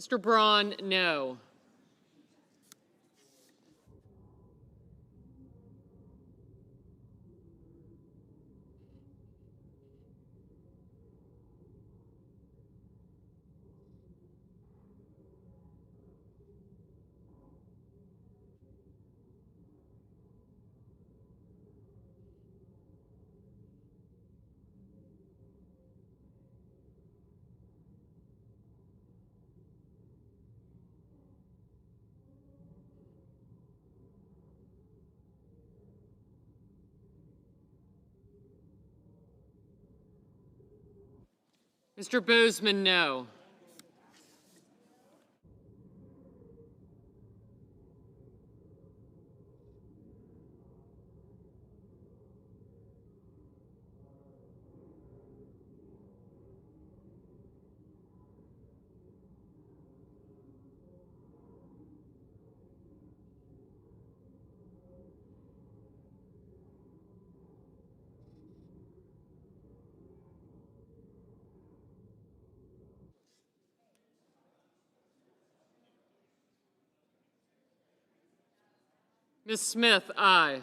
Mr. Braun, no. Mr. Boozman, no. Ms. Smith, aye.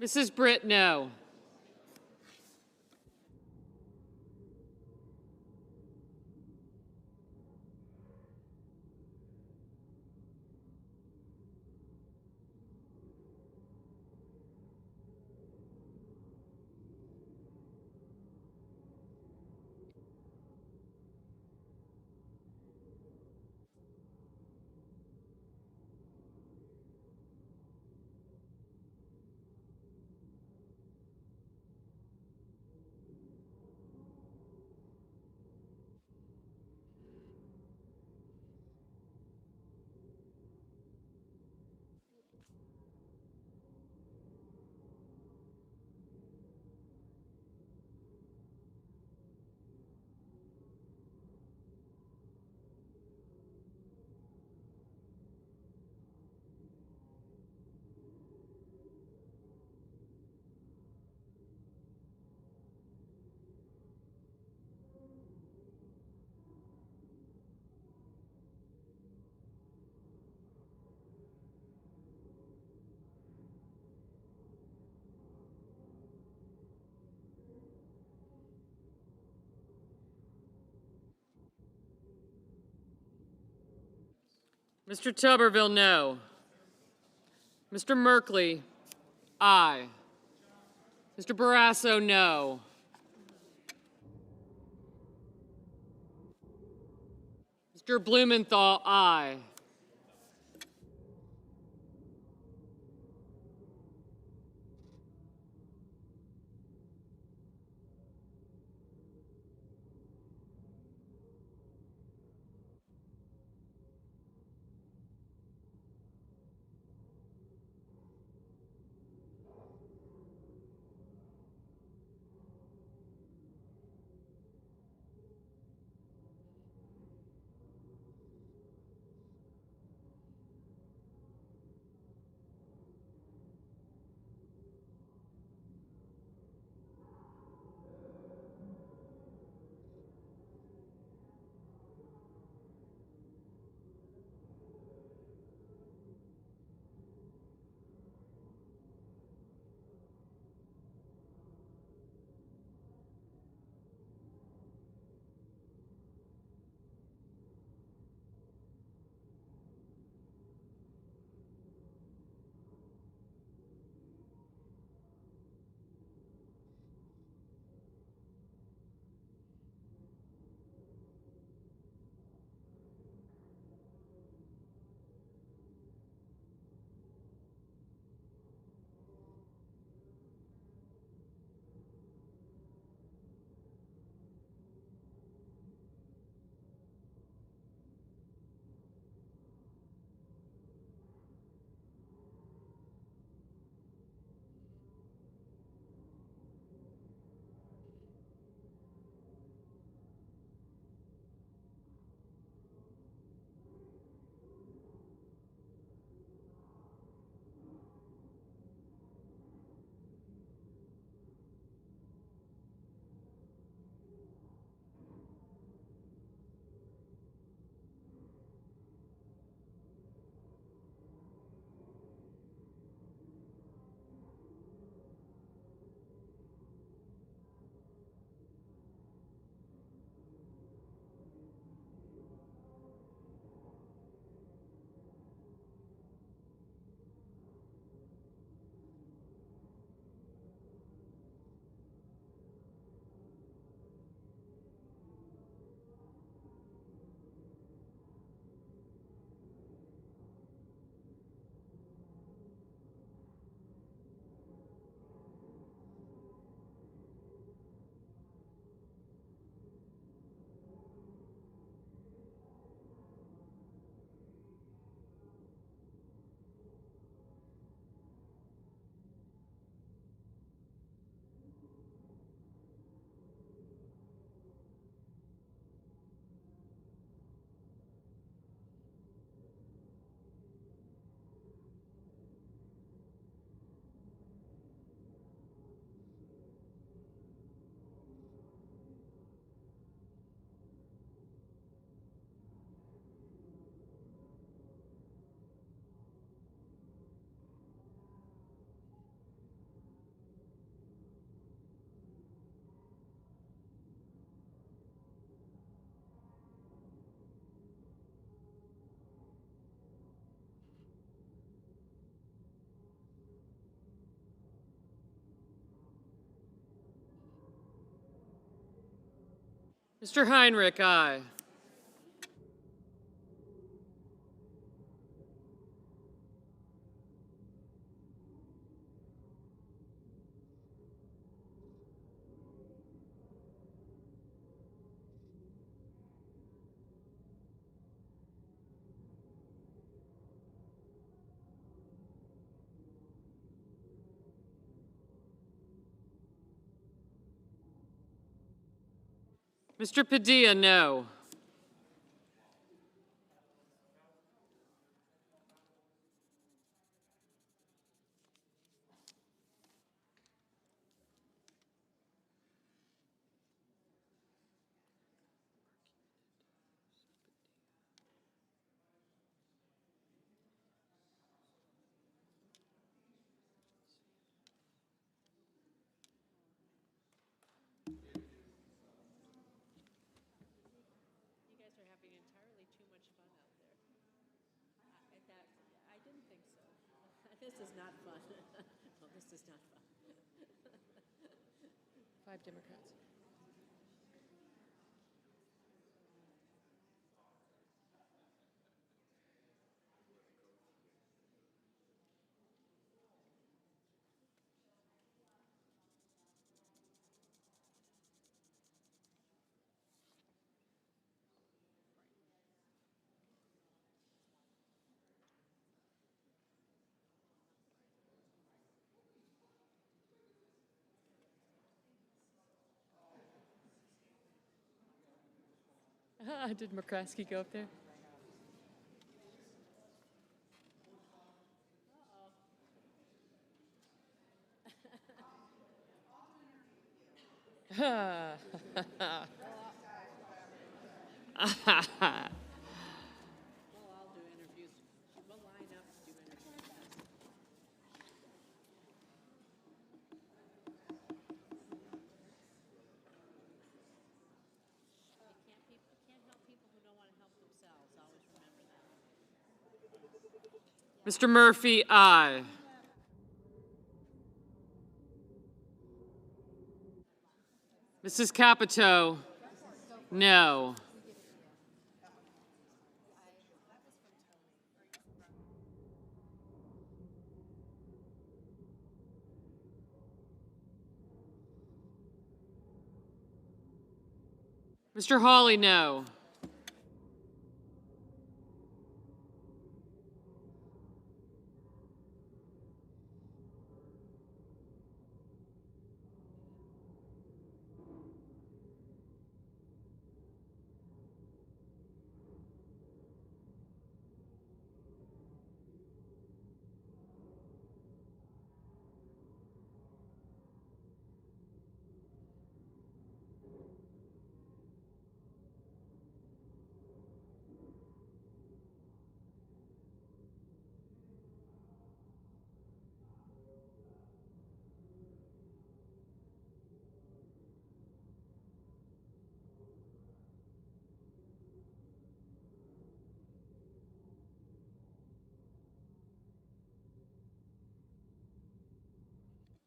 Mrs. Britt, no. Mr. Tuberville, no. Mr. Merkley, aye. Mr. Barrasso, no. Mr. Blumenthal, aye. Mr. Heinrich, aye. Mr. Padilla, no. This is not fun. Well, this is not fun. 5 Democrats. Did McCraskey go up there? I'll do interviews. We'll line up to do interviews. Can't help people who don't want to help themselves. Always remember that. Mr. Murphy, aye. Mrs. Capito, no. Mr. Hawley, no.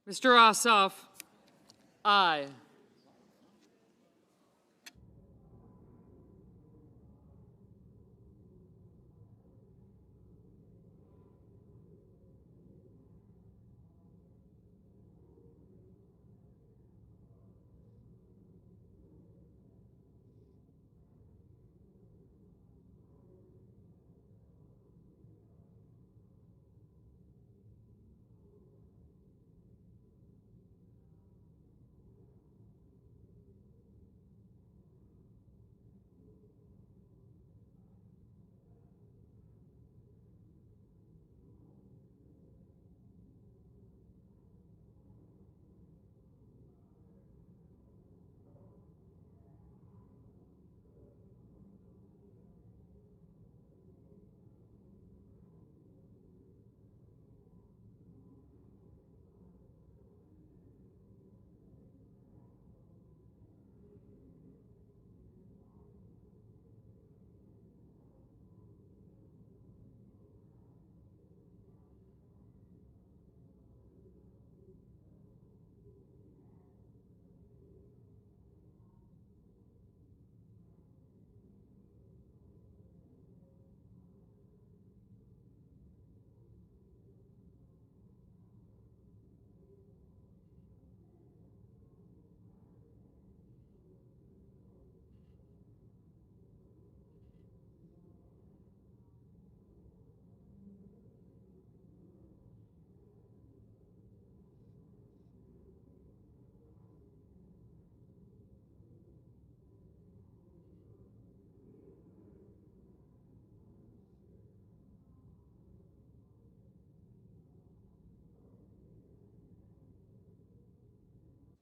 Mr. Ossoff, aye.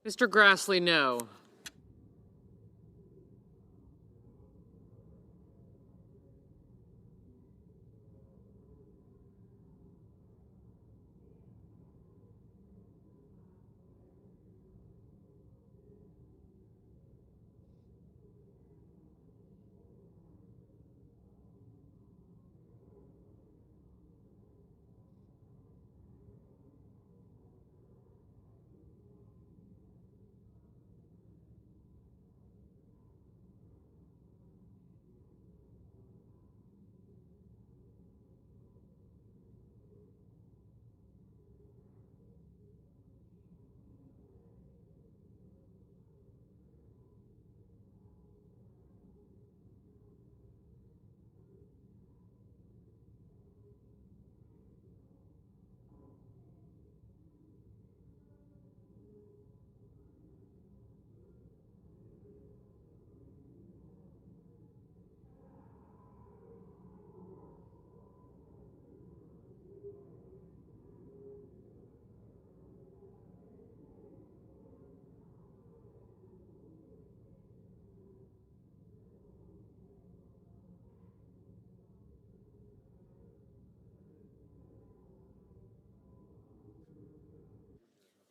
Mr. Grassley, no.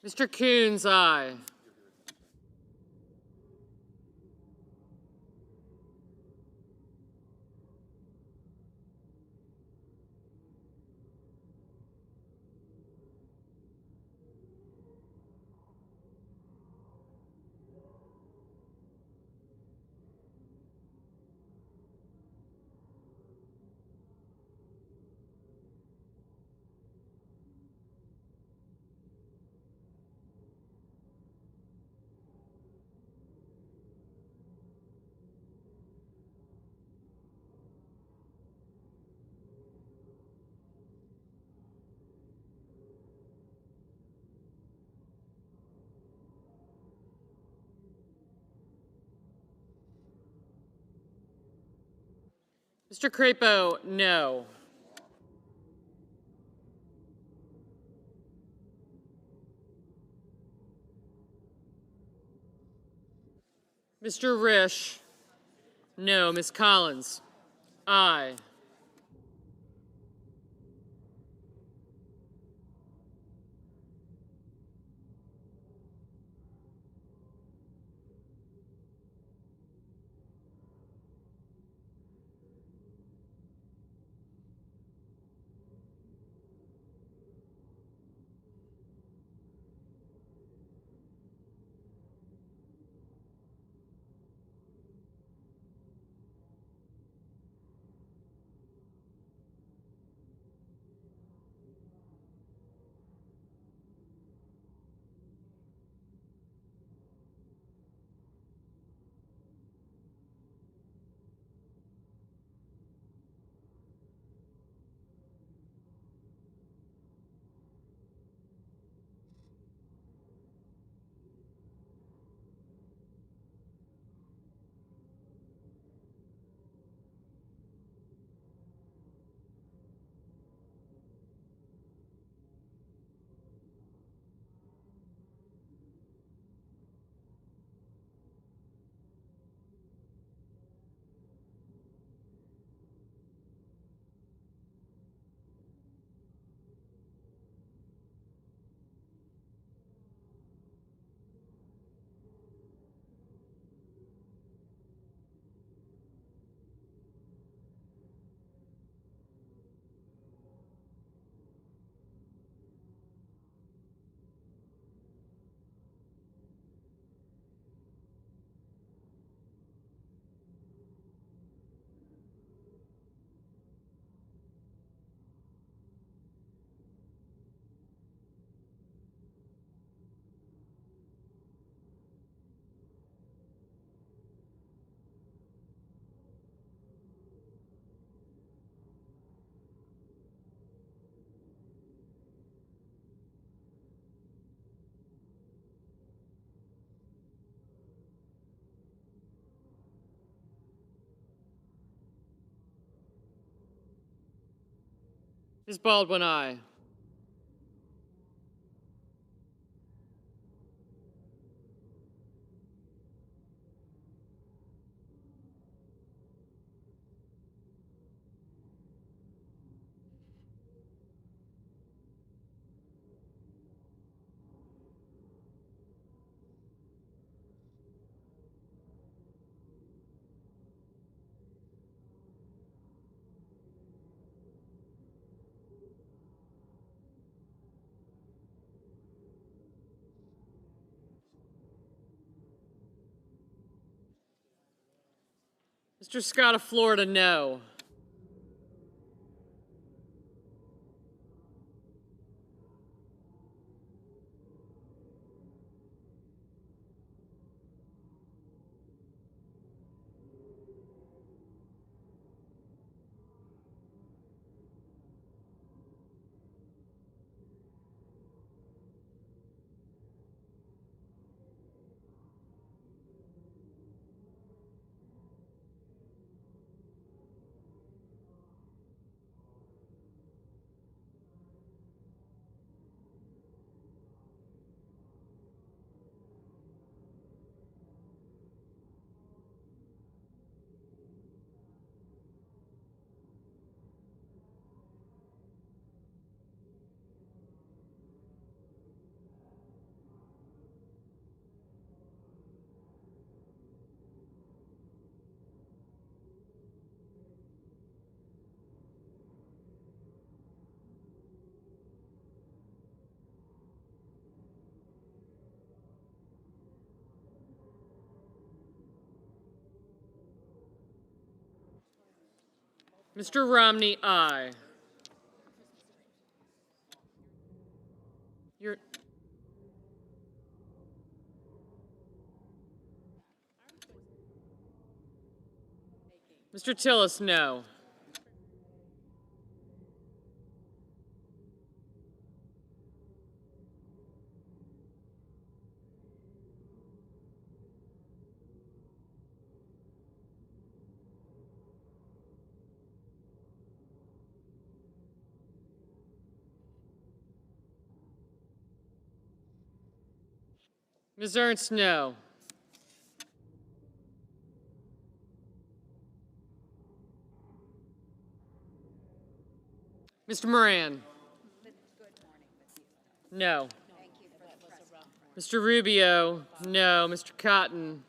Mr. Coons, aye. Mr. Crapo, no. Mr. Risch, no. Ms. Collins, aye. Ms. Baldwin, aye. Mr. Scott of Florida, no. Mr. Romney, aye. You're, Mr. Tillis, no. Ms. Ernst, no. Mr. Moran. No. Mr. Rubio, no. Mr. Cotton,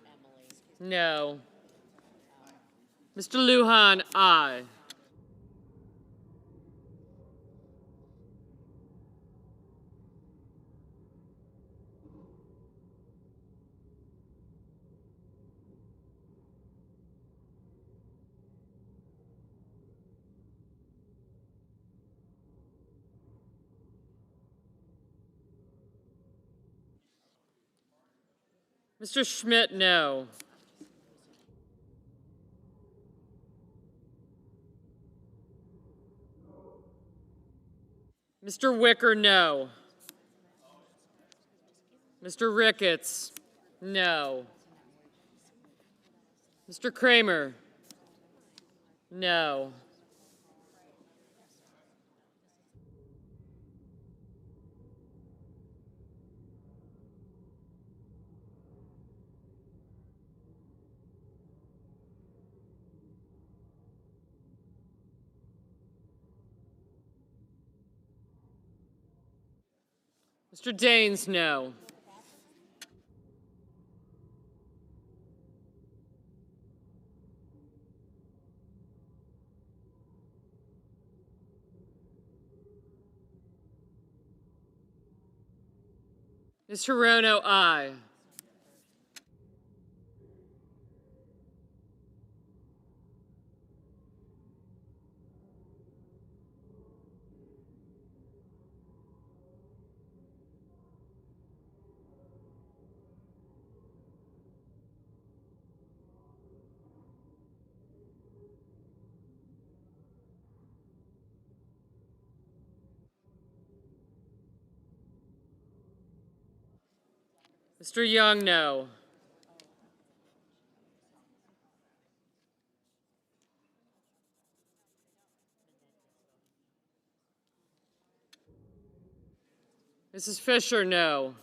no. Mr. Lujan, aye. Mr. Schmidt, no. Mr. Wicker, no. Mr. Ricketts, no. Mr. Kramer, no. Mr. Daines, no. Ms. Hirono, aye. Mr. Young, no. Mrs. Fisher, no.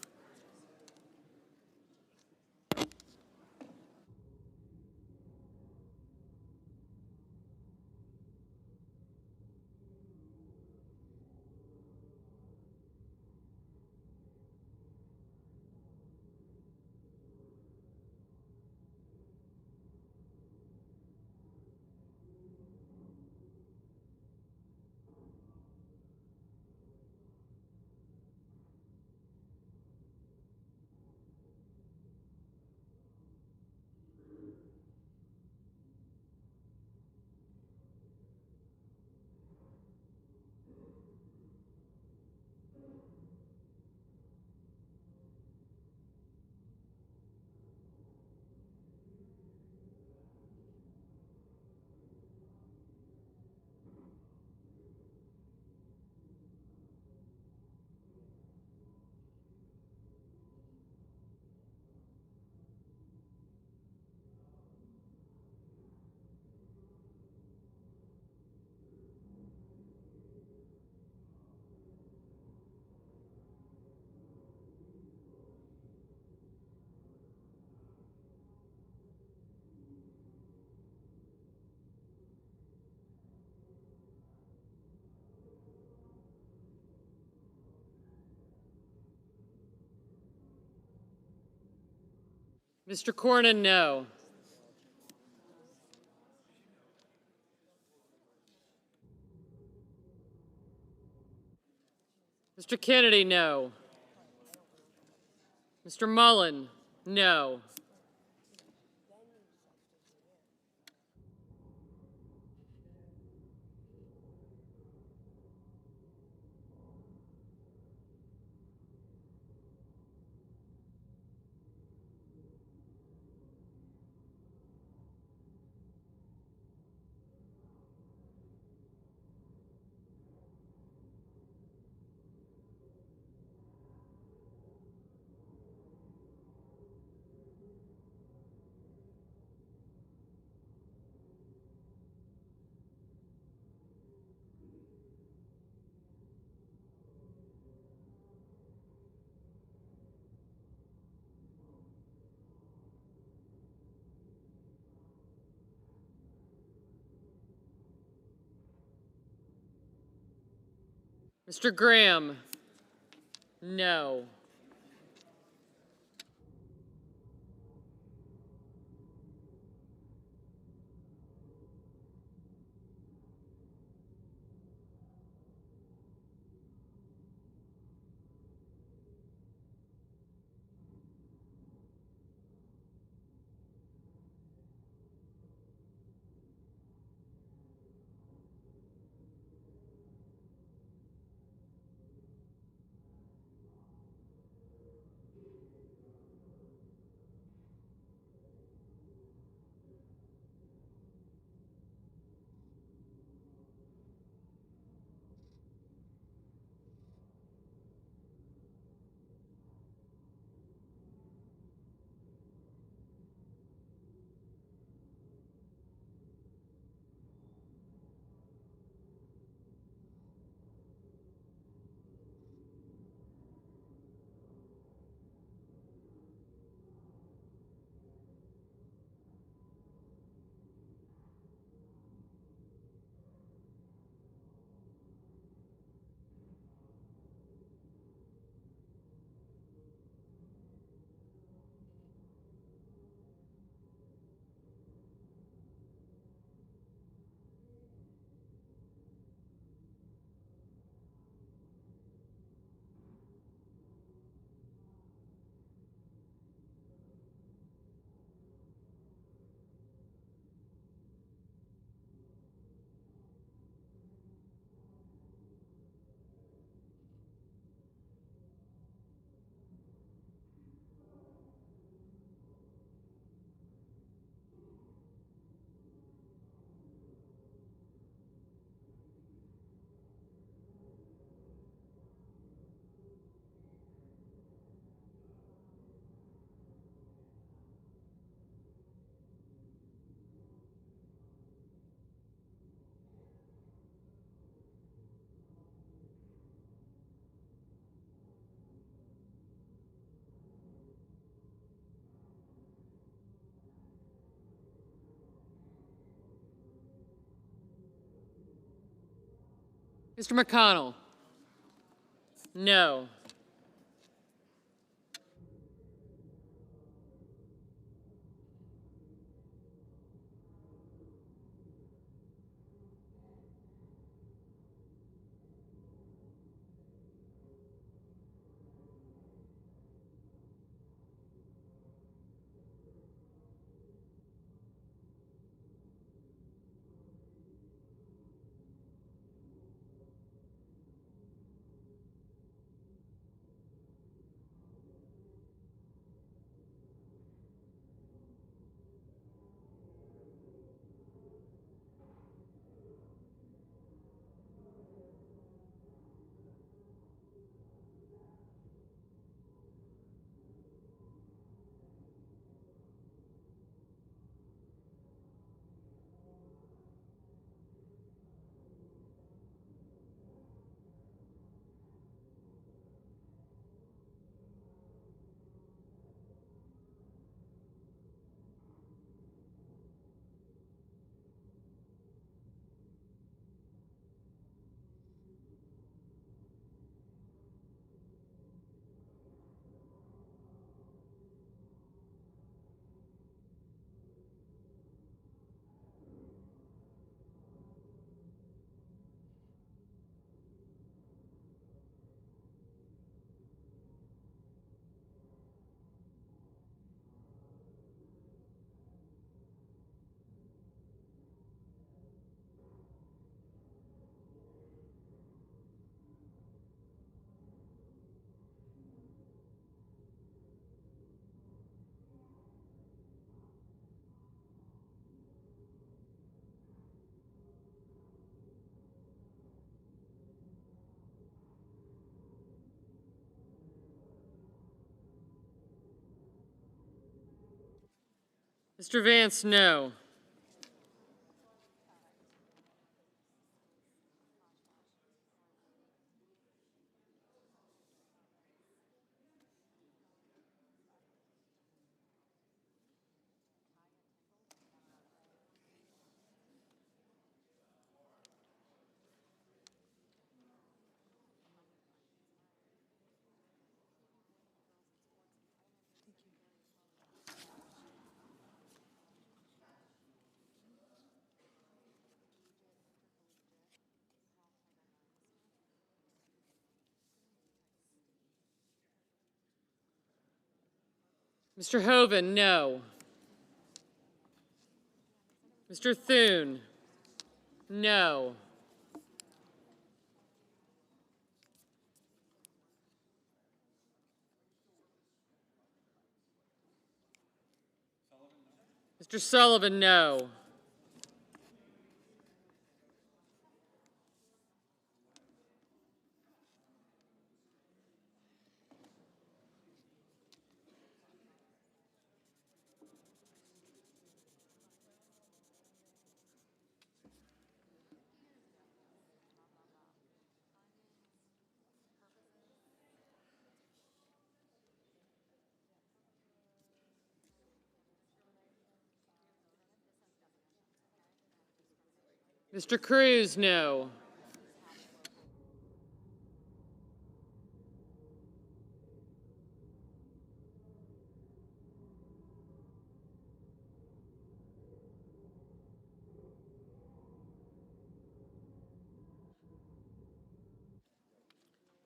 Mr. Cornyn, no. Mr. Kennedy, no. Mr. Mullen, no. Mr. Graham, no. Mr. McConnell, no. Mr. Vance, no. Mr. Hoven, no. Mr. Thune, no. Mr. Sullivan, no. Mr. Cruz, no.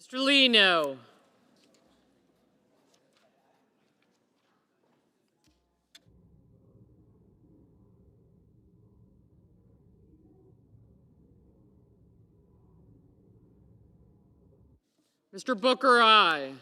Mr. Lee, no. Mr. Booker, aye.